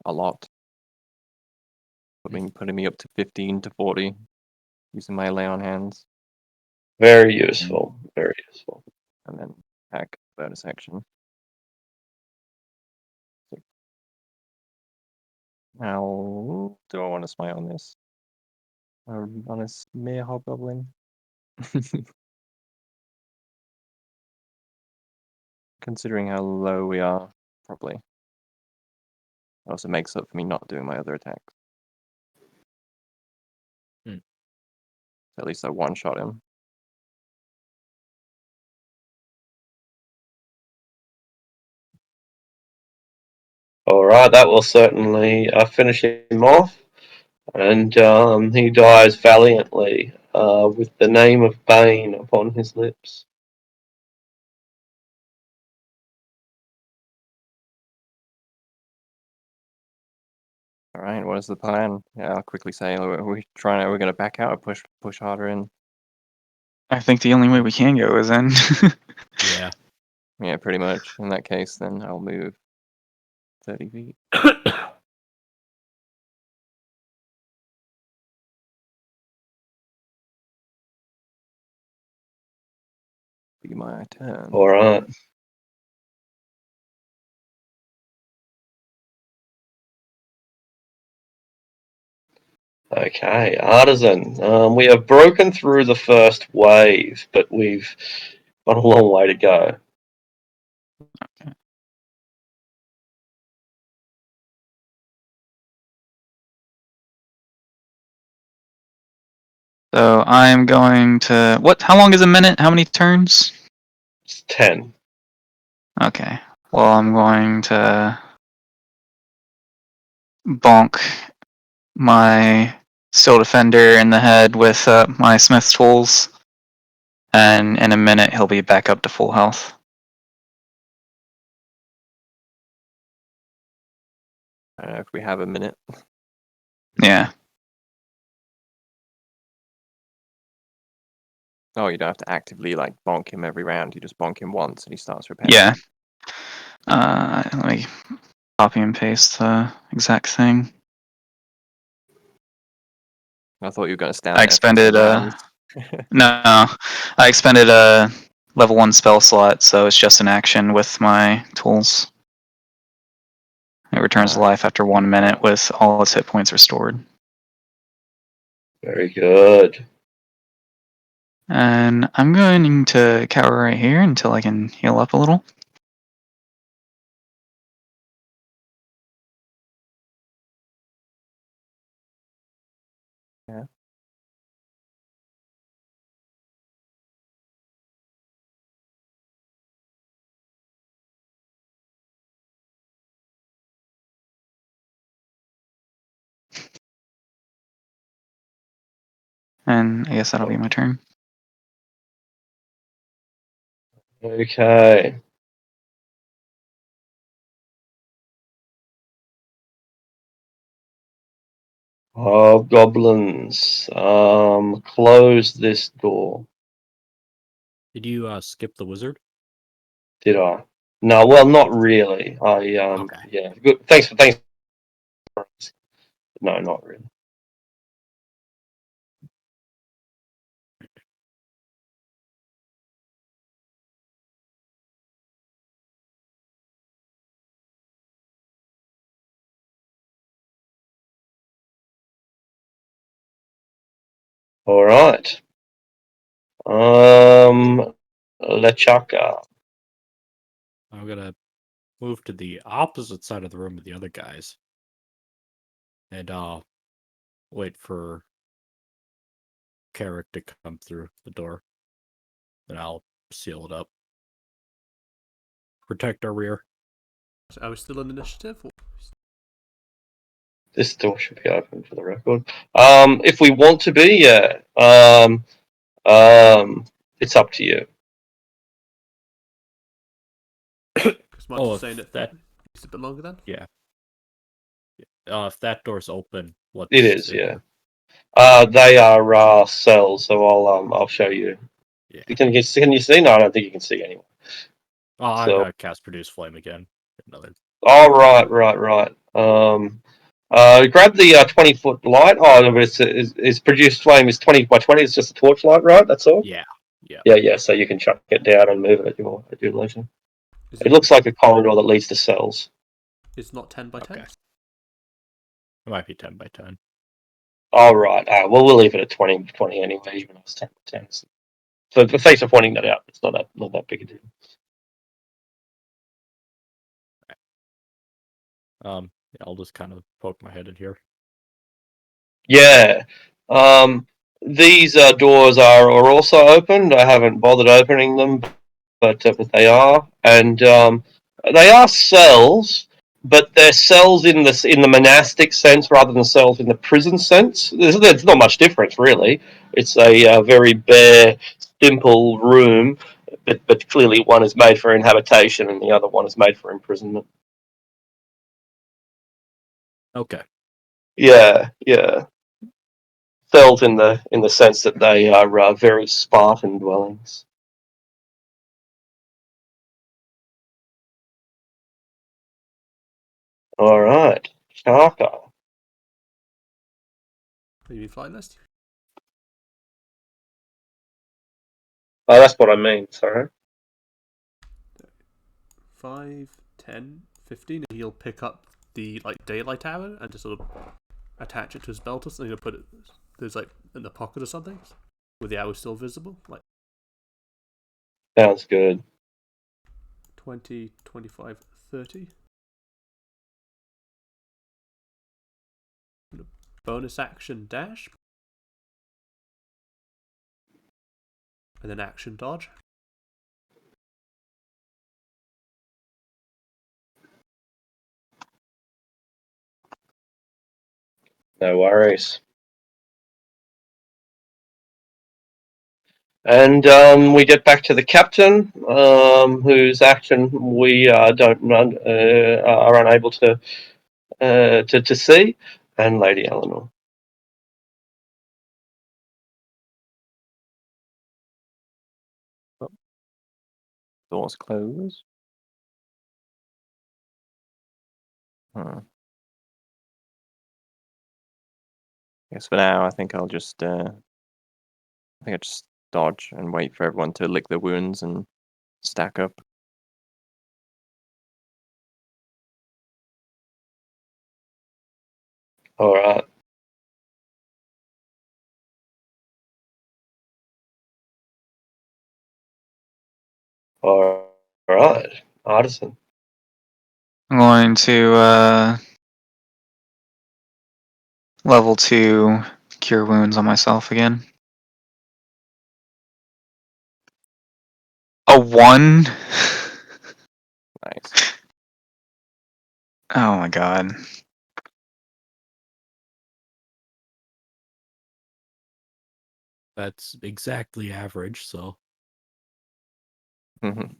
a lot. Putting me up to 15 to 40 using my lay on hands. Very useful. Very useful. And then pack bonus action. How do I want to smite on this? On a mere hobgoblin? Considering how low we are, probably. It also makes up for me not doing my other attacks. At least I one-shot him. All right, that will certainly finish him off. And he dies valiantly with the name of Bane upon his lips. All right, what is the plan? Yeah, I'll quickly say, are we gonna back out or push harder in? I think the only way we can go is in. Yeah. Yeah, pretty much. In that case, then I'll move 30 feet. Be my turn. All right. Okay, Artisan. We have broken through the first wave, but we've got a long way to go. So I'm going to how long is a minute? How many turns? It's 10. Okay. Well, I'm going to bonk my Steel Defender in the head with my Smith's tools, and in a minute he'll be back up to full health. I don't know if we have a minute. Yeah. Oh, you don't have to actively like bonk him every round. You just bonk him once and he starts repairing. Yeah. Let me copy and paste the exact thing. I thought you were going to stand I there for expended 10 rounds. no, I expended a level 1 spell slot, so it's just an action with my tools. It returns to life after 1 minute with all its hit points restored. Very good. And I'm going to cower right here until I can heal up a little. Yeah. And I guess that'll be my turn. Okay. Goblins. Close this door. Did you skip the wizard? Did I? No, well, not really. Okay. Yeah. Good. Thanks. No, not really. All right. Lechaka. I'm gonna move to the opposite side of the room with the other guys, and wait for Carrick to come through the door. Then I'll seal it up. Protect our rear. Are we still on initiative? This door should be open for the record. If we want to be, yeah. It's up to you. Because Mike's Oh, saying it that takes a bit longer then? yeah. If that door's open, what's It is, in yeah. there? They are cells, so I'll show you. Yeah. Can you see? No, I don't think you can see anyway. Oh, I'm So- gonna cast Produce Flame again. Another. Oh, right. Grab the 20-foot light. Oh, no, but it's produced flame is 20 by 20. It's just a torchlight, right? That's all. Yeah. Yeah. So you can chuck it down and move it at your leisure. Is It looks like a corridor that leads to cells. It's not 10 by 10? Okay. It might be 10 by 10. All right. Well, we'll leave it at 20 anyway, even though it's 10 by 10. So thanks for pointing that out. It's not that big a deal. Yeah, I'll just kind of poke my head in here. Yeah. These doors are also opened. I haven't bothered opening them, but they are, and they are cells, but they're cells in the monastic sense rather than cells in the prison sense. There's not much difference really. It's a very bare, simple room, but clearly one is made for inhabitation and the other one is made for imprisonment. Okay. Yeah. Cells in the sense that they are very Spartan dwellings. All right, Shaka. You mean flight list? Oh, that's what I mean. Sorry. 5, 10, 15, and he'll pick up the daylight arrow and just sort of attach it to his belt or something. He'll put it there's in the pocket or something with the arrow still visible. Sounds good. 20, 25, 30. Bonus action dash. And then action dodge. No worries. And we get back to the captain, whose action we don't are unable to see, and Lady Eleanor. Doors closed. Guess for now, I think I'll just dodge and wait for everyone to lick their wounds and stack up. All right. All right, Artisan. I'm going to level 2 cure wounds on myself again. A 1? Nice. Oh my god. That's exactly average, so. Mhm.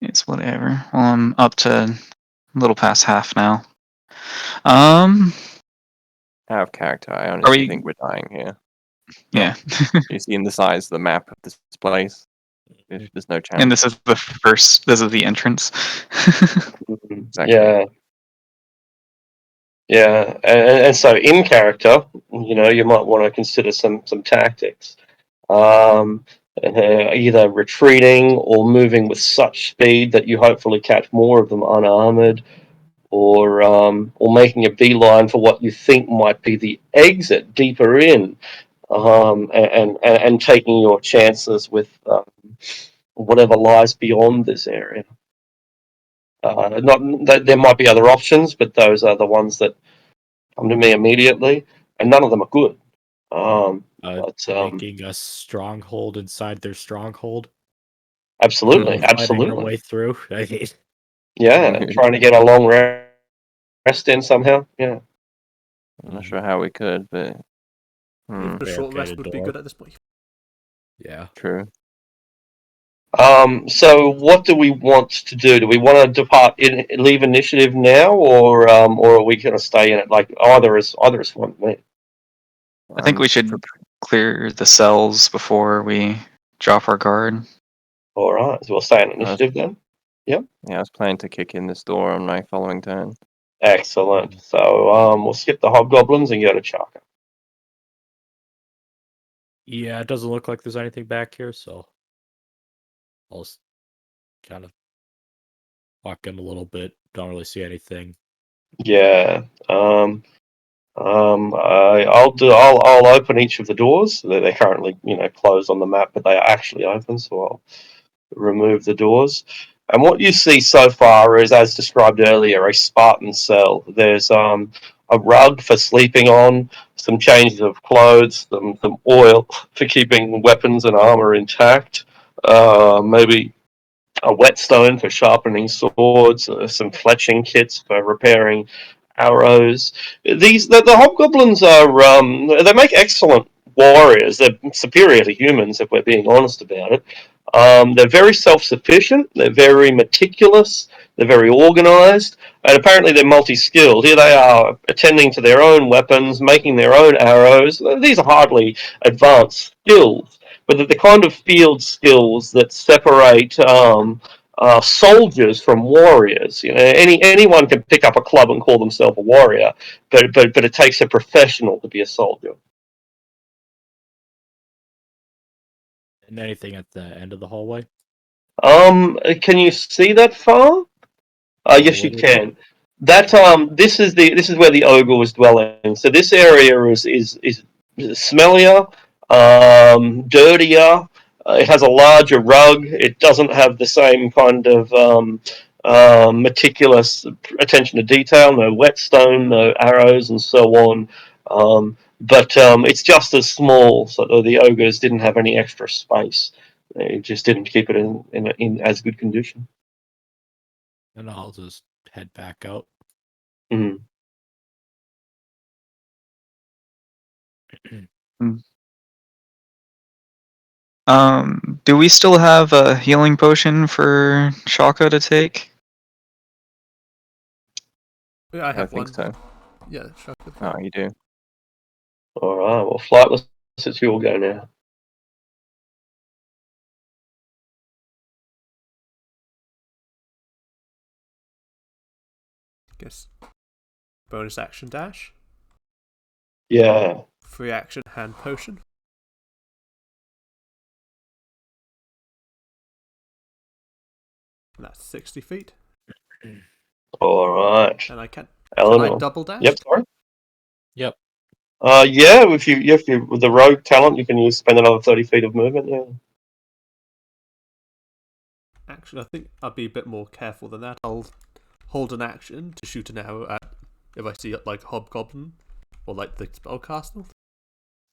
It's whatever. Well, I'm up to a little past half now. Out of character, I honestly think we're dying here. Yeah. You see in the size of the map of this place, there's no chance. And this is the entrance. Exactly. Yeah. Yeah, and so in character, you might want to consider some tactics, either retreating or moving with such speed that you hopefully catch more of them unarmored, or making a beeline for what you think might be the exit deeper in, and taking your chances with whatever lies beyond this area. Not that there might be other options, but those are the ones that come to me immediately, and none of them are good. Making a stronghold inside their stronghold. Absolutely, Fighting our absolutely. way through. I mean, Yeah, trying to get a long rest in somehow. Yeah. I'm not sure how we could, but Even a short rest barricaded would be door. good at this point. Yeah. True. So what do we want to do? Do we want to leave initiative now, or are we going to stay in it? Like either is fine with me. I think we should clear the cells before we drop our guard. All right, so we'll stay in initiative then. Yep. Yeah, I was planning to kick in this door on my following turn. Excellent. So we'll skip the hobgoblins and go to Chaka. Yeah, it doesn't look like there's anything back here, so I'll just kind of walk in a little bit. Don't really see anything. Yeah. I'll open each of the doors. They're currently closed on the map, but they are actually open. So I'll remove the doors. And what you see so far is, as described earlier, a Spartan cell. There's a rug for sleeping on, some changes of clothes, some oil for keeping weapons and armor intact, maybe a whetstone for sharpening swords, some fletching kits for repairing arrows. The hobgoblins are they make excellent warriors. They're superior to humans, if we're being honest about it. They're very self-sufficient. They're very meticulous. They're very organized, and apparently they're multi-skilled. Here they are, attending to their own weapons, making their own arrows. These are hardly advanced skills, but they're the kind of field skills that separate soldiers from warriors. Anyone can pick up a club and call themselves a warrior, but it takes a professional to be a soldier. And anything at the end of the hallway? Can you see that far? Yes, you can. That this is where the ogre was dwelling. So this area is smellier, dirtier. It has a larger rug. It doesn't have the same kind of meticulous attention to detail. No whetstone, no arrows, and so on. But it's just as small. So the ogres didn't have any extra space. They just didn't keep it in as good condition. And I'll just head back out. Mm. Do we still have a healing potion for Shaka to take? Yeah, I have think one. so. Yeah, sure. Oh, you do. All right. Well, flightless, it's your go now. Guess bonus action dash. Yeah. Free action hand potion. And that's 60 feet. All right. And I can Eleanor. I double dash? Yep. Sorry. Yep. Yeah. If you with the rogue talent, you can spend another 30 feet of movement. Yeah. Actually, I think I'd be a bit more careful than that. I'll hold an action to shoot an arrow at if I see like hobgoblin or like the spellcaster.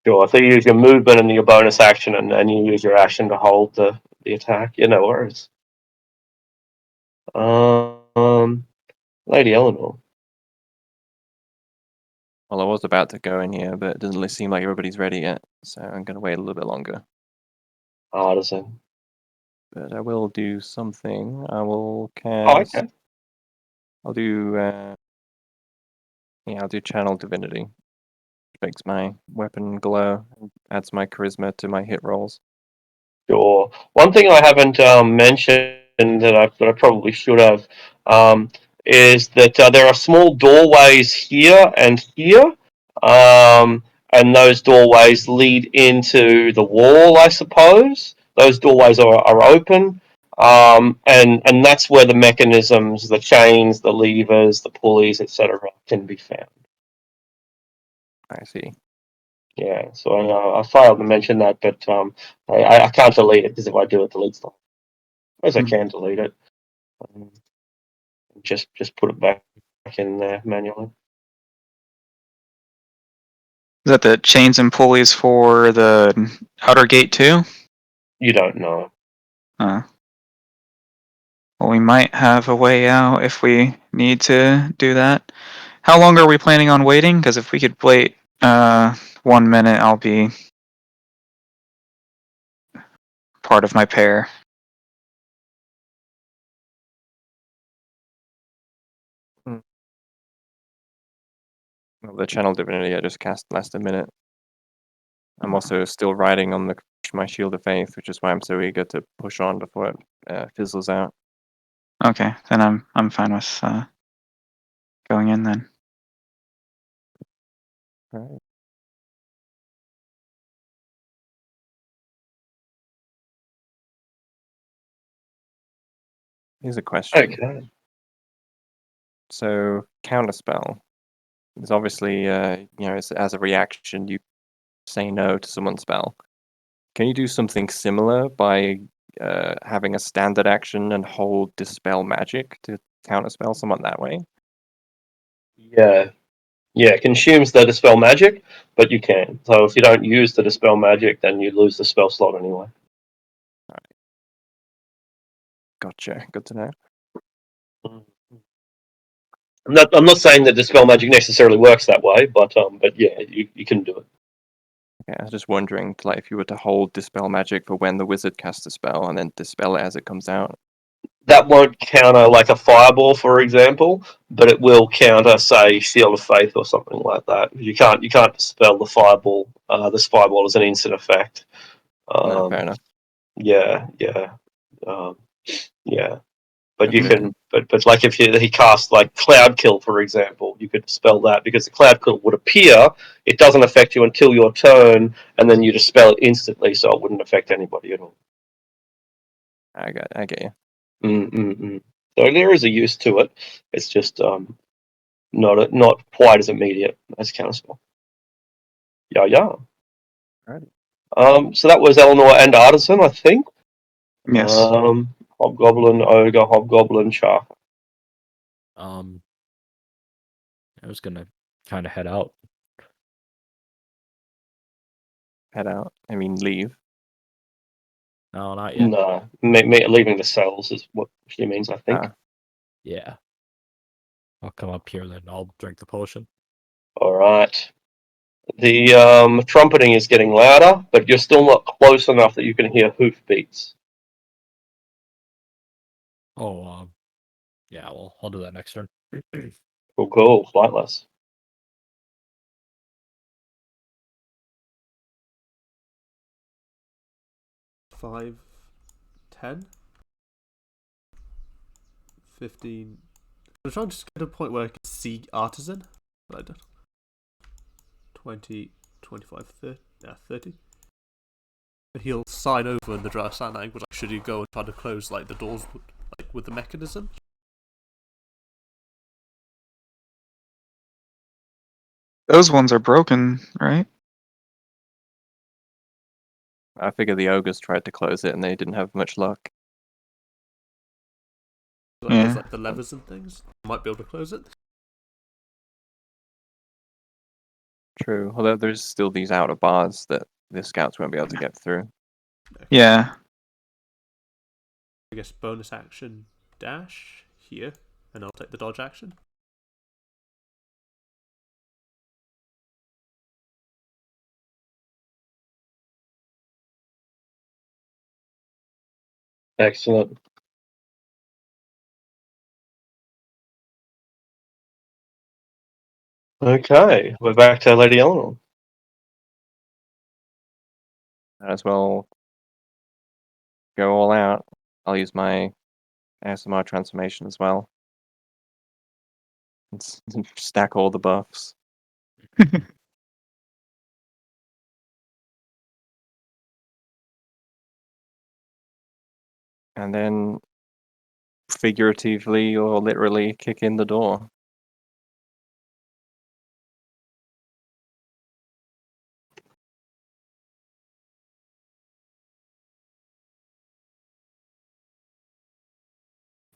Sure. So you use your movement and your bonus action, and you use your action to hold the attack. Yeah. No worries. Lady Eleanor. Well, I was about to go in here, but it doesn't really seem like everybody's ready yet, so I'm going to wait a little bit longer. Artisan. But I will do something. I will Oh, cast. okay. I'll do. I'll do Channel Divinity, which makes my weapon glow and adds my charisma to my hit rolls. Sure. One thing I haven't mentioned that I probably should have is that there are small doorways here and here, and those doorways lead into the wall. I suppose those doorways are open, and that's where the mechanisms, the chains, the levers, the pulleys, etc., can be found. I see. Yeah, so I failed to mention that, but I can't delete it because if I do, it deletes them. As I can delete it, um, just put it back in there manually. Is that the chains and pulleys for the outer gate too? You don't know. Well, we might have a way out if we need to do that. How long are we planning on waiting? Because if we could wait 1 minute, I'll be part of my pair. Well, the Channel Divinity I just cast last a minute. I'm also still riding on my Shield of Faith, which is why I'm so eager to push on before it fizzles out. Okay, then I'm fine with going in then. Right. Here's a question. Okay. So counterspell is obviously as a reaction you say no to someone's spell. Can you do something similar by having a standard action and hold dispel magic to counterspell someone that way? Yeah. Yeah, it consumes the dispel magic, but you can. So if you don't use the dispel magic, then you lose the spell slot anyway. Gotcha. Good to know. I'm not saying that dispel magic necessarily works that way, but yeah, you can do it. Okay, I was just wondering, like, if you were to hold dispel magic for when the wizard casts a spell and then dispel it as it comes out. That won't counter like a fireball, for example, but it will counter, say, Shield of Faith or something like that. You can't dispel the fireball. This fireball is an instant effect. No, fair enough. Yeah, yeah, um, yeah. But you Okay. can, but like if he casts like Cloud Kill, for example, you could dispel that because the Cloud Kill would appear. It doesn't affect you until your turn, and then you dispel it instantly, so it wouldn't affect anybody at all. I get you. So there is a use to it. It's just not quite as immediate as Counterspell. Yeah, yeah. Alright. So that was Eleanor and Artisan, I think. Yes. Hobgoblin, Ogre, Hobgoblin, Shark. I was gonna kind of head out. Head out. I mean, leave. No, not yet. No, leaving the cells is what she means, I think. Yeah. I'll come up here, then I'll drink the potion. All right. The trumpeting is getting louder, but you're still not close enough that you can hear hoofbeats. Oh, yeah, well, I'll do that next turn. Cool, flightless. Five, 10, 15, I'm trying to just get to a point where I can see artisan. I did. 20, 25, 30. Yeah, 30. He'll sign over in the draft sign language. Like, should you go and try to close like the doors with the mechanism? Those ones are broken, right? I figure the ogres tried to close it and they didn't have much luck. Like, there's like the levers and things. Might be able to close it. True, although there's still these outer bars that the scouts won't be able to get through. Okay. Yeah. I guess bonus action dash here, and I'll take the dodge action. Excellent. Okay, we're back to Lady Eleanor. As well go all out. I'll use my ASMR transformation as well. And stack all the buffs. And then figuratively or literally kick in the door.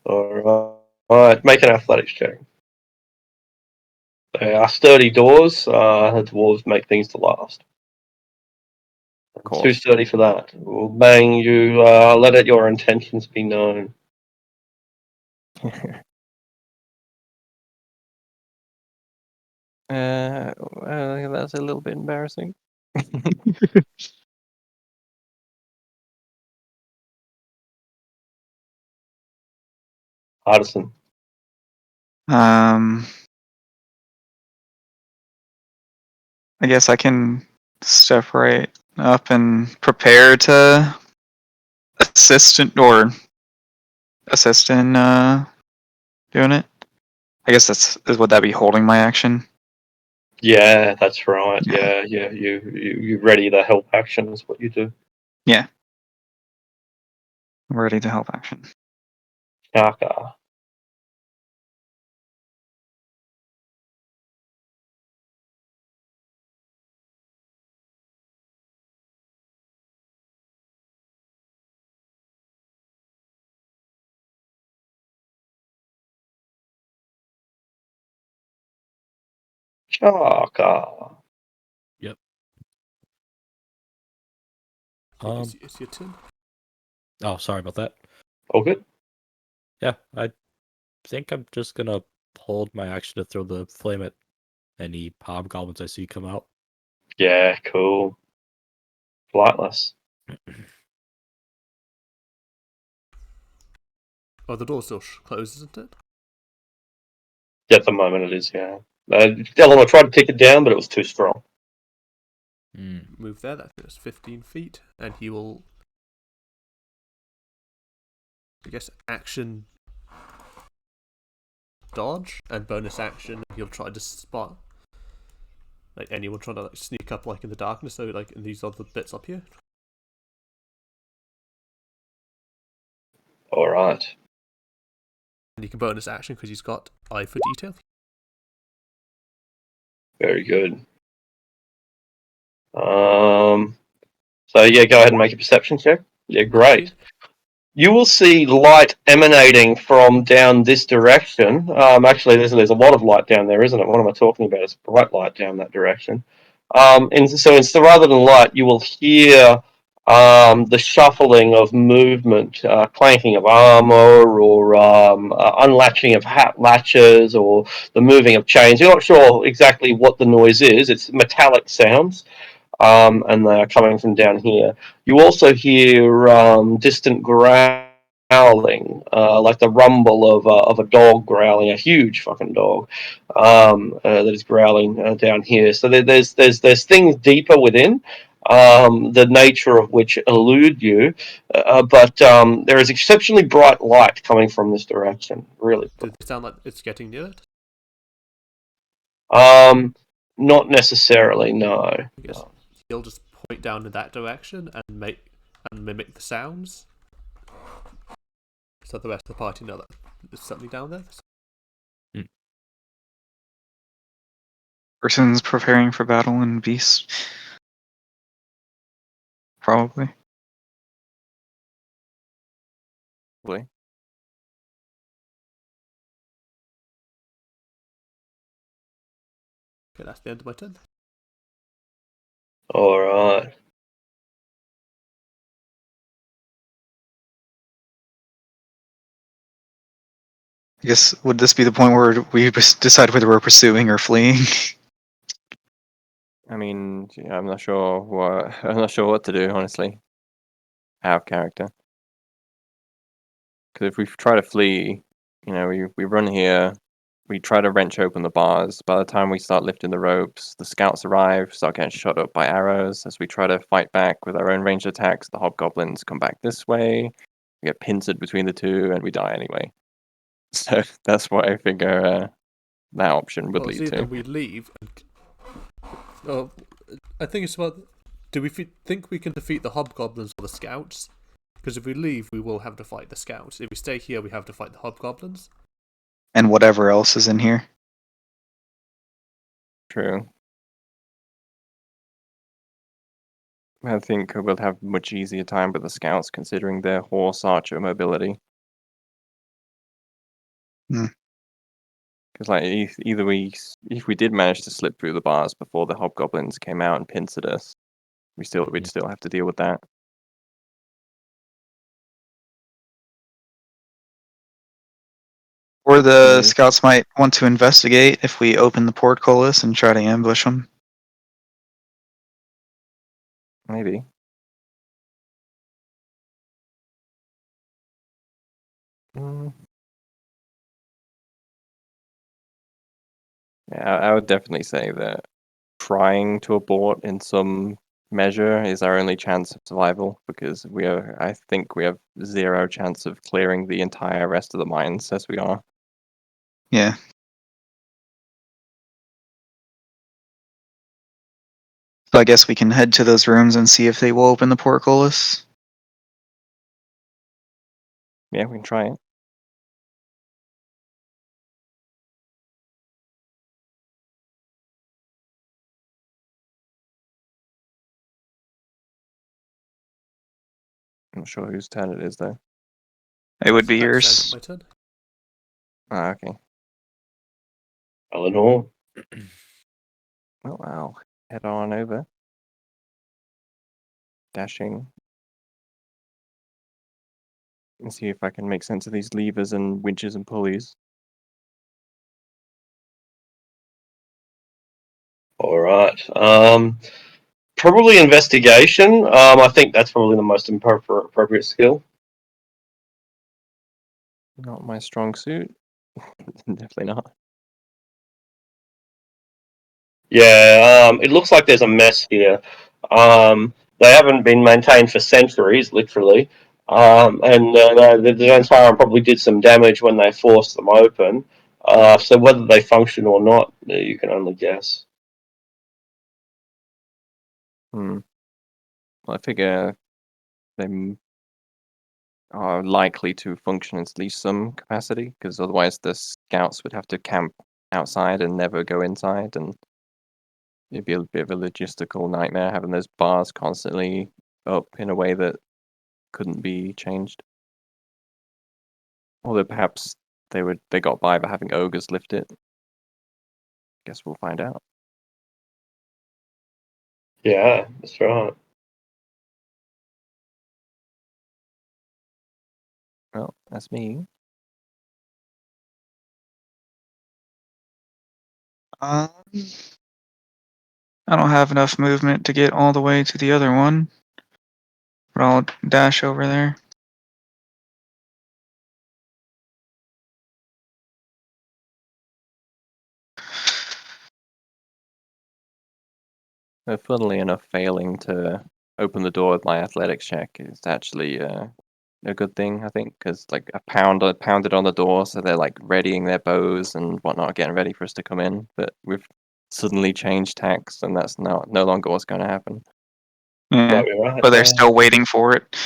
Alright, make an athletics check. They are sturdy doors. The dwarves make things to last. Too sturdy for that. Well, bang, you let your intentions be known. That's a little bit embarrassing. Artisan. I guess I can step right up and prepare to assist in doing it. I guess would that be holding my action? Yeah, that's right. Yeah. You ready to help action is what you do. Yeah. I'm ready to help action. Shaka. Shaka. Yep. It's your turn. Oh, sorry about that. All good? Yeah, I think I'm just gonna hold my action to throw the flame at any hobgoblins I see come out. Yeah, cool. Flightless. Oh, the door's still closed, isn't it? Yeah, at the moment it is, yeah. Eleanor tried to kick it down, but it was too strong. Move there, that's 15 feet, and he will, I guess, action dodge and bonus action. He'll try to spot like anyone trying to like sneak up like in the darkness. So like in these other bits up here. All right. And he can bonus action because he's got eye for detail. Very good. So yeah, go ahead and make a perception check. Yeah, great. You will see light emanating from down this direction. Actually, there's a lot of light down there, isn't it? What am I talking about? It's bright light down that direction. So rather than light, you will hear the shuffling of movement, clanking of armor, or unlatching of hat latches, or the moving of chains. You're not sure exactly what the noise is. It's metallic sounds. And they are coming from down here. You also hear distant growling, like the rumble of a dog growling, a huge fucking dog that is growling down here. So there's things deeper within, the nature of which elude you. But there is exceptionally bright light coming from this direction. Really. Does it sound like it's getting near it? Not necessarily. No. I guess he'll just point down in that direction and mimic the sounds. So the rest of the party know that there's something down there. Person's preparing for battle and beast. Probably. Probably. Okay, that's the end of my turn. All right. I guess, would this be the point where we decide whether we're pursuing or fleeing? I mean, yeah, I'm not sure what to do, honestly. Out of character. Because if we try to flee, we run here, we try to wrench open the bars. By the time we start lifting the ropes, the scouts arrive, start getting shot up by arrows. As we try to fight back with our own ranged attacks, the hobgoblins come back this way. We get pincered between the two, and we die anyway. So that's what I figure that option would lead Either to. we leave and... I think it's about... Do we think we can defeat the hobgoblins or the scouts? Because if we leave, we will have to fight the scouts. If we stay here, we have to fight the hobgoblins. And whatever else is in here. True. I think we'll have much easier time with the scouts considering their horse archer mobility. Hmm. Because if we did manage to slip through the bars before the hobgoblins came out and pincered us, we'd still have to deal with that. Or the scouts might want to investigate if we open the portcullis and try to ambush them. Maybe. Yeah, I would definitely say that trying to abort in some measure is our only chance of survival because I think we have zero chance of clearing the entire rest of the mines as we are. Yeah. So I guess we can head to those rooms and see if they will open the portcullis. Yeah, we can try it. I'm not sure whose turn it is though. It would be That's yours. my turn. Ah, okay. Eleanor. Well, I'll head on over. Dashing. And see if I can make sense of these levers and winches and pulleys. All right. Probably investigation. I think that's probably the most appropriate skill. Not my strong suit. Definitely not. Yeah. It looks like there's a mess here. They haven't been maintained for centuries, literally. And the Zantaran probably did some damage when they forced them open. So whether they function or not, you can only guess. Well, I figure they are likely to function in at least some capacity, because otherwise the scouts would have to camp outside and never go inside, and it'd be a bit of a logistical nightmare having those bars constantly up in a way that couldn't be changed. Although perhaps they got by having ogres lift it. Guess we'll find out. Yeah, that's right. Well, that's me. I don't have enough movement to get all the way to the other one, but I'll dash over there. Funnily enough, failing to open the door with my athletics check is actually a good thing, I think, because like I pounded on the door, so they're like readying their bows and whatnot, getting ready for us to come in. But we've suddenly changed tacks, and that's no longer what's going to happen. Yeah, Might be right, but they're yeah. still waiting for it.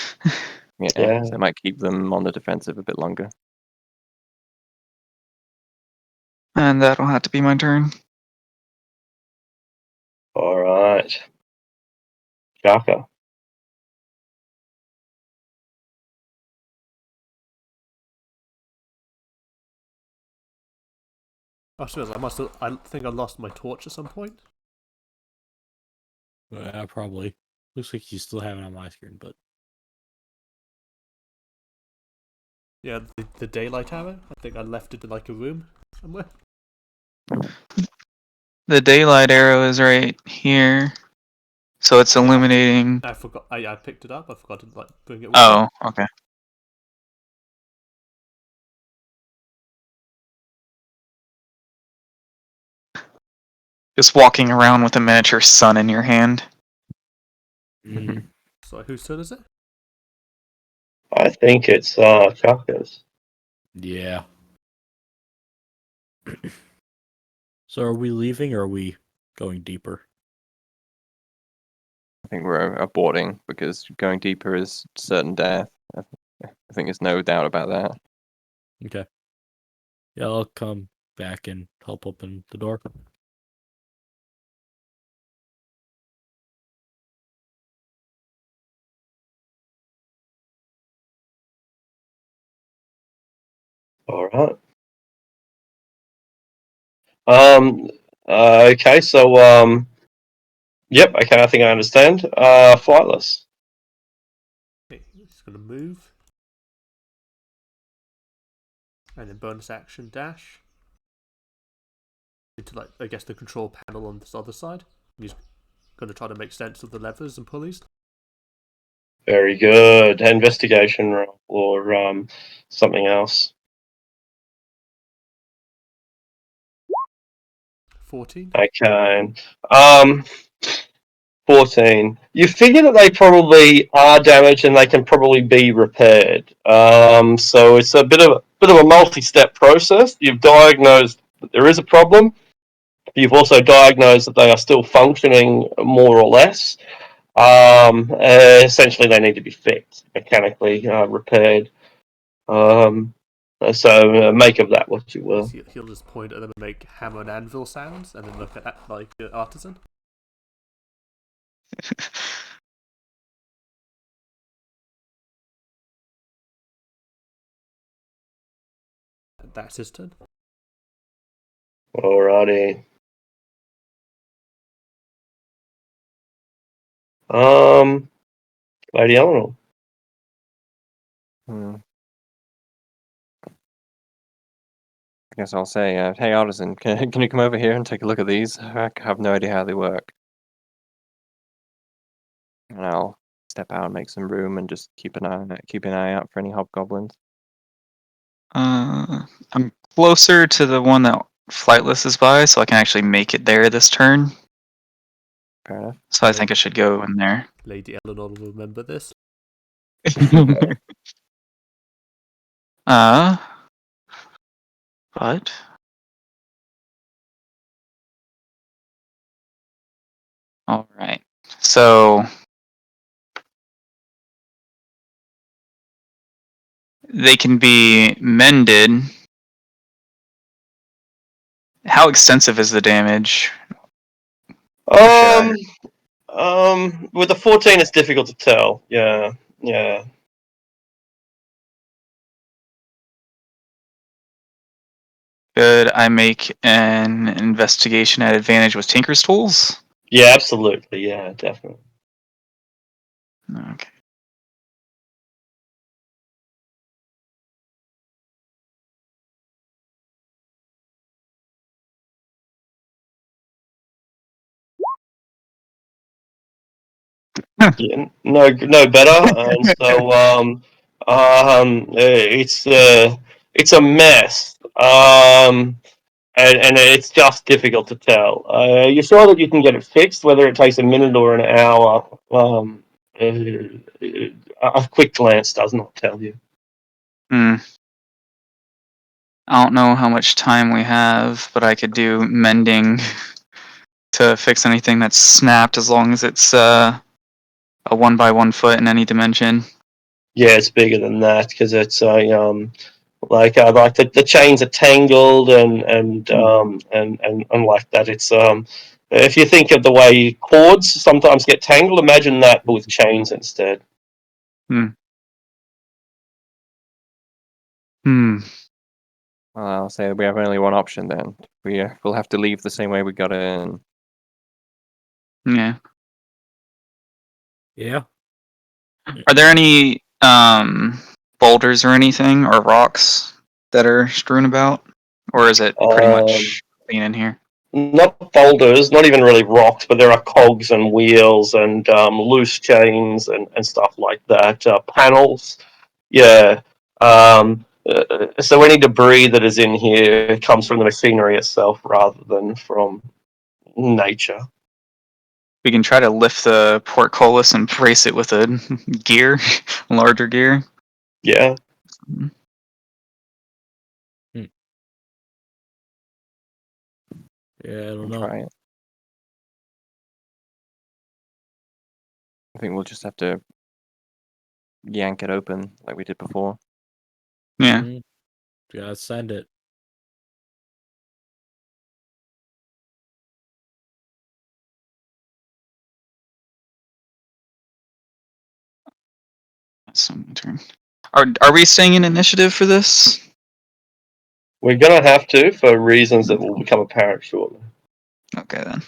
Yeah, so it might keep them on the defensive a bit longer. And that'll have to be my turn. All right. Shaka. I suppose I think I lost my torch at some point. Yeah, probably. Looks like you still have it on my screen, but Yeah, the daylight arrow. I think I left it in like a room somewhere. The daylight arrow is right here, so it's illuminating. I forgot. I picked it up. I forgot to like bring it with me. Oh, okay. Just walking around with a miniature sun in your hand. So whose turn is it? I think it's Shaka's. yeah. So are we leaving or are we going deeper? I think we're aborting because going deeper is certain death. I think there's no doubt about that. Okay. Yeah, I'll come back and help open the door. All right. Okay. So Yep. Okay. I think I understand. Flightless. Okay, it's gonna move, and then bonus action dash into like I guess the control panel on this other side. He's gonna try to make sense of the levers and pulleys. Very good. Investigation roll or something else. 14. Okay. 14. You figure that they probably are damaged and they can probably be repaired. So it's a bit of a multi-step process. You've diagnosed that there is a problem. You've also diagnosed that they are still functioning more or less. Essentially, they need to be fixed, mechanically repaired. So make of that what you will. He'll just point at them and make hammer and anvil sounds, and then look at that like artisan. That's his turn. Alrighty. Lady Eleanor. I guess I'll say, hey artisan, can you come over here and take a look at these? I have no idea how they work. And I'll step out and make some room and just keep an eye out for any hobgoblins. I'm closer to the one that Flightless is by, so I can actually make it there this turn. Fair enough. So I think I should go in there. Lady Eleanor will remember this. What? All right. So they can be mended. How extensive is the damage? With the 14, it's difficult to tell. Yeah. Could I make an investigation at advantage with Tinker's tools? Yeah, absolutely. Yeah, definitely. Okay. Yeah, no better. And so it's a mess. and it's just difficult to tell. You're sure that you can get it fixed, whether it takes a minute or an hour. A quick glance does not tell you. Hmm. I don't know how much time we have, but I could do mending to fix anything that's snapped as long as it's a 1 by 1 foot in any dimension. Yeah, it's bigger than that because it's like the chains are tangled and like that. It's if you think of the way cords sometimes get tangled, imagine that but with chains instead. Hmm. Well, I'll say we have only one option then. We'll have to leave the same way we got in. Yeah. Yeah. Are there any boulders or anything or rocks that are strewn about, or is it pretty much clean in here? Not boulders, not even really rocks, but there are cogs and wheels and loose chains and stuff like that. Panels, yeah. So any debris that is in here comes from the machinery itself rather than from nature. We can try to lift the portcullis and brace it with a gear, larger gear. Yeah. Yeah, I don't know. Try it. I think we'll just have to yank it open like we did before. Yeah. Gotta send it. That's my turn. Are we staying in initiative for this? We're going to have to for reasons that will become apparent shortly. Okay then.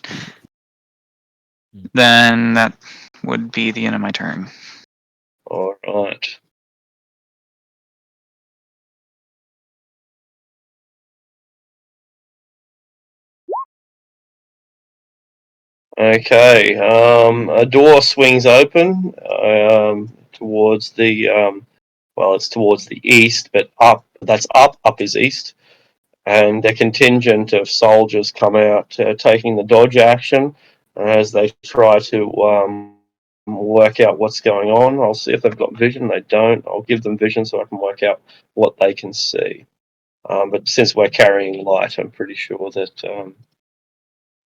Then that would be the end of my turn. All right. Okay. A door swings open towards the it's towards the east, but up. That's up. Up is east, and a contingent of soldiers come out, taking the dodge action as they try to work out what's going on. I'll see if they've got vision. They don't. I'll give them vision so I can work out what they can see. But since we're carrying light, I'm pretty sure that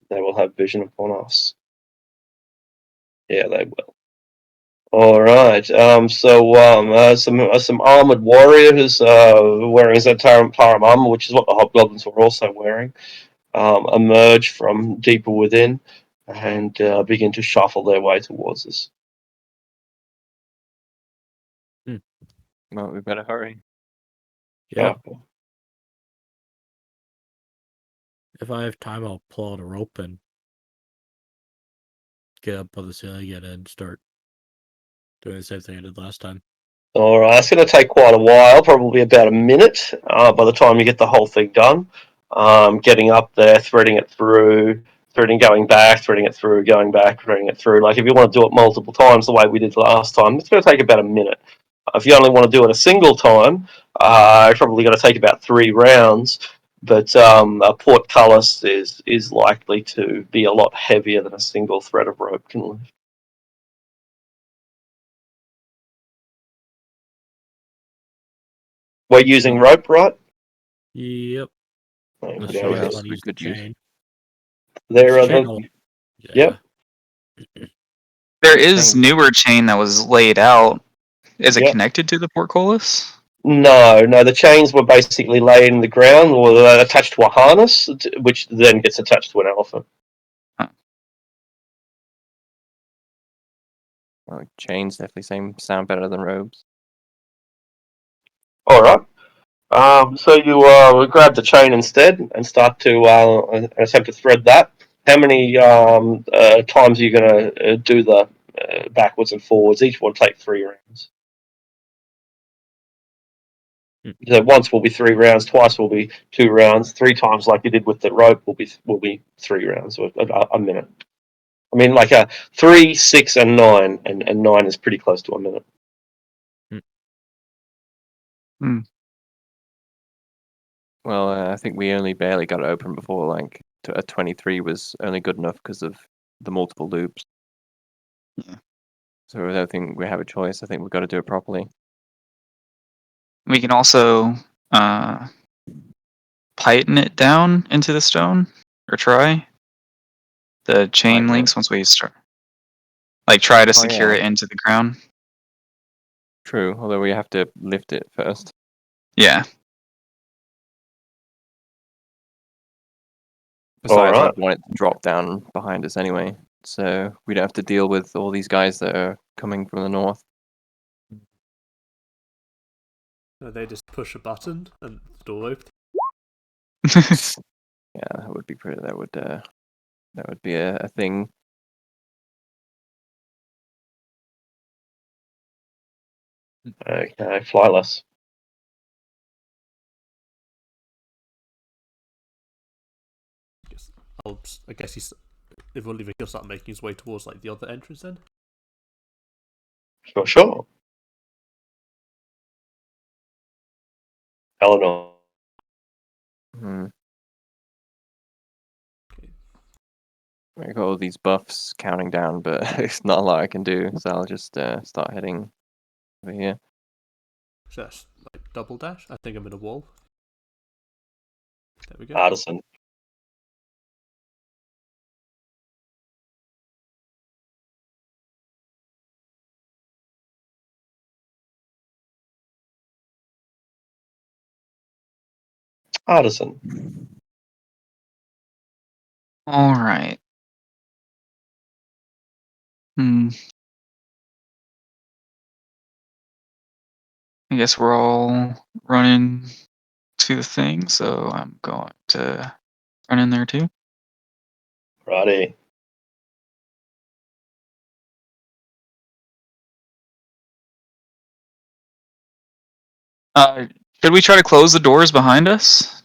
they will have vision upon us. Yeah, they will. All right. Some armored warriors wearing Zentarum armor, which is what the hobgoblins were also wearing, emerge from deeper within and begin to shuffle their way towards us. Well, we better hurry. Yeah. Oh, If I have time, I'll pull out a rope and get up on the ceiling again and start doing the same thing I did last time. all right. It's going to take quite a while, probably about a minute by the time you get the whole thing done. Getting up there, threading it through, going back, threading it through, going back, threading it through. Like if you want to do it multiple times the way we did last time, it's going to take about a minute. If you only want to do it a single time, it's probably going to take about 3 rounds. But a portcullis is likely to be a lot heavier than a single thread of rope can lift. We're using rope, right? Yep. Okay, Let's Yeah, show that's how to a use the good use. chain. there are Chain the, will- Yep. There is Chain. newer chain that was laid out. Is it Yep. connected to the portcullis? No, the chains were basically laid in the ground or attached to a harness, which then gets attached to an elephant. Well, chains definitely sound better than robes. All right. So you grab the chain instead and start to attempt to thread that. How many times are you going to do the backwards and forwards? Each one take 3 rounds. So once will be 3 rounds, twice will be 2 rounds, 3 times like you did with the rope will be 3 rounds, or a minute. I mean, like 3, 6, and 9, and 9 is pretty close to a minute. Well, I think we only barely got it open before, like, a 23 was only good enough because of the multiple loops. Yeah. So I don't think we have a choice. I think we've got to do it properly. We can also tighten it down into the stone, or try the chain Tighten it? links once we start. Like try to Oh, secure yeah. it into the ground. True, although we have to lift it first. Yeah. Besides, Alright. I'd want it to drop down behind us anyway, so we don't have to deal with all these guys that are coming from the north. So they just push a button and the door opens. Yeah, that would be pretty. That would be a thing. Okay, flightless. I guess he's. If Oliver can start making his way towards like the other entrance, then. Sure. Eleanor. Hmm. Okay. I got all these buffs counting down, but it's not a lot I can do, so I'll just start heading over here. Just like double dash. I think I'm in a wall. There we go. Artisan. Artisan. All right. I guess we're all running to the thing, so I'm going to run in there too. Righty. Should we try to close the doors behind us?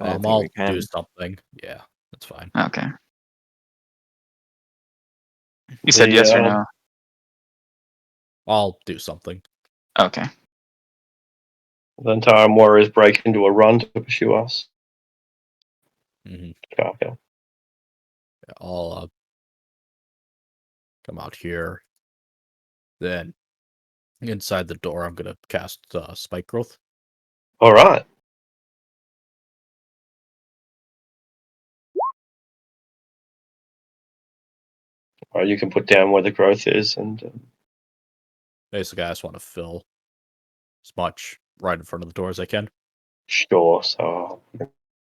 I don't think I'll we can. do something. Yeah, that's fine. Okay. You said yes or no? I'll do something. Okay. The entire warriors break into a run to pursue us. Mm-hmm. Okay. I'll come out here. Then inside the door, I'm gonna cast spike growth. Alright. Alright, you can put down where the growth is and Basically, I just want to fill as much right in front of the door as I can. sure, so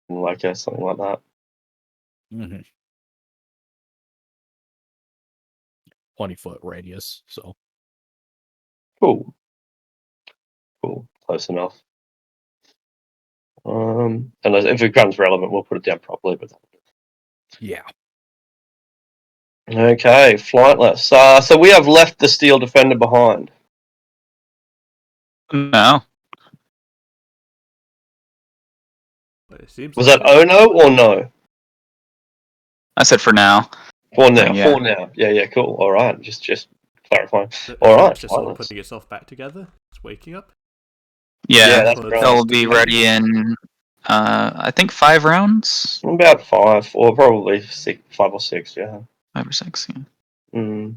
like something like that. Mm-hmm. 20-foot radius. So Cool. Close enough. And if it becomes relevant, we'll put it down properly. But yeah. okay, flightless. So we have left the steel defender behind. No. But it seems. Was like that it. Ono or no? I said for now. For now. Yeah. For now. Yeah. Cool. All right. Just clarifying. The All right. ship's just sort of Flightless. putting itself back together. It's waking up. Yeah. that's But right. They'll be ready in I think 5 rounds. About 5, or probably 6, 5 or 6. Yeah. 5 or 6, yeah. Mm.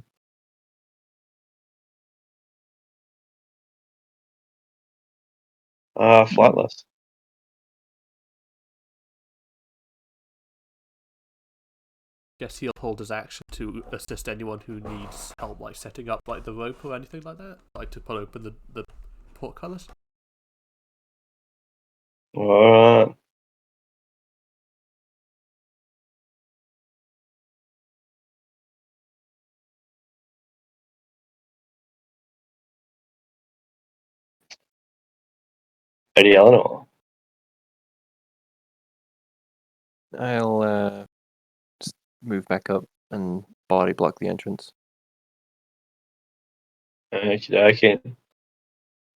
Flightless. Guess he'll hold his action to assist anyone who needs help, like setting up like the rope or anything like that, like to pull open the portcullis. All right. Lady Eleanor. I'll just move back up and body block the entrance. Okay.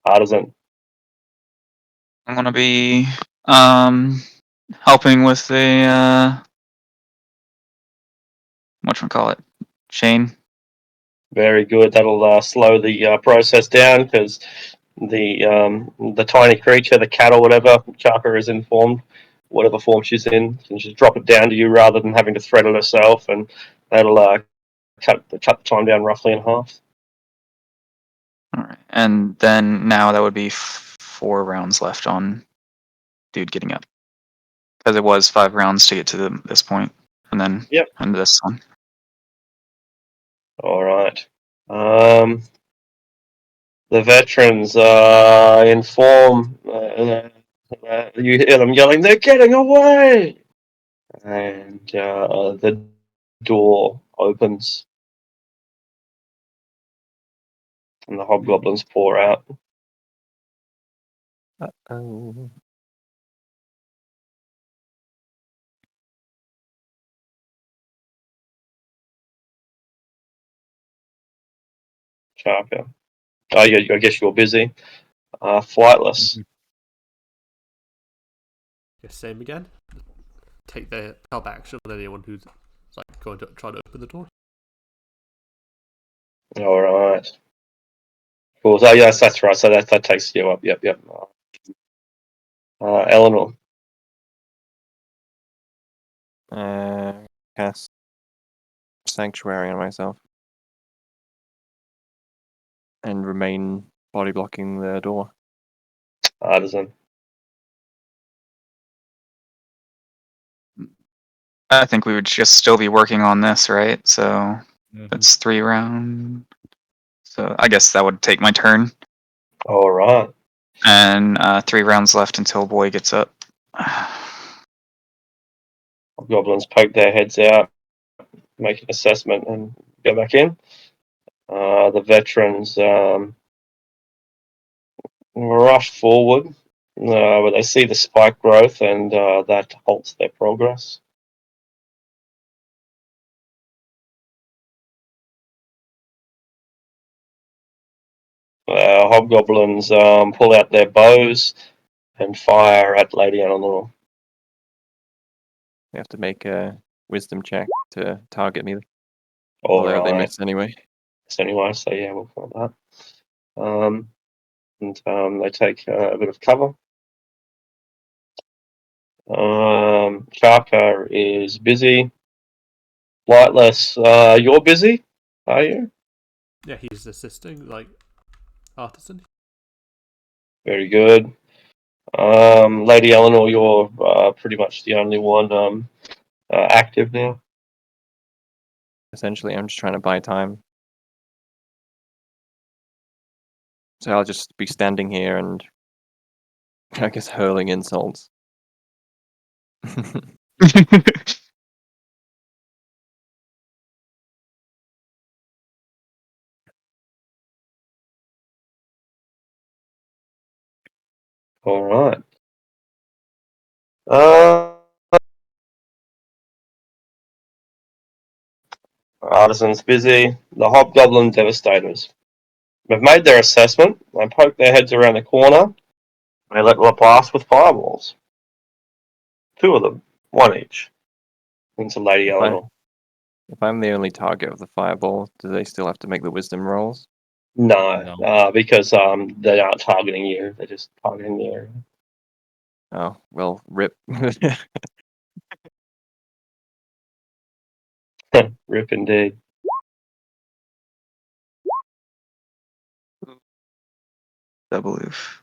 Artisan. I'm gonna be helping with the whatchamacallit, chain. Very good. That'll slow the process down because the tiny creature, the cat or whatever, Chaka is informed, whatever form she's in, can just drop it down to you rather than having to thread it herself, and that'll cut the time down roughly in half. All right, and then now that would be 4 rounds left on dude getting up, because it was 5 rounds to get to this point, and then into this one. All right. The veterans inform. You hear them yelling, "They're getting away!" And the door opens, and the hobgoblins pour out. Uh-oh. Chaka. Oh, yeah, I guess you're busy. Flightless. Yeah, same again. Take their help action on anyone who's like going to try to open the door. All right. Cool. So yes, that's right. So that takes you up. Yep. Eleanor. Cast Sanctuary on myself. And remain body blocking the door. Artisan. I think we would just still be working on this, right? So that's 3 rounds. So I guess that would take my turn. All right. And 3 rounds left until boy gets up. Goblins poke their heads out, make an assessment, and go back in. The veterans rush forward, where they see the spike growth, and that halts their progress. Hobgoblins pull out their bows and fire at Lady Eleanor. They have to make a wisdom check to target me. All Although right. they miss anyway. Anyway, so yeah, we'll call that. And they take a bit of cover. Chaka is busy. Flightless, you're busy, are you? Yeah, he's assisting, like, artisan. Very good. Lady Eleanor, you're pretty much the only one active now. Essentially, I'm just trying to buy time. So I'll just be standing here and, I guess, hurling insults. All right. Artisan's busy. The Hobgoblin Devastators. They've made their assessment. They poke their heads around the corner. They let blast with fireballs. 2 of them, 1 each, into Lady Eleanor. If I'm the only target of the fireball, do they still have to make the wisdom rolls? No. Because they aren't targeting you. They're just targeting the area. Oh, well, rip. Rip indeed. Double oof.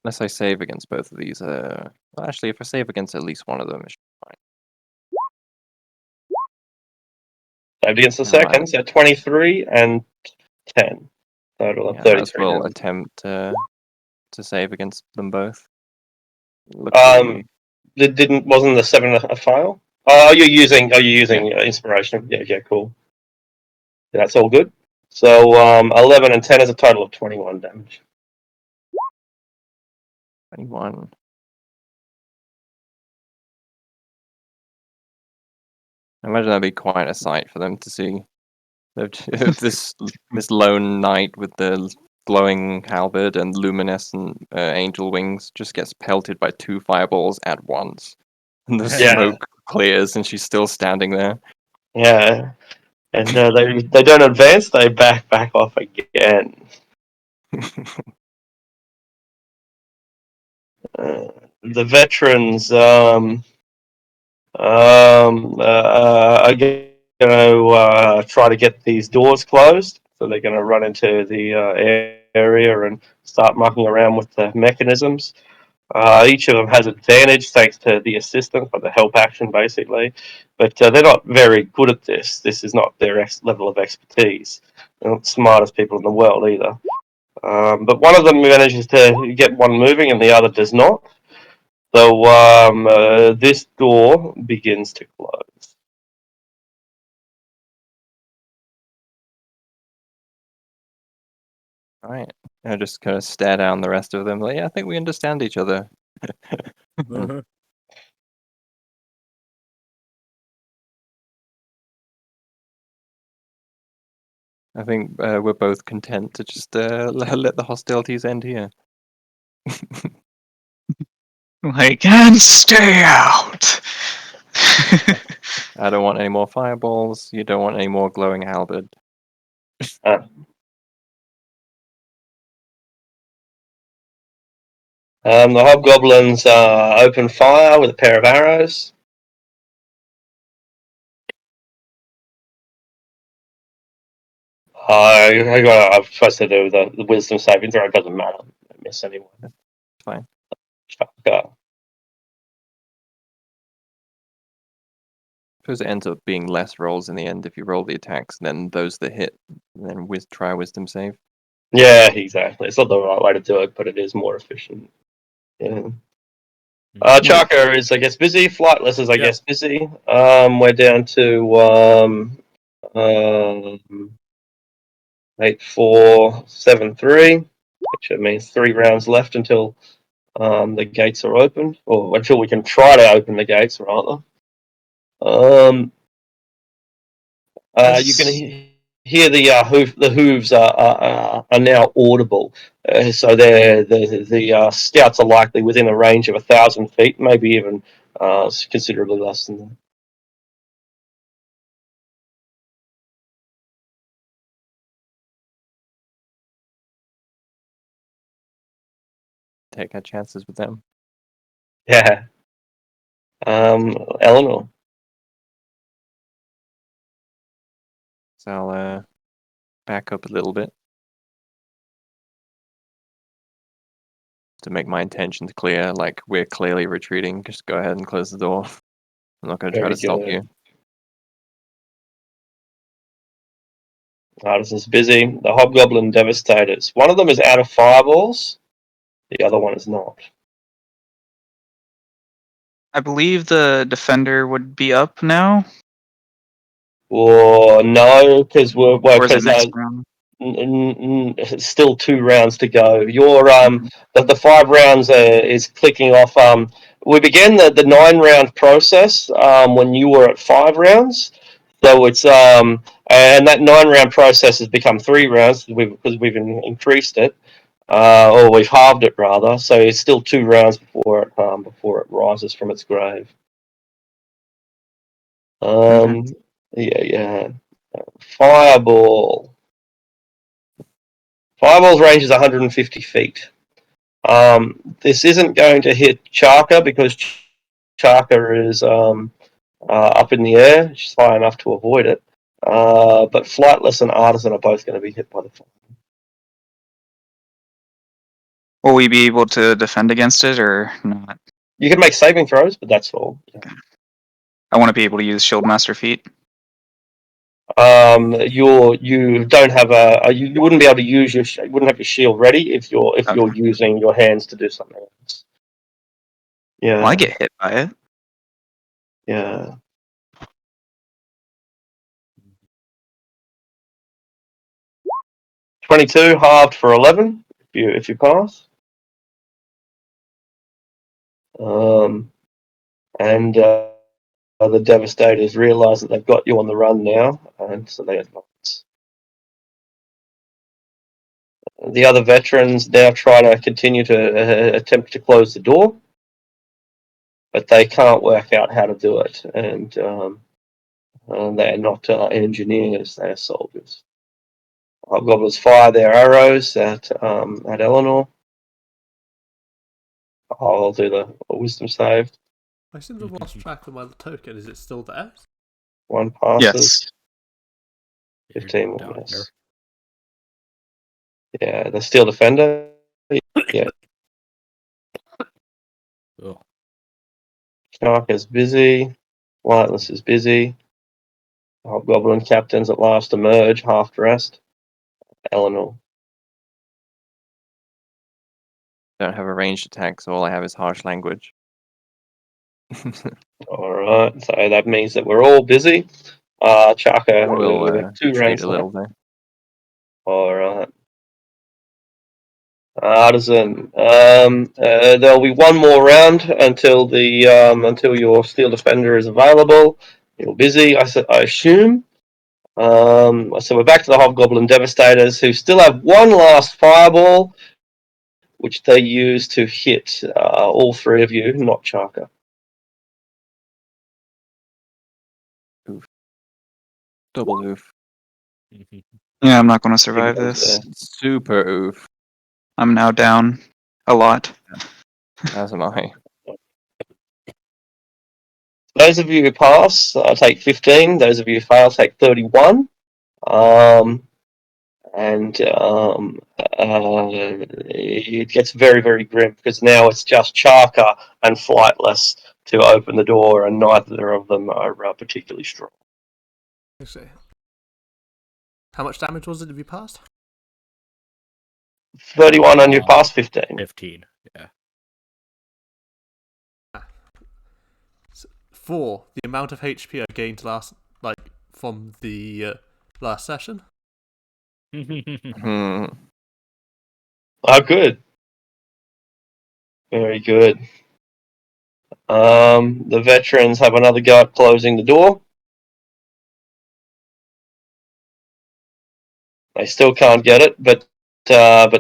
Unless I save against both of these. Well, actually, if I save against at least one of them, it should be fine. Saved against the Never mind. second, so 23 and 10. Total of Yeah, 33 might as well damage. attempt to save against them both. Wasn't the 7 a fail? Are you using inspiration? Yeah, cool. Yeah, that's all good. So 11 and 10 is a total of 21 damage. 21. I imagine that'd be quite a sight for them to see. If this lone knight with the glowing halberd and luminescent angel wings just gets pelted by 2 fireballs at once, and the smoke clears, and she's still standing there. Yeah, and they don't advance; they back off again. the veterans are going to try to get these doors closed. So they're going to run into the area and start mucking around with the mechanisms. Each of them has advantage thanks to the assistance, or the help action basically, but they're not very good at this. This is not their level of expertise. They're not the smartest people in the world either. But one of them manages to get one moving and the other does not. So this door begins to close. All right. I just kind of stare down the rest of them. Like, yeah, I think we understand each other. I think we're both content to just let the hostilities end here. Like, and stay out. I don't want any more fireballs. You don't want any more glowing halberd. The hobgoblins open fire with a pair of arrows. I'm supposed to do the wisdom saving throw. It doesn't matter. I miss anyway. Fine. Go. I suppose it ends up being less rolls in the end if you roll the attacks, then those that hit, then try a wisdom save. Yeah, exactly. It's not the right way to do it, but it is more efficient. Yeah. Chaka is, I guess, busy. Flightless is, I guess, busy. We're down to 8, 4, 7, 3, which means 3 rounds left until the gates are opened, or until we can try to open the gates, rather. You can hear the hooves are now audible, so the scouts are likely within a range of 1,000 feet, maybe even considerably less than that. Take our chances with them. Yeah. Eleanor. So I'll back up a little bit to make my intentions clear. Like, we're clearly retreating. Just go ahead and close the door. I'm not going to try to stop you. Artis is busy. The Hobgoblin Devastators. One of them is out of fireballs. The other one is not. I believe the defender would be up now. Or no, because we're Or is it next round? Still 2 rounds to go. Your the 5 rounds is clicking off. We began the 9 round process when you were at 5 rounds. So it's and that 9 round process has become 3 rounds because we've increased it, or we've halved it rather. So it's still 2 rounds before it rises from its grave. Yeah. Fireball. Fireball's range is 150 feet. This isn't going to hit Chaka because Chaka is up in the air. She's high enough to avoid it. But Flightless and Artisan are both going to be hit by the fire. Will we be able to defend against it or not? You can make saving throws, but that's all. Yeah. I want to be able to use Shield Master Feat. You don't have you wouldn't be able to use you wouldn't have your shield ready if you're using your hands to do something else. Yeah. Well, I get hit by it. Yeah. $22 halved for 11 if you pass. And the Devastators realise that they've got you on the run now, and so they advance. The other veterans now try to continue to attempt to close the door, but they can't work out how to do it, and they're not engineers; they're soldiers. Hobgoblins fire their arrows at Eleanor. I'll do the wisdom save. I seem to have lost track of my token. Is it still there? 1 passes. You're 15 will down miss. here. Yeah, the steel defender. Yeah. Oh. Shark is busy. Lightless is busy. Hobgoblin captains at last emerge, half dressed. Eleanor. Don't have a ranged attack, so all I have is harsh language. Alright, so that means that we're all busy. Chaka, We'll we have 2 retreat ranks a left. little though. Alright. Artisan. There'll be one more round until the until your steel defender is available. You're busy, I assume. So we're back to the Hobgoblin Devastators, who still have one last fireball, which they use to hit all 3 of you, not Chaka. Double oof. Yeah, I'm not going to survive this. Super oof. I'm now down a lot. As am I. Those of you who pass take 15. Those of you who fail take 31. It gets very, very grim because now it's just Chaka and Flightless to open the door, and neither of them are particularly strong. Let's see. How much damage was it if you passed? 31 and you pass 15. 15, yeah. For the amount of HP I gained from the last session. Hmm. Oh, good. Very good. The veterans have another go at closing the door. They still can't get it, but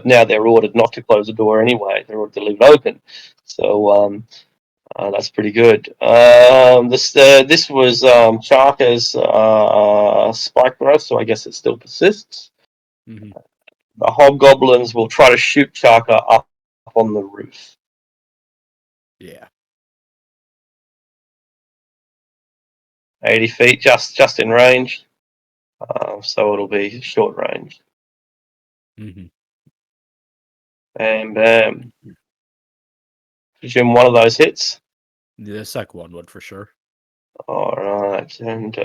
now they're ordered not to close the door anyway. They're ordered to leave it open. So that's pretty good. This was Chaka's spike growth, so I guess it still persists. Mhm. The hobgoblins will try to shoot Chaka up on the roof. Yeah. 80 feet, just in range. So it'll be short range. Mm-hmm. Bam, bam. Presume one of those hits. The second one would for sure. All right, and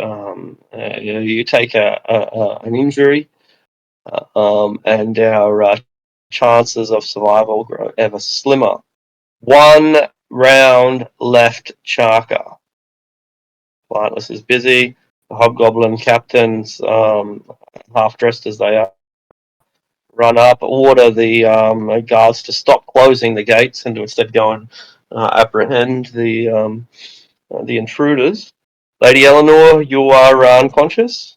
you take an injury, and our chances of survival grow ever slimmer. 1 round left, Chaka. Flightless is busy. The hobgoblin captains, half dressed as they are, run up, order the guards to stop closing the gates and to instead go and apprehend the intruders. Lady Eleanor, you are unconscious.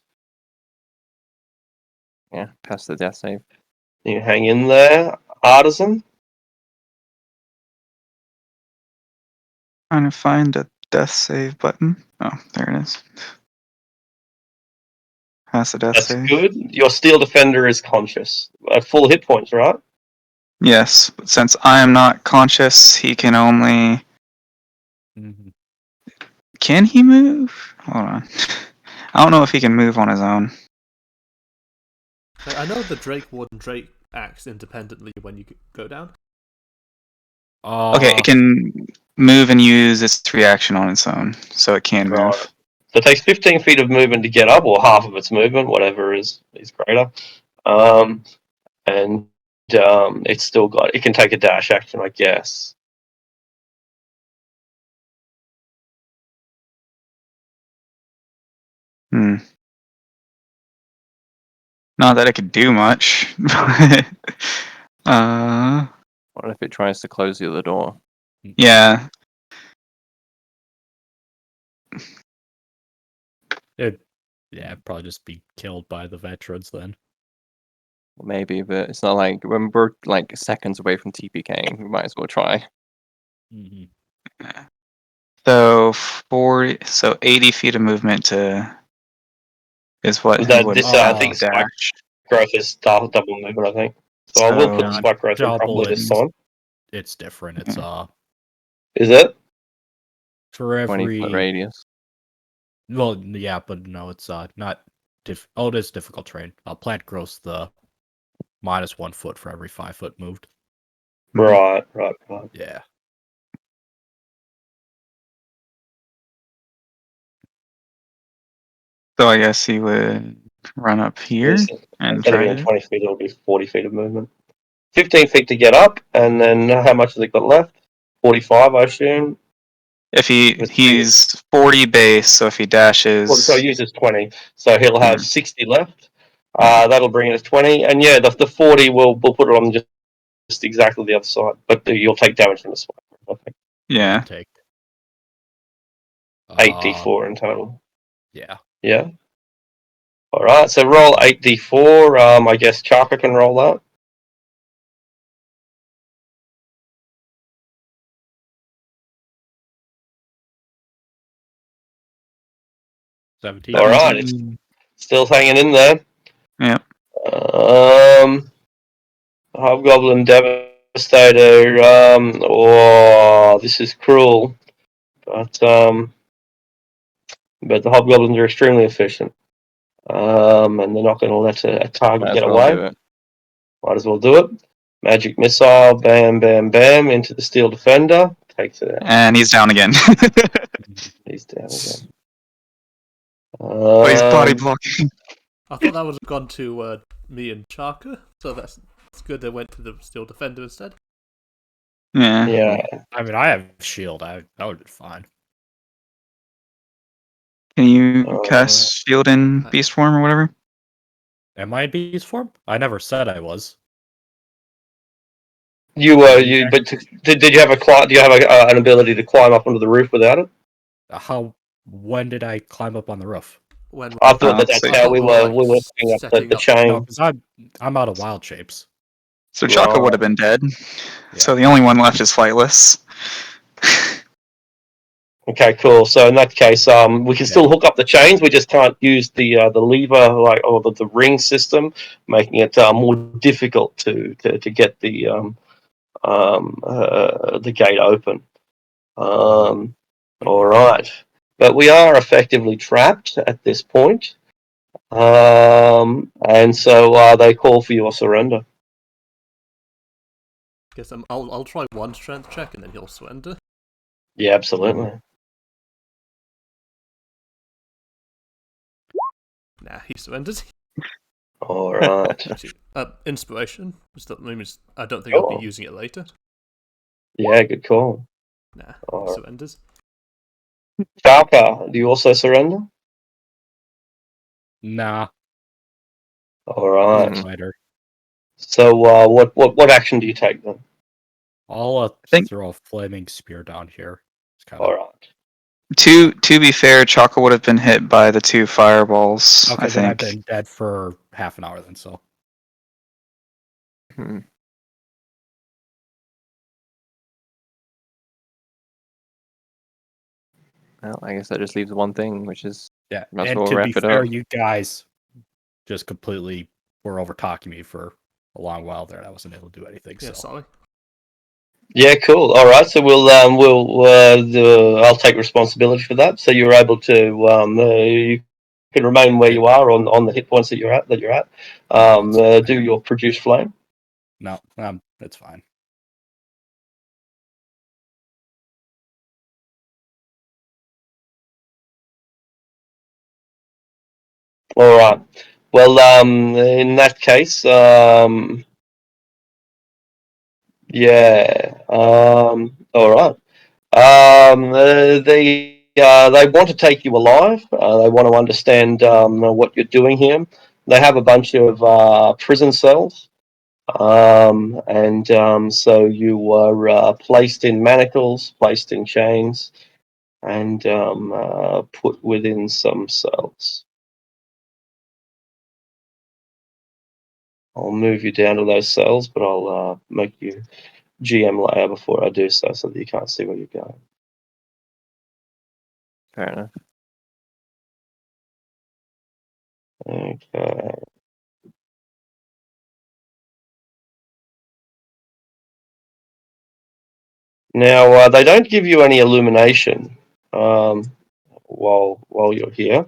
Yeah, pass the death save. You hang in there. Artisan. Trying to find a death save button. Oh, there it is. Pass the death That's save. good. Your steel defender is conscious. At full hit points, right? Yes, but since I am not conscious, he can only. Mm-hmm. Can he move? Hold on. I don't know if he can move on his own. I know the Drake Ward and Drake acts independently when you go down. Okay, it can move and use its reaction on its own, so it can Right. move. So it takes 15 feet of movement to get up, or half of its movement, whatever is greater. And it's still got. It can take a dash action, I guess. Not that it could do much. What if it tries to close the other door? Yeah. It'd probably just be killed by the veterans then. Maybe, but it's not like when we're like seconds away from TPKing, we might as well try. Mm-hmm. So 80 feet of movement is what he would I think spike dash. growth is double movement, I think. So I will put the spike growth in properly this time. It's different. It's Is it? For 20-foot every radius. well, yeah, but no, it's not it is difficult terrain. Plant grows the -1 foot for every 5 foot moved. Right. Yeah. So I guess he would run up here and Instead of try being to. 20 feet, it'll be 40 feet of movement. 15 feet to get up, and then how much has he got left? 45, I assume. If With he's 40 base, so if he dashes, Well, so he uses 20, so he'll have 60 left. Yeah. That'll bring it to 20, and yeah, the 40 we'll put it on just exactly the other side, but you'll take damage from the swipe. I think yeah. Take 8d4 in total. Yeah. Yeah. All right, so roll 8d4. I guess Chaka can roll that. 17. All right, it's still hanging in there. Yep. Hobgoblin Devastator. Oh, this is cruel, but the hobgoblins are extremely efficient, and they're not going to let a target Might get as well away. do it. Might as well do it. Magic missile, bam, bam, bam, into the steel defender. Takes it out. And he's down again. He's down again. But he's body blocking. I thought that would have gone to me and Chaka, so that's good. They went to the steel defender instead. Yeah. Yeah. I mean, I have shield. That would be fine. Can you cast shield in beast form or whatever? Am I in beast form? I never said I was. But did you have do you have an ability to climb up onto the roof without it? When did I climb up on the roof? When I thought that's so- how we were like, looking up setting the up- chain. No, because I'm out of wild shapes. So Chaka Right. would have been dead. Yeah. So the only one left is flightless. Okay, cool. So in that case, we can still hook up the chains. We just can't use the lever or the ring system, making it more difficult to get the gate open. All right, but we are effectively trapped at this point, and so they call for your surrender. Guess I'll try one strength check and then he'll surrender. Yeah, absolutely. Nah, he surrenders. All right. Actually, inspiration. I don't think I'll be using it later. Yeah, good call. Nah, All he right. surrenders. Chaka, do you also surrender? Nah. All right. Fighter. So, what action do you take then? I'll think- throw a flaming spear down here. It's kind All of right. To be fair, Chaka would have been hit by the 2 fireballs. okay. I Then I've think. been dead for half an hour. Then so Hmm. Well, I guess that just leaves one thing, which is yeah. might as And well to wrap be it fair, up. you guys just completely were over talking me for a long while there. I wasn't able to do anything. Yeah, So sorry. Yeah, cool. All right. So I'll take responsibility for that. So you're able to you can remain where you are on the hit points that you're at. Do your produce flame. no, it's fine. All right. Well, in that case, yeah. All right. They want to take you alive. They want to understand what you're doing here. They have a bunch of prison cells, and so you were placed in manacles, placed in chains, and put within some cells. I'll move you down to those cells, but I'll make you GM layer before I do so that you can't see where you're going. Fair enough. Okay. Now, they don't give you any illumination while you're here.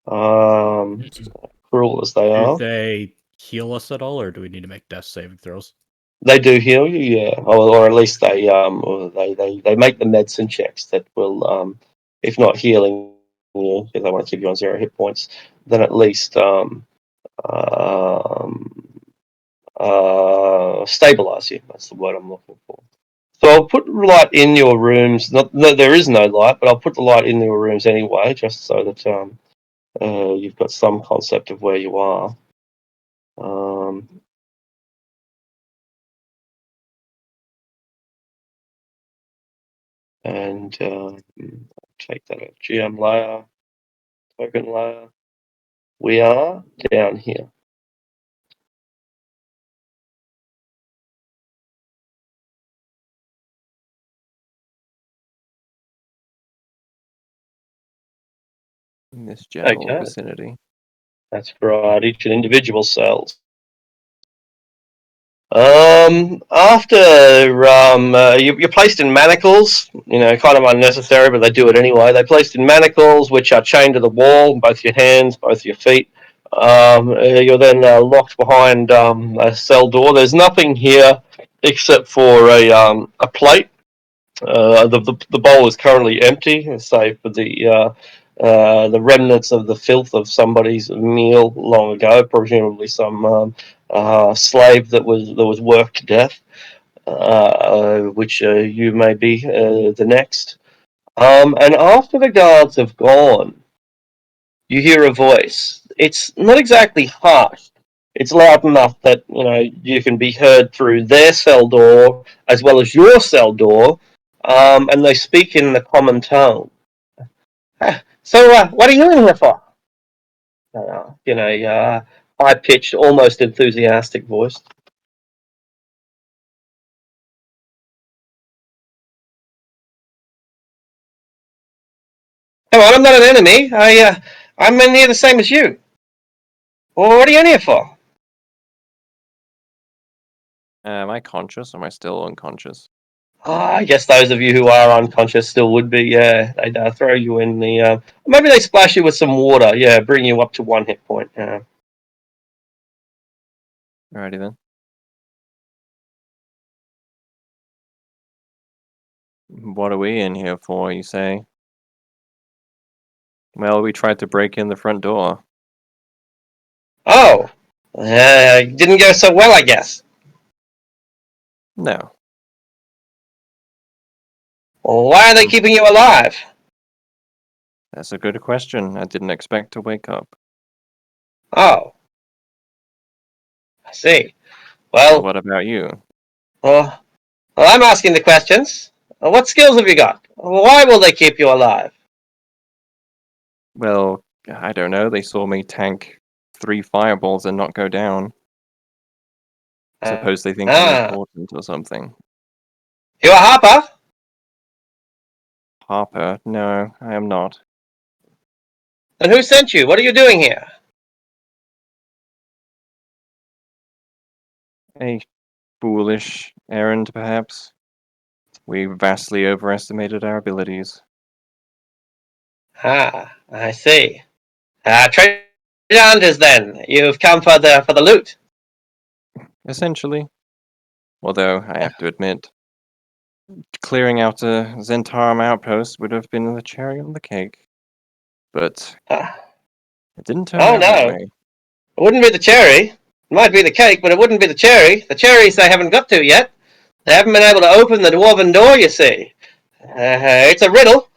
Cruel as they Do are. they heal us at all, or do we need to make death saving throws? They do heal you, yeah, or at least they make the medicine checks that will, if not healing you, because they want to keep you on 0 hit points, then at least stabilize you. That's the word I'm looking for. So I'll put light in your rooms. No, there is no light, but I'll put the light in your rooms anyway, just so that you've got some concept of where you are. And take that out. GM layer, token layer. We are down here. In this general Okay. vicinity. That's right, each individual cells. After you're placed in manacles, kind of unnecessary, but they do it anyway. They're placed in manacles, which are chained to the wall, both your hands, both your feet. You're then locked behind a cell door. There's nothing here except for a plate. The bowl is currently empty, save for the remnants of the filth of somebody's meal long ago, presumably some slave that was worked to death, which you may be the next. And after the guards have gone, you hear a voice. It's not exactly harsh. It's loud enough that you can be heard through their cell door as well as your cell door, and they speak in the common tongue. So, what are you in here for? In a high-pitched, almost enthusiastic voice. Come on, I'm not an enemy. I'm in here the same as you. Well, what are you in here for? Am I conscious or am I still unconscious? I guess those of you who are unconscious still would be, yeah. They'd throw you in the... maybe they splash you with some water, yeah, bring you up to 1 hit point. Yeah. Alrighty then. What are we in here for, you say? Well, we tried to break in the front door. Oh! Didn't go so well, I guess. No. Well, why are they keeping you alive? That's a good question. I didn't expect to wake up. Oh. I see. So Well, what about you? well, I'm asking the questions. What skills have you got? Why will they keep you alive? Well, I don't know. They saw me tank 3 fireballs and not go down. Suppose they think I'm important or something. You a Harper? Harper? No, I am not. Then who sent you? What are you doing here? A foolish errand, perhaps. We vastly overestimated our abilities. Ah, I see. Treasure hunters, then. You've come for the loot. Essentially. Although, I have to admit, clearing out a Zentarum outpost would have been the cherry on the cake. But it didn't turn out that way. It wouldn't be the cherry. It might be the cake, but it wouldn't be the cherry. The cherries they haven't got to yet. They haven't been able to open the dwarven door, you see. It's a riddle.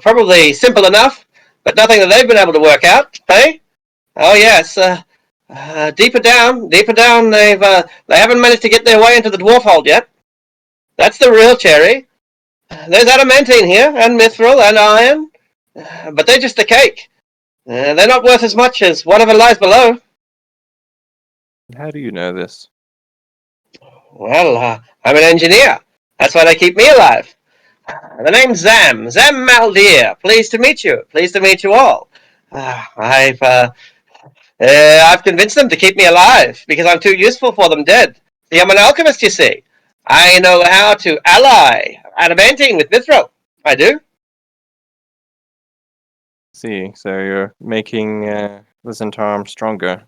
Probably simple enough, but nothing that they've been able to work out, hey? Oh, yes. Deeper down, they haven't managed to get their way into the dwarf hold yet. That's the real cherry. There's adamantine here, and mithril, and iron, but they're just a cake. They're not worth as much as whatever lies below. How do you know this? Well, I'm an engineer. That's why they keep me alive. The name's Zam Maldir. Pleased to meet you. Pleased to meet you all. I've convinced them to keep me alive because I'm too useful for them dead. See, I'm an alchemist, you see. I know how to ally adamantine with mithril. I do. See, so you're making the Zentarum stronger.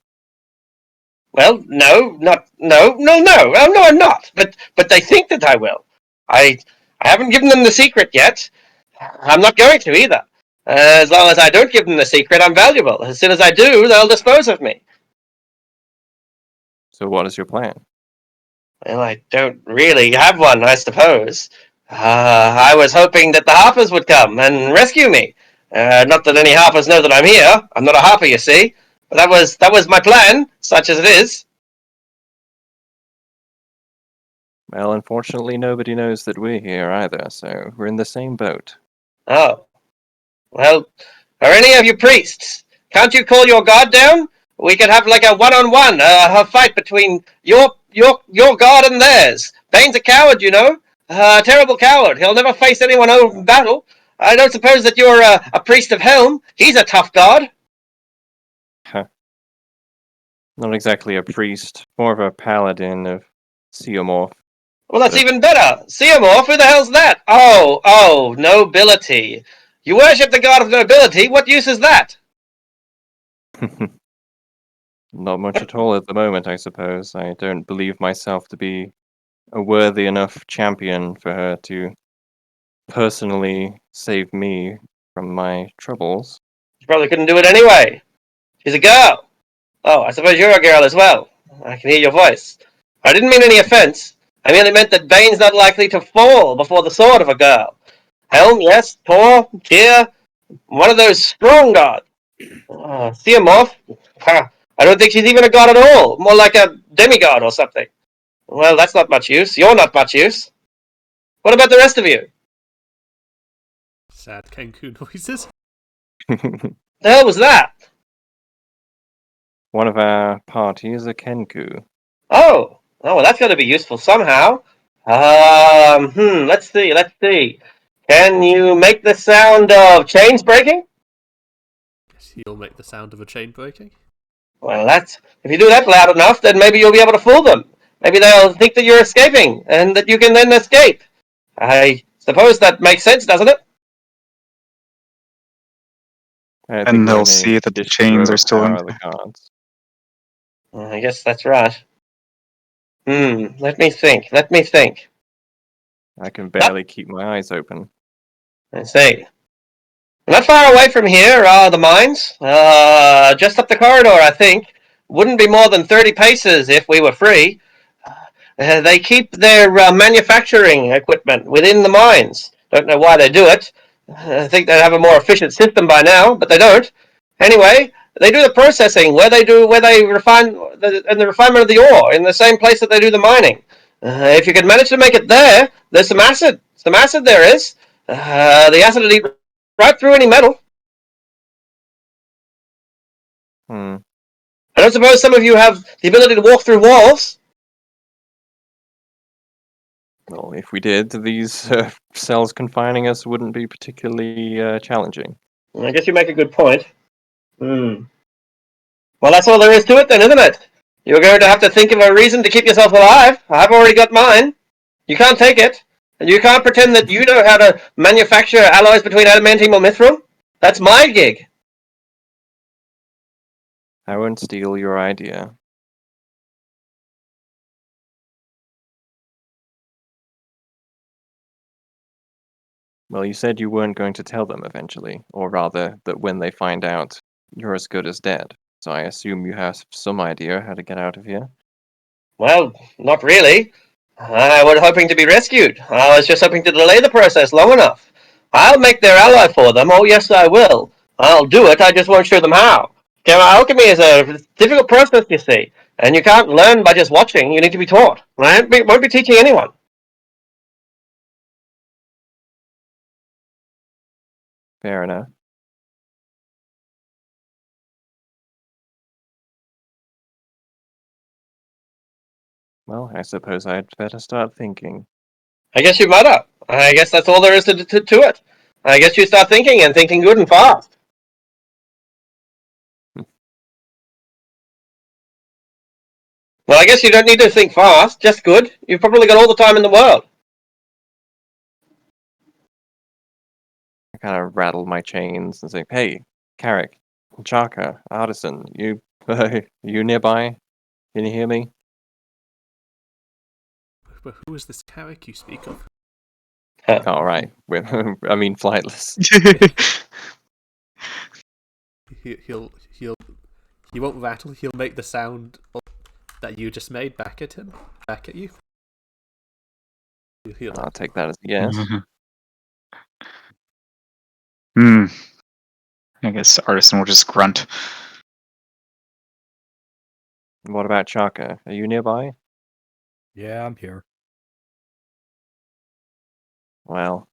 Well, no, not no. Oh, no, I'm not. But they think that I will. I haven't given them the secret yet. I'm not going to either. As long as I don't give them the secret, I'm valuable. As soon as I do, they'll dispose of me. So what is your plan? Well, I don't really have one, I suppose. I was hoping that the Harpers would come and rescue me. Not that any Harpers know that I'm here. I'm not a Harper, you see. But that was my plan, such as it is. Well, unfortunately, nobody knows that we're here either, so we're in the same boat. Oh. Well, are any of you priests? Can't you call your god down? We could have like a one-on-one, a fight between your god and theirs. Bane's a coward, you know. A terrible coward. He'll never face anyone in battle. I don't suppose that you're a priest of Helm. He's a tough god. Huh. Not exactly a priest, more of a paladin of Seomorph. Well, that's even better. Seomorph, who the hell's that? Oh, nobility. You worship the god of nobility. What use is that? Not much at all at the moment, I suppose. I don't believe myself to be a worthy enough champion for her to personally save me from my troubles. You probably couldn't do it anyway. She's a girl. Oh, I suppose you're a girl as well. I can hear your voice. I didn't mean any offense. I merely meant that Bane's not likely to fall before the sword of a girl. Helm, yes, Thor, Tyr, one of those strong gods. Theomorph, I don't think she's even a god at all. More like a demigod or something. Well, that's not much use. You're not much use. What about the rest of you? Sad Kenku noises. The hell was that? One of our party is a Kenku. Oh, well, that's got to be useful somehow. Let's see. Can you make the sound of chains breaking? Yes, you'll make the sound of a chain breaking. Well, if you do that loud enough, then maybe you'll be able to fool them. Maybe they'll think that you're escaping, and that you can then escape. I suppose that makes sense, doesn't it? And they'll see that the chains are still in. The gods. I guess that's right. Let me think. I can barely keep my eyes open. I see. Not far away from here are the mines. Just up the corridor, I think. Wouldn't be more than 30 paces if we were free. They keep their manufacturing equipment within the mines. Don't know why they do it. I think they'd have a more efficient system by now, but they don't. Anyway, they do the processing where they refine the refinement of the ore in the same place that they do the mining. If you could manage to make it there, there's some acid. Some acid there is. The acid will eat right through any metal. I don't suppose some of you have the ability to walk through walls. Well, if we did, these cells confining us wouldn't be particularly challenging. I guess you make a good point. Well, that's all there is to it then, isn't it? You're going to have to think of a reason to keep yourself alive. I've already got mine. You can't take it. And you can't pretend that you know how to manufacture alloys between adamantine or mithril. That's my gig. I won't steal your idea. Well, you said you weren't going to tell them eventually, or rather, that when they find out, you're as good as dead. So I assume you have some idea how to get out of here? Well, not really. I was hoping to be rescued. I was just hoping to delay the process long enough. I'll make their ally for them. Oh, yes, I will. I'll do it. I just won't show them how. Alchemy is a difficult process, you see. And you can't learn by just watching. You need to be taught. I won't be teaching anyone. Fair enough. Well, I suppose I'd better start thinking. I guess you better. I guess that's all there is to it. I guess you start thinking, and thinking good and fast. Well, I guess you don't need to think fast. Just good. You've probably got all the time in the world. I kind of rattle my chains and say, "Hey, Carrick, Chaka, Artisan, you, you nearby? Can you hear me?" But who is this Carrick you speak of? All right, I mean flightless. He'll he won't rattle. He'll make the sound that you just made back at him, back at you. He'll I'll take that as a yes. I guess Artisan will just grunt. What about Chaka? Are you nearby? Yeah, I'm here. Well,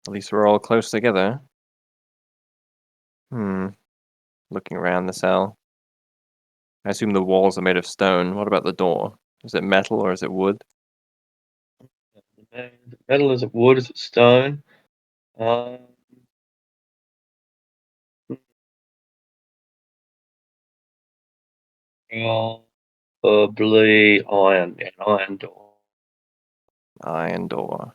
at least we're all close together. Looking around the cell. I assume the walls are made of stone. What about the door? Is it metal or is it wood? Metal, is it wood? Is it stone? Probably iron. Yeah, iron door. Iron door.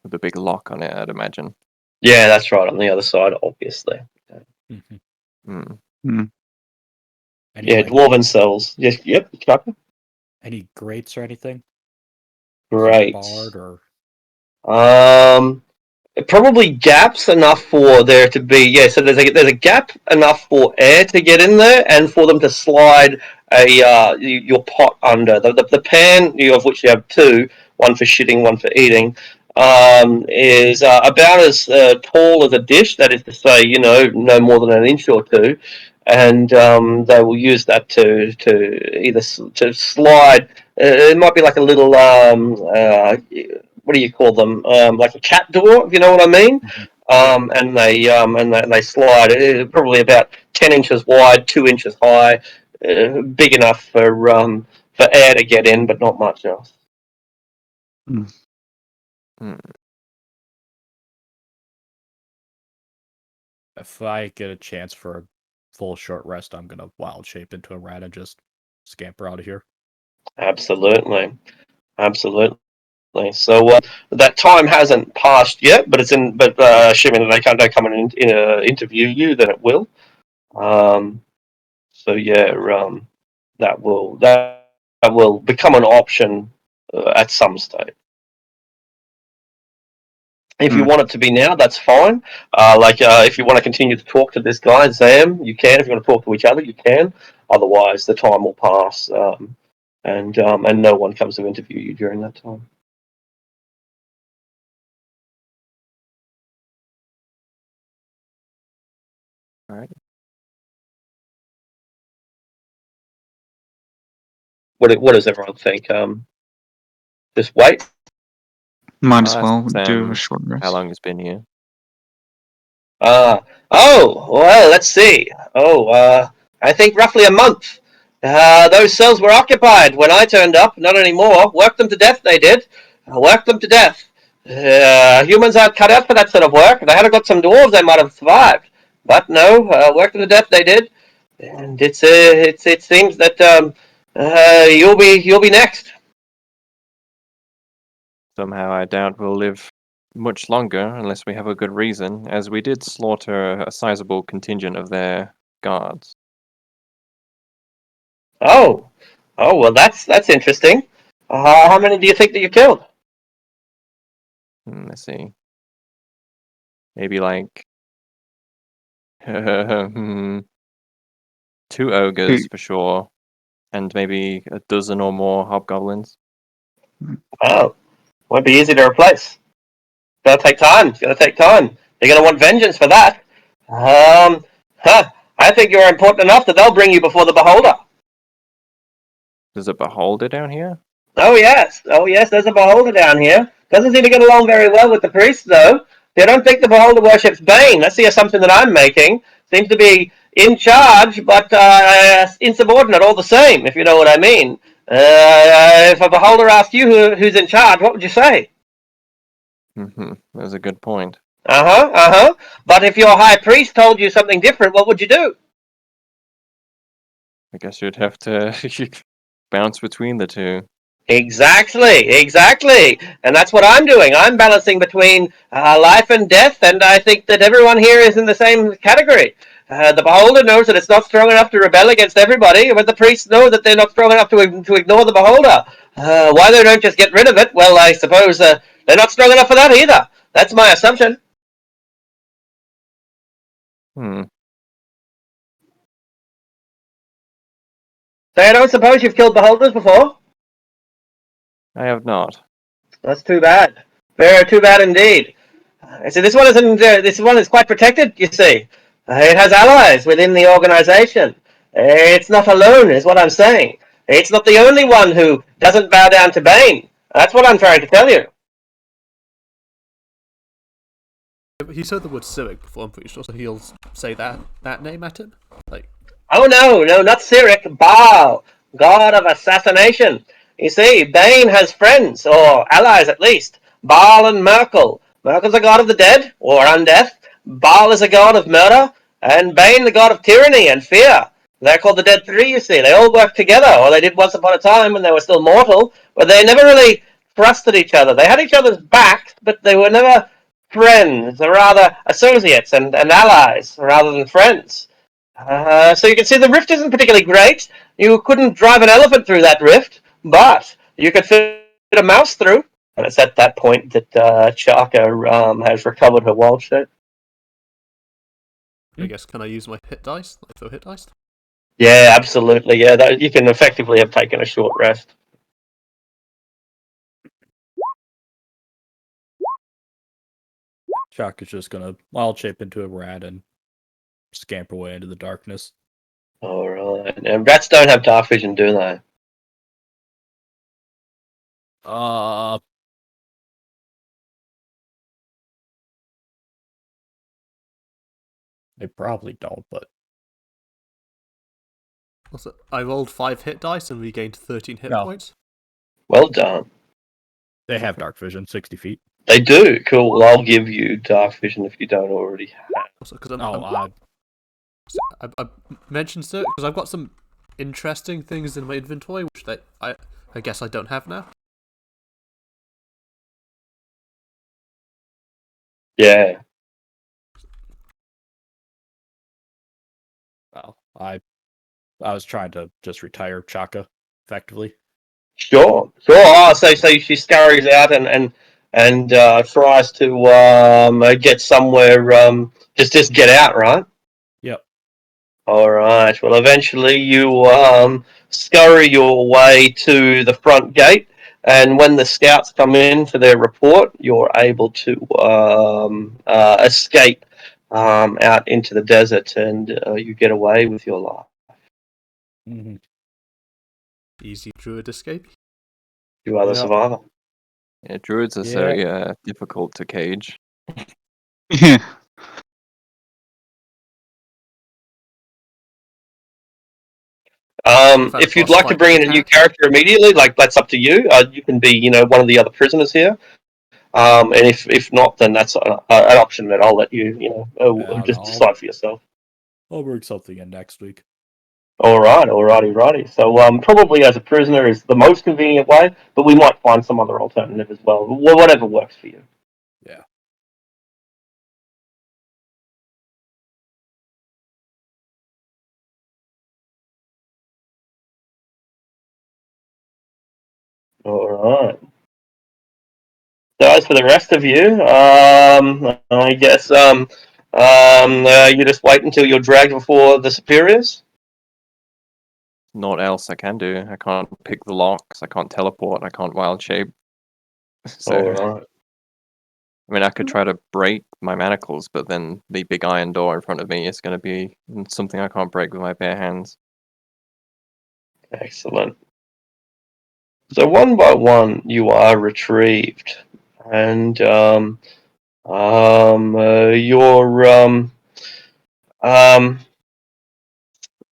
With a big lock on it, I'd imagine. Yeah, that's right. On the other side, obviously. Any, Yeah, like, dwarven cells. Yes, yep. Chaka. any grates or anything? Great. Barred or Probably gaps enough for there to be, yeah, so there's a gap enough for air to get in there and for them to slide your pot under. The pan, of which you have two, one for shitting, one for eating, is about as tall as a dish, that is to say, no more than an inch or two, and they will use that to either to slide. It might be like a little what do you call them? Like a cat door, if you know what I mean. And they slide. Probably about 10 inches wide, 2 inches high, big enough for air to get in, but not much else. if I get a chance for a full short rest, I'm gonna wild shape into a rat and just scamper out of here. Absolutely. So that time hasn't passed yet, but it's in. But assuming that they don't come and interview you, then it will. So yeah, that will become an option at some stage. If you want it to be now, that's fine. If you want to continue to talk to this guy, Zam, you can. If you want to talk to each other, you can. Otherwise, the time will pass, and no one comes to interview you during that time. All right. What does everyone think? Just wait. Might as I'll well ask do Sam a short rest. how long it's been here. Oh, well, let's see. I think roughly a month. Those cells were occupied when I turned up. Not anymore. Worked them to death, they did. Worked them to death. Humans aren't cut out for that sort of work. If they had got some dwarves, they might have survived. But no, worked them to death, they did. And it seems that you'll be next. Somehow I doubt we'll live much longer unless we have a good reason, as we did slaughter a sizable contingent of their guards. Oh, well, that's interesting. How many do you think that you killed? Let's see. Maybe like 2 ogres for sure, and maybe a dozen or more hobgoblins. Oh, won't be easy to replace. It's gonna take time. They're gonna want vengeance for that. I think you're important enough that they'll bring you before the beholder. There's a beholder down here? Oh yes, there's a beholder down here. Doesn't seem to get along very well with the priest, though. They don't think the beholder worships Bane. That's the assumption that I'm making. Seems to be in charge, but insubordinate all the same, if you know what I mean. If a beholder asked you who's in charge, what would you say? That's a good point. But if your high priest told you something different, what would you do? I guess you'd have to bounce between the two. Exactly. And that's what I'm doing. I'm balancing between life and death, and I think that everyone here is in the same category. The beholder knows that it's not strong enough to rebel against everybody, but the priests know that they're not strong enough to ignore the beholder. Why they don't just get rid of it? Well, I suppose they're not strong enough for that either. That's my assumption. Hmm. So I don't suppose you've killed beholders before? I have not. That's too bad. Very too bad indeed. So this one isn't. This one is quite protected. You see, it has allies within the organization. It's not alone, is what I'm saying. It's not the only one who doesn't bow down to Bane. That's what I'm trying to tell you. He said the word Cyric before, I'm pretty sure, so he'll say that name at him. Like, oh no, not Cyric. Baal, god of assassination. You see, Bane has friends, or allies at least. Baal and Merkel. Merkel's a god of the dead, or undeath. Baal is a god of murder, and Bane the god of tyranny and fear. They're called the Dead Three, you see. They all work together, or they did once upon a time when they were still mortal, but they never really trusted each other. They had each other's backs, but they were never friends, or rather associates and allies, rather than friends. So you can see the rift isn't particularly great. You couldn't drive an elephant through that rift, but you could fit a mouse through. And it's at that point that Chaka has recovered her wild shape. I guess, can I use my hit dice? Like, throw hit dice? Yeah, absolutely. Yeah, you can effectively have taken a short rest. Chuck is just gonna wild shape into a rat and scamper away into the darkness. All right. And rats don't have dark vision, do they? They probably don't, but Also, I rolled 5 hit dice and regained 13 hit No. points. Well done. they have dark vision, 60 feet. They do. Cool. Well, I'll give you dark vision if you don't already have. Also, because I mentioned so because I've got some interesting things in my inventory, which I guess I don't have now. Yeah. Well, I was trying to just retire Chaka, effectively. Sure. Oh, so she scurries out and tries to get somewhere. Just get out, right? Yep. All right. Well, eventually you scurry your way to the front gate, and when the scouts come in for their report, you're able to escape out into the desert, and you get away with your life. Mm-hmm. Easy druid escape. You are the survivor. Yeah, druids are so difficult to cage. Yeah. If you'd like to bring in a new character immediately, like that's up to you. You can be, one of the other prisoners here. And if not, then that's an option that I'll let you, just decide for yourself. I'll bring something in next week. All right, alrighty. So probably as a prisoner is the most convenient way, but we might find some other alternative as well. Whatever works for you. Yeah. All right. So as for the rest of you, I guess you just wait until you're dragged before the superiors. Not else I can do. I can't pick the locks. I can't teleport. I can't wild shape. So, All right. I mean, I could try to break my manacles, but then the big iron door in front of me is going to be something I can't break with my bare hands. Excellent. So one by one, you are retrieved, and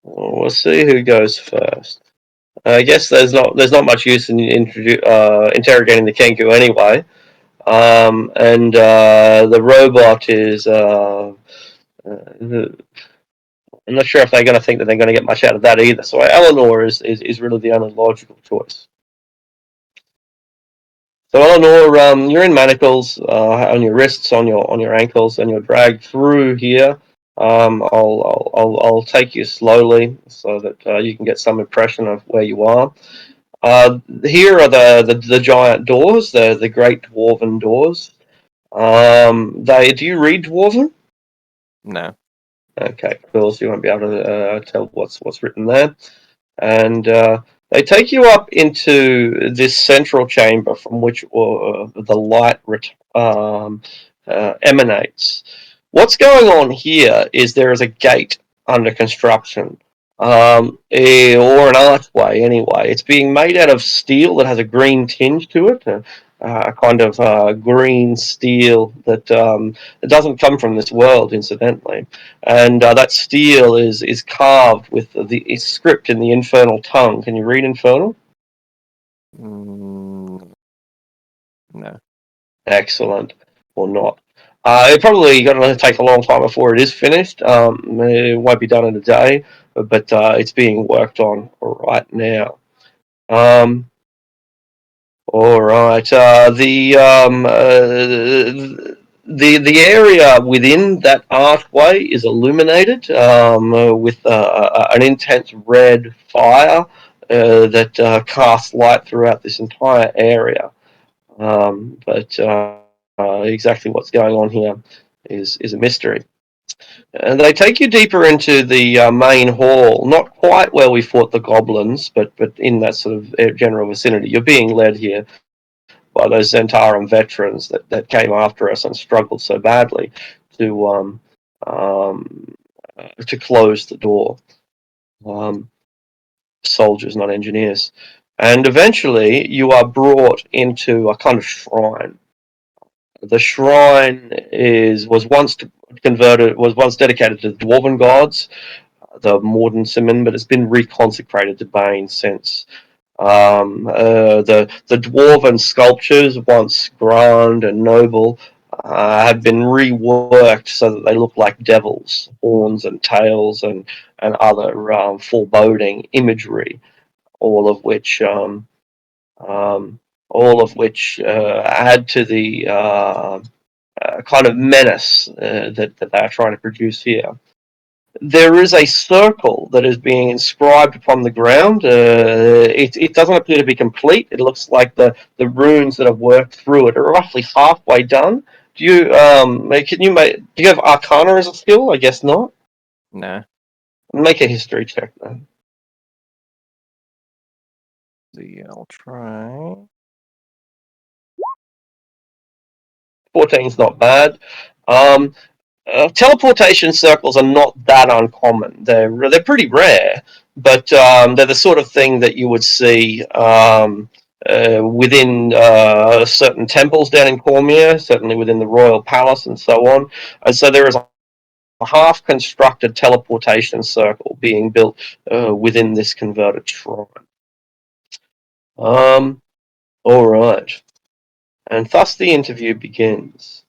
we'll see who goes first. I guess there's not much use in interrogating the Kenku anyway. and the robot is. I'm not sure if they're going to think that they're going to get much out of that either. So Eleanor is really the only logical choice. So Eleanor, you're in manacles on your wrists, on your ankles, and you're dragged through here. I'll take you slowly so that you can get some impression of where you are. Here are the giant doors, the great dwarven doors. Do you read dwarven? No. Okay, cool. So you won't be able to tell what's written there. And they take you up into this central chamber from which the light emanates. What's going on here is there is a gate under construction, or an archway anyway. It's being made out of steel that has a green tinge to it, a kind of green steel that it doesn't come from this world, incidentally. And that steel is carved with the script in the infernal tongue. Can you read infernal? No. Excellent, or not. It probably going to take a long time before it is finished. It won't be done in a day, but it's being worked on right now. All right. The area within that archway is illuminated with an intense red fire that casts light throughout this entire area. But exactly what's going on here is a mystery. And they take you deeper into the main hall, not quite where we fought the goblins, but in that sort of general vicinity. You're being led here by those Zentarum veterans that came after us and struggled so badly to to close the door. Soldiers, not engineers. And eventually, you are brought into a kind of shrine. The shrine was once dedicated to the dwarven gods, the Morden Simon, but it's been reconsecrated to Bane since. The dwarven sculptures, once grand and noble, have been reworked so that they look like devils, horns and tails, and other foreboding imagery, all of which add to the kind of menace that they are trying to produce here. There is a circle that is being inscribed upon the ground. It doesn't appear to be complete. It looks like the runes that have worked through it are roughly halfway done. Do you do you have Arcana as a skill? I guess not. No. Make a history check then. I'll try. 14's not bad. Teleportation circles are not that uncommon. They're pretty rare, but they're the sort of thing that you would see within certain temples down in Cormier, certainly within the royal palace and so on. And so there is a half-constructed teleportation circle being built within this converted shrine. All right, and thus the interview begins.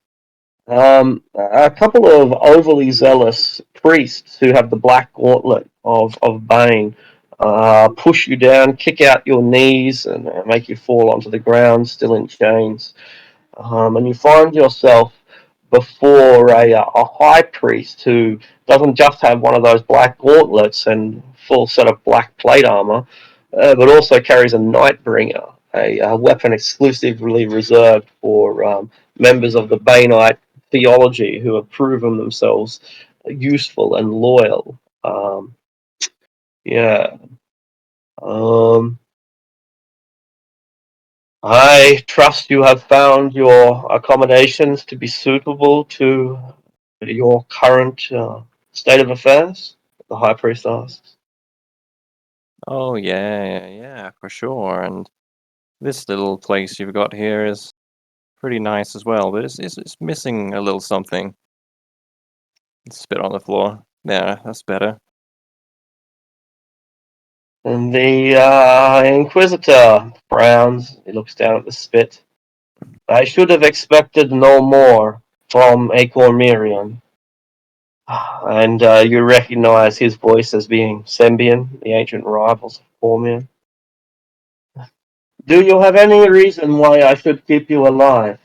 A couple of overly zealous priests who have the black gauntlet of Bane push you down, kick out your knees, and make you fall onto the ground, still in chains. And you find yourself before a high priest who doesn't just have one of those black gauntlets and full set of black plate armor, but also carries a Nightbringer, a weapon exclusively reserved for members of the Banite theology who have proven themselves useful and loyal. Yeah. I trust you have found your accommodations to be suitable to your current state of affairs? The High Priest asks. Oh, yeah, for sure. And this little place you've got here is pretty nice as well, but it's missing a little something. Spit on the floor. Yeah, that's better. And the Inquisitor frowns. He looks down at the spit. I should have expected no more from a Cormyrian. And you recognize his voice as being Sembian, the ancient rivals of Cormier. Do you have any reason why I should keep you alive?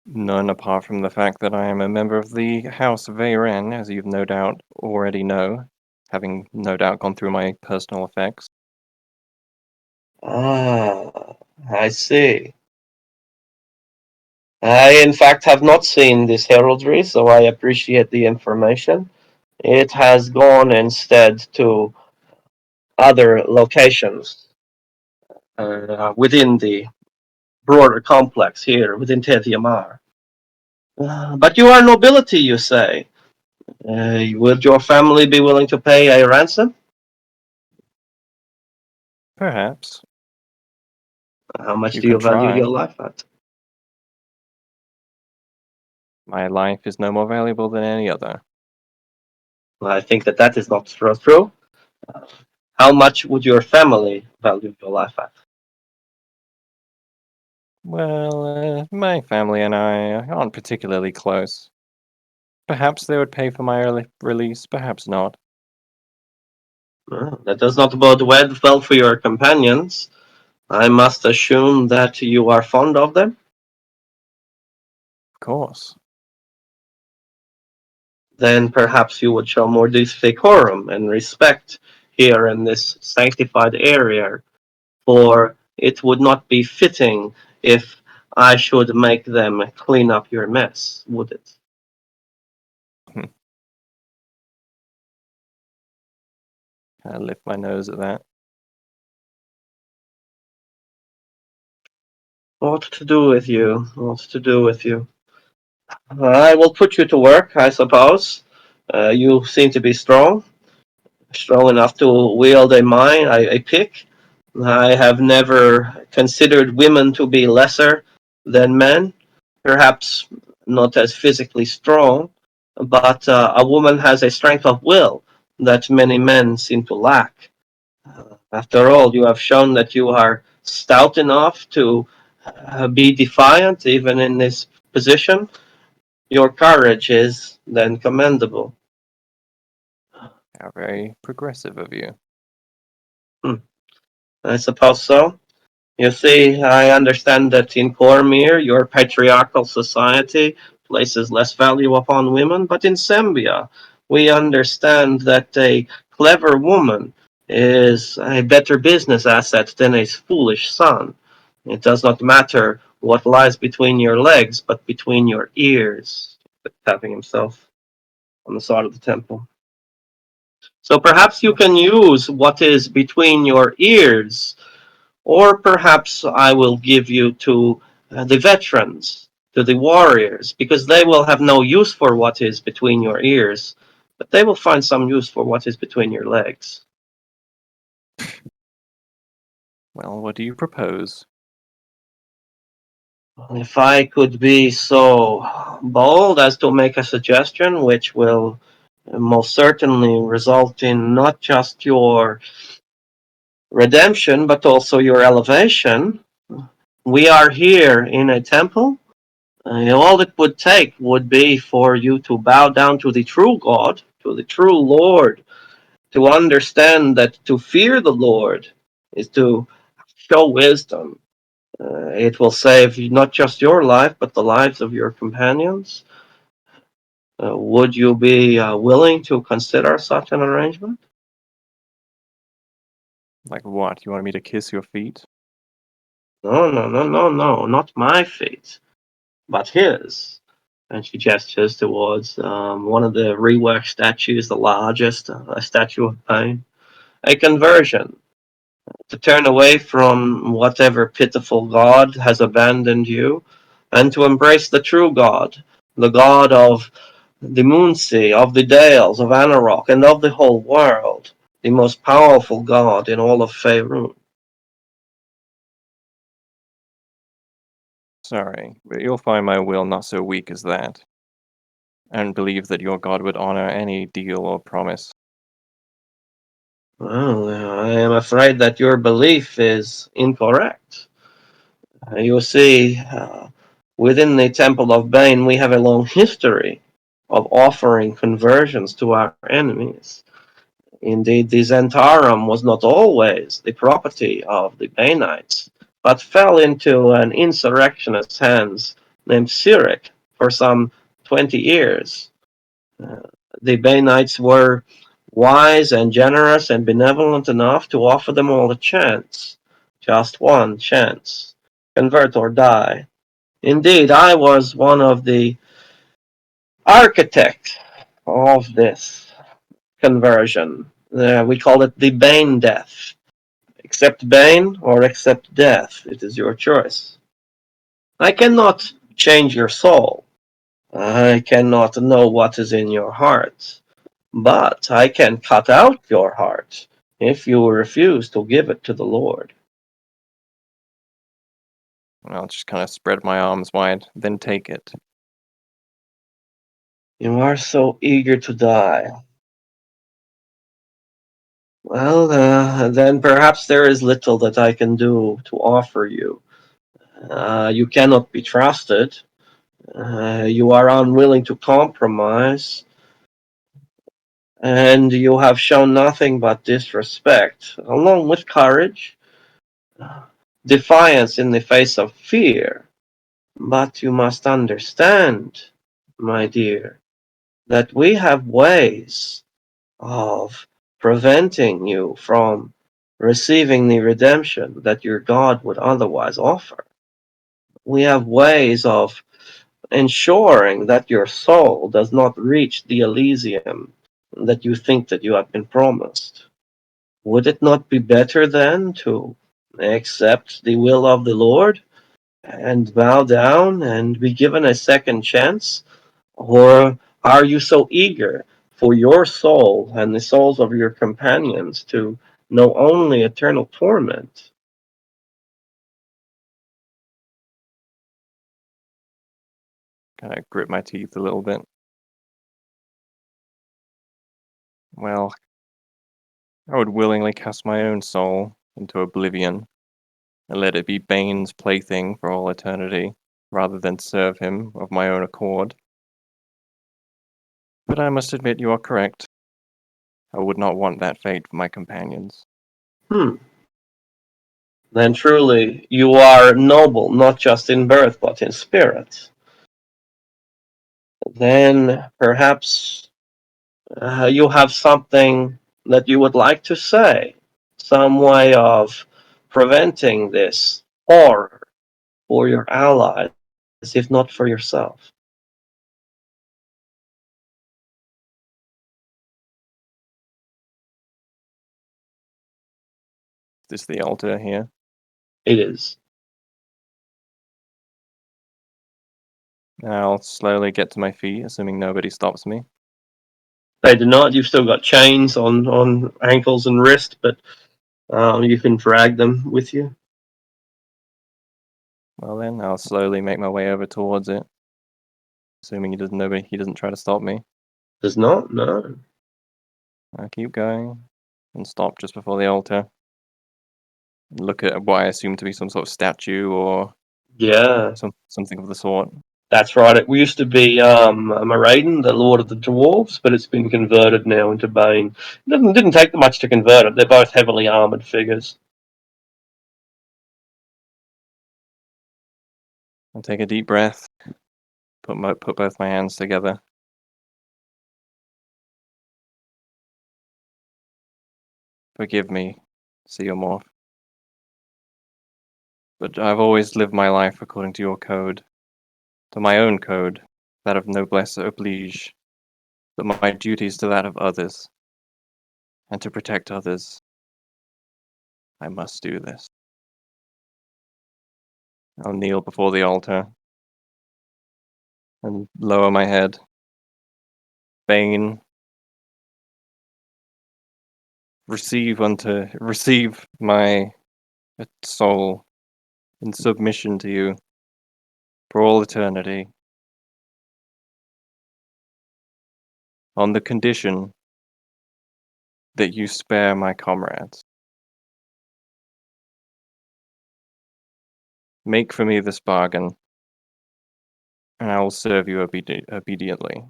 None apart from the fact that I am a member of the House Veyren, as you've no doubt already know, having no doubt gone through my personal effects. Ah, I see. I, in fact, have not seen this heraldry, so I appreciate the information. It has gone instead to other locations within the broader complex here, within Tetiamar. But you are nobility, you say. Would your family be willing to pay a ransom? Perhaps. How much You do you could value try. your life at? My life is no more valuable than any other. I think that that is not true. How much would your family value your life at? Well, my family and I aren't particularly close. Perhaps they would pay for my release, perhaps not. That does not bode well for your companions. I must assume that you are fond of them. Of course. Then perhaps you would show more decorum and respect here in this sanctified area, for it would not be fitting if I should make them clean up your mess, would it? I lift my nose at that. What to do with you? What to do with you? I will put you to work, I suppose. You seem to be strong enough to wield a pick. I have never considered women to be lesser than men, perhaps not as physically strong, but a woman has a strength of will that many men seem to lack. After all, you have shown that you are stout enough to be defiant even in this position. Your courage is then commendable. How very progressive of you. I suppose so. You see, I understand that in Cormir, your patriarchal society places less value upon women, but in Sembia, we understand that a clever woman is a better business asset than a foolish son. It does not matter what lies between your legs, but between your ears, tapping himself on the side of the temple. So perhaps you can use what is between your ears, or perhaps I will give you to the veterans, to the warriors, because they will have no use for what is between your ears, but they will find some use for what is between your legs. Well, what do you propose? If I could be so bold as to make a suggestion which will most certainly result in not just your redemption, but also your elevation. We are here in a temple. All it would take would be for you to bow down to the true God, to the true Lord, to understand that to fear the Lord is to show wisdom. It will save not just your life, but the lives of your companions. Would you be willing to consider such an arrangement? Like what? You want me to kiss your feet? No, no, no, no, no, not my feet, but his. And she gestures towards one of the reworked statues, the largest, a statue of pain. A conversion to turn away from whatever pitiful god has abandoned you and to embrace the true god, the god of the Moonsea, of the Dales, of Anarok, and of the whole world, the most powerful god in all of Faerun. Sorry, but you'll find my will not so weak as that. And believe that your god would honor any deal or promise. Well, I am afraid that your belief is incorrect. You see, within the Temple of Bane, we have a long history of offering conversions to our enemies. Indeed, the Zentarum was not always the property of the Banites, but fell into an insurrectionist's hands named Sirik for some 20 years. Uh, the Banites were wise and generous and benevolent enough to offer them all a chance. Just one chance. Convert or die. Indeed, I was one of the architects of this conversion. We call it the Bane death. Accept Bane or accept death. It is your choice. I cannot change your soul. I cannot know what is in your heart. But I can cut out your heart if you refuse to give it to the Lord. I'll just kind of spread my arms wide, then take it. You are so eager to die. Well, then perhaps there is little that I can do to offer you. You cannot be trusted. You are unwilling to compromise. And you have shown nothing but disrespect, along with courage, defiance in the face of fear. But you must understand, my dear, that we have ways of preventing you from receiving the redemption that your God would otherwise offer. We have ways of ensuring that your soul does not reach the Elysium that you think that you have been promised. Would it not be better then to accept the will of the Lord and bow down and be given a second chance? Or are you so eager for your soul and the souls of your companions to know only eternal torment? Kind of grit my teeth a little bit. Well, I would willingly cast my own soul into oblivion and let it be Bane's plaything for all eternity, rather than serve him of my own accord. But I must admit you are correct. I would not want that fate for my companions. Then truly you are noble, not just in birth, but in spirit. Then perhaps you have something that you would like to say, some way of preventing this horror for your allies, if not for yourself. Is this the altar here? It is. I'll slowly get to my feet, assuming nobody stops me. They do not. You've still got chains on ankles and wrist, but you can drag them with you. Well then, I'll slowly make my way over towards it, assuming he doesn't try to stop me. Does not? No. I'll keep going and stop just before the altar. Look at what I assume to be some sort of statue or Yeah, something of the sort. that's right. It used to be Moradin, the Lord of the Dwarves, but it's been converted now into Bane. It didn't take much to convert it. They're both heavily armored figures. I'll take a deep breath, put both my hands together. Forgive me, Seomorph. But I've always lived my life according to your code. To my own code, that of Noblesse, oblige. But my duty is to that of others. And to protect others, I must do this. I'll kneel before the altar and lower my head. Bane, receive my soul in submission to you for all eternity, on the condition that you spare my comrades. Make for me this bargain, and I will serve you obediently.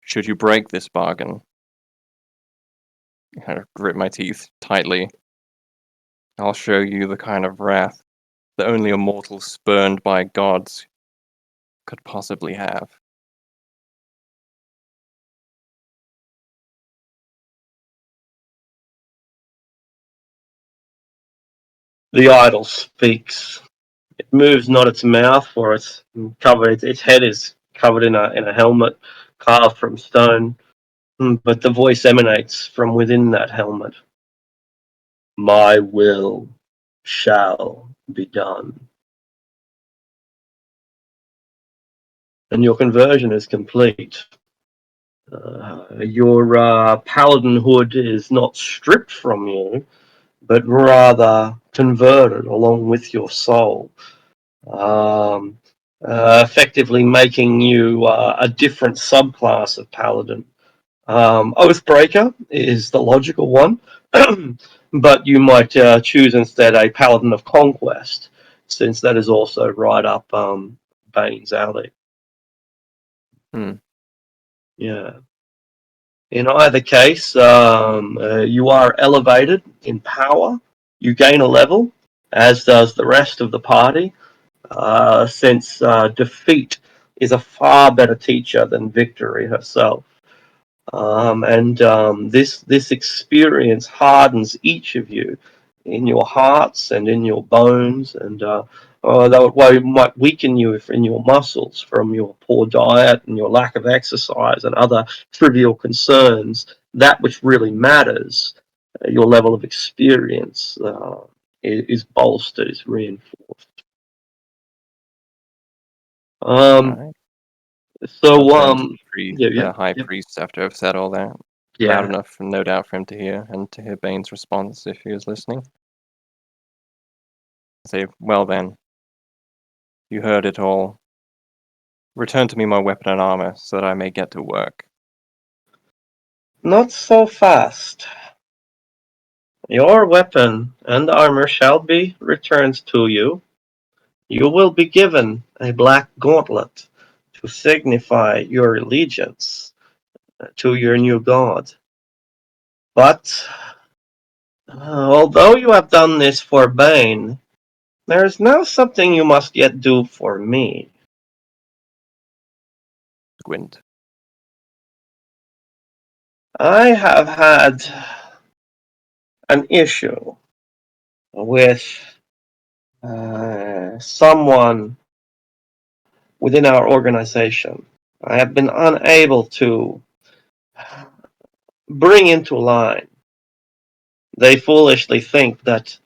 Should you break this bargain, I kind of grit my teeth tightly, I'll show you the kind of wrath that only a mortal spurned by gods could possibly have. The idol speaks. It moves not its mouth, for it's covered. Its head is covered in a helmet carved from stone, but the voice emanates from within that helmet. My will shall be done. And your conversion is complete. Your paladinhood is not stripped from you, but rather converted along with your soul, um, effectively making you a different subclass of paladin. Oathbreaker is the logical one, but you might choose instead a paladin of conquest, since that is also right up Bane's alley. Yeah. In either case, you are elevated in power. You gain a level, as does the rest of the party, since defeat is a far better teacher than victory herself. This experience hardens each of you in your hearts and in your bones, and that might weaken you in your muscles from your poor diet and your lack of exercise and other trivial concerns. That which really matters, your level of experience, is bolstered, is reinforced. Alright. So, the high priest after I've said all that. Loud enough, no doubt, for him to hear, and to hear Bane's response if he was listening. Say, well then, you heard it all. Return to me my weapon and armor, so that I may get to work. Not so fast. Your weapon and armor shall be returned to you. You will be given a black gauntlet to signify your allegiance to your new god. But although you have done this for Bane, there is now something you must yet do for me. Gwent. I have had an issue with someone within our organization. I have been unable to bring into line. They foolishly think that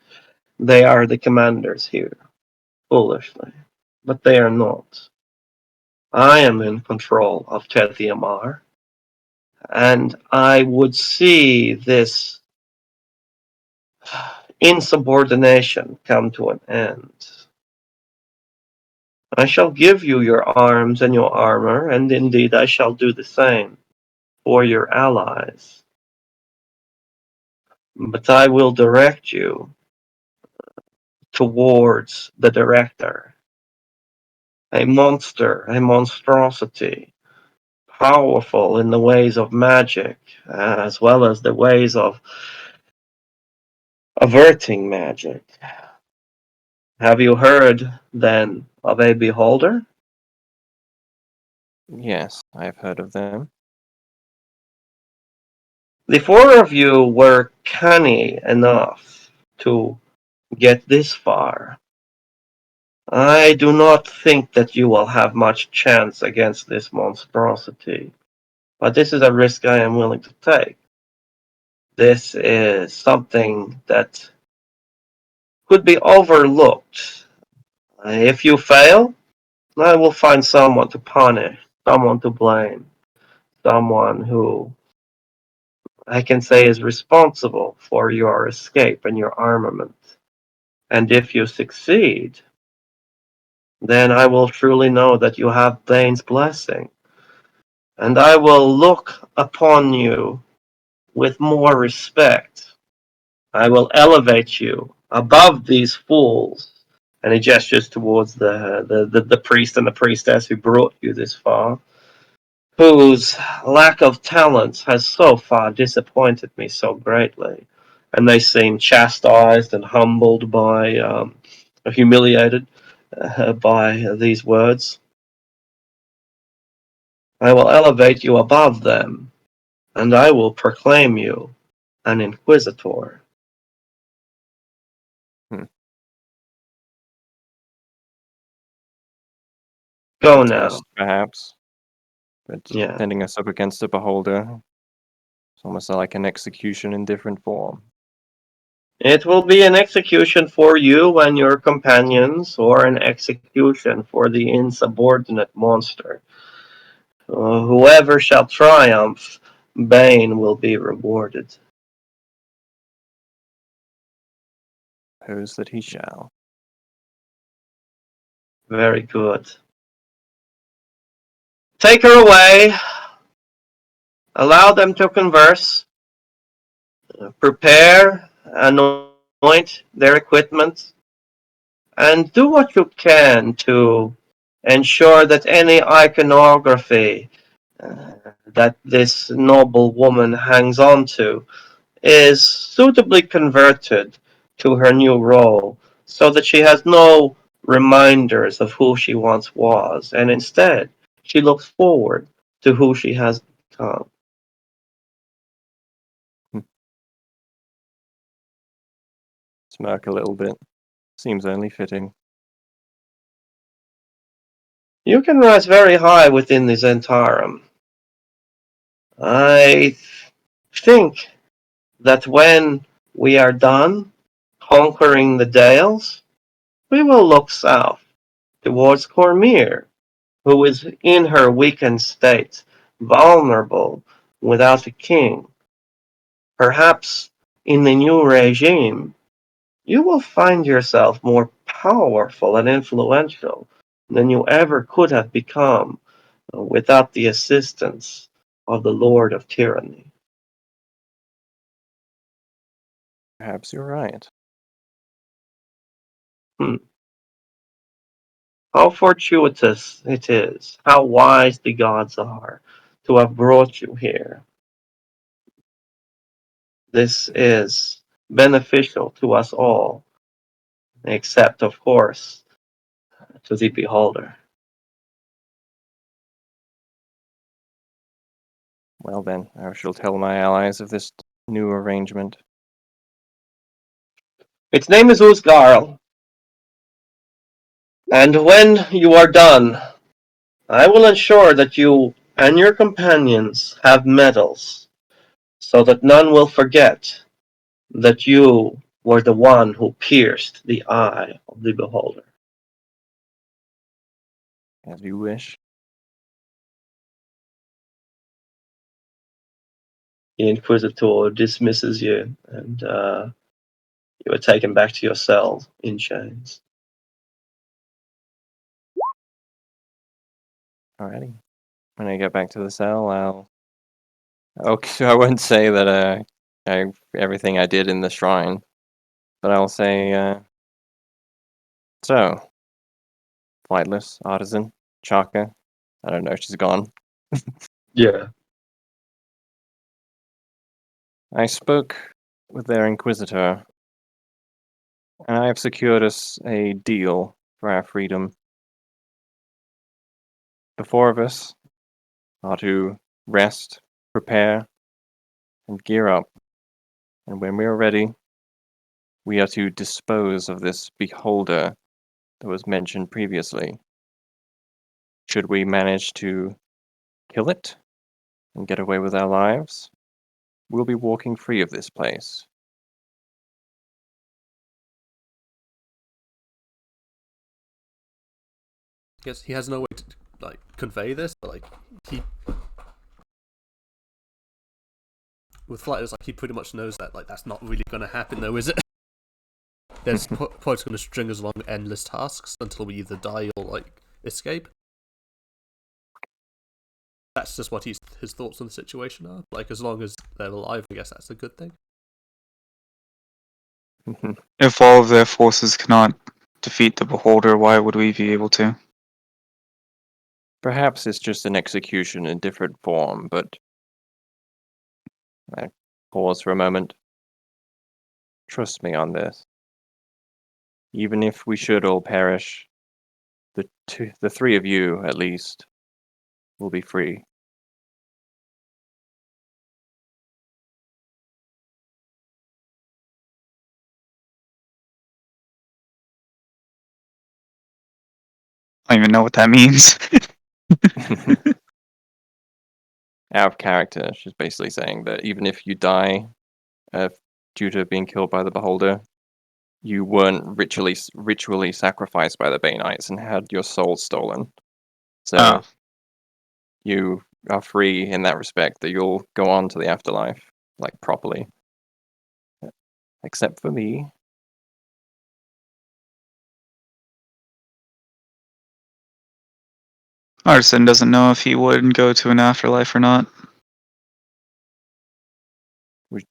they are the commanders here. Foolishly. But they are not. I am in control of Tethiamar, and I would see this insubordination come to an end. I shall give you your arms and your armor, and indeed I shall do the same for your allies. But I will direct you towards the director. A monster, a monstrosity, powerful in the ways of magic, as well as the ways of averting magic. Have you heard, then, of a beholder? Yes, I have heard of them. The four of you were canny enough to get this far. I do not think that you will have much chance against this monstrosity, but this is a risk I am willing to take. This is something that could be overlooked. If you fail, I will find someone to punish, someone to blame, someone who I can say is responsible for your escape and your armament. And if you succeed, then I will truly know that you have Bane's blessing. And I will look upon you with more respect. I will elevate you above these fools, and he gestures towards the priest and the priestess who brought you this far, whose lack of talent has so far disappointed me so greatly. And they seem chastised and humbled by, humiliated by these words. I will elevate you above them, and I will proclaim you an inquisitor. Go now. Test, perhaps. But Yeah. sending us up against a beholder, it's almost like an execution in different form. It will be an execution for you and your companions, or an execution for the insubordinate monster. Whoever shall triumph, Bane will be rewarded. Suppose that he shall. Very good. Take her away. Allow them to converse. Prepare, anoint their equipment, and do what you can to ensure that any iconography that this noble woman hangs on to is suitably converted to her new role, so that she has no reminders of who she once was, and instead she looks forward to who she has become. Smirk a little bit. Seems only fitting. You can rise very high within the Zentarum. I think that when we are done conquering the Dales, we will look south towards Cormyr, who is in her weakened state, vulnerable, without a king. Perhaps in the new regime, you will find yourself more powerful and influential than you ever could have become without the assistance of the Lord of Tyranny. Perhaps you're right. How fortuitous it is, how wise the gods are to have brought you here. This is beneficial to us all, except, of course, to the beholder. Well then, I shall tell my allies of this new arrangement. Its name is Uzgarl, and when you are done, I will ensure that you and your companions have medals, so that none will forget that you were the one who pierced the eye of the beholder. As you wish. The Inquisitor dismisses you, and you are taken back to your cell in chains. Alrighty. When I get back to the cell, Okay, I won't say that everything I did in the shrine, but I'll say, so, Flightless, Artisan, Chaka, I don't know, she's gone. Yeah. I spoke with their Inquisitor, and I have secured us a deal for our freedom. The four of us are to rest, prepare, and gear up, and when we are ready, we are to dispose of this beholder that was mentioned previously. Should we manage to kill it and get away with our lives, we'll be walking free of this place. I guess he has no way to like convey this, but like he with Flighters, like he pretty much knows that like that's not really going to happen, though, is it? There's probably going to string us along endless tasks until we either die or like escape. That's just what his thoughts on the situation are. Like as long as they're alive, I guess that's a good thing. If all of their forces cannot defeat the Beholder, why would we be able to? Perhaps it's just an execution in different form, but I pause for a moment. Trust me on this. Even if we should all perish, the three of you, at least, will be free. I don't even know what that means. Out of character, she's basically saying that even if you die due to being killed by the Beholder, you weren't ritually sacrificed by the Bay Knights and had your soul stolen. So Oh. you are free in that respect, that you'll go on to the afterlife, like, properly. Except for me. Artisan doesn't know if he would go to an afterlife or not.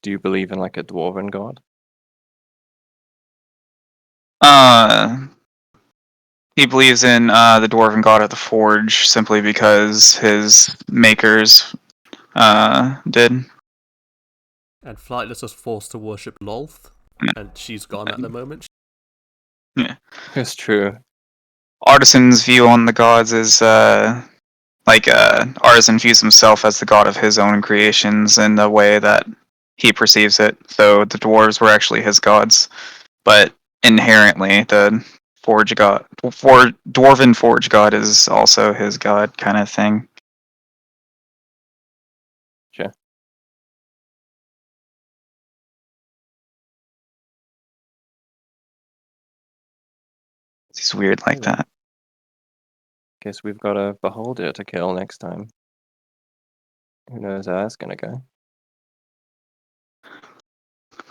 Do you believe in, like, a dwarven god? He believes in the dwarven god of the forge simply because his makers did. And Flightless was forced to worship Lolth, and she's gone at the moment. Yeah. It's true. Artisan's view on the gods is Artisan views himself as the god of his own creations in the way that he perceives it. So the dwarves were actually his gods, but inherently the dwarven forge god is also his god, kind of thing. Sure. He's weird like that. Guess we've got a Beholder to kill next time. Who knows how that's gonna go?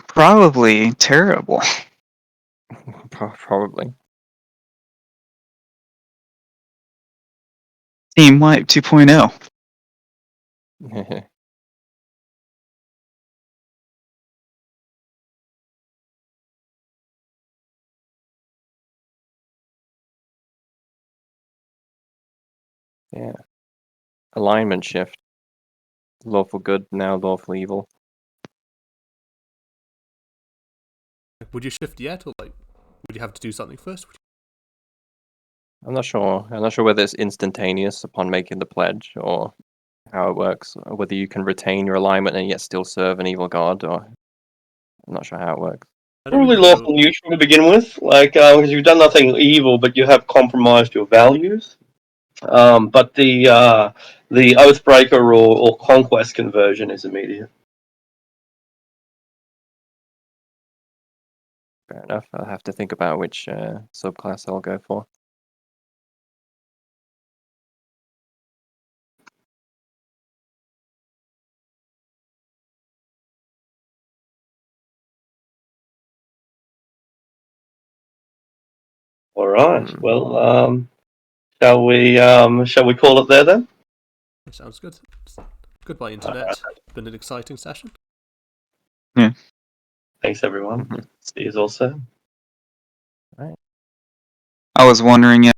Probably terrible. Probably. Team Wipe 2.0. Yeah. Alignment shift. Lawful good, now lawful evil. Would you shift yet, or would you have to do something first? I'm not sure. I'm not sure whether it's instantaneous upon making the pledge, or how it works. Or whether you can retain your alignment and yet still serve an evil god, or I'm not sure how it works. Probably lawful neutral to begin with, because you've done nothing evil, but you have compromised your values. But the Oathbreaker or Conquest conversion is immediate. Fair enough. I'll have to think about which subclass I'll go for. All right. Well, shall we call it there then? Sounds good. Goodbye, Internet. It's been an exciting session. Yeah. Thanks, everyone. See you all soon. I was wondering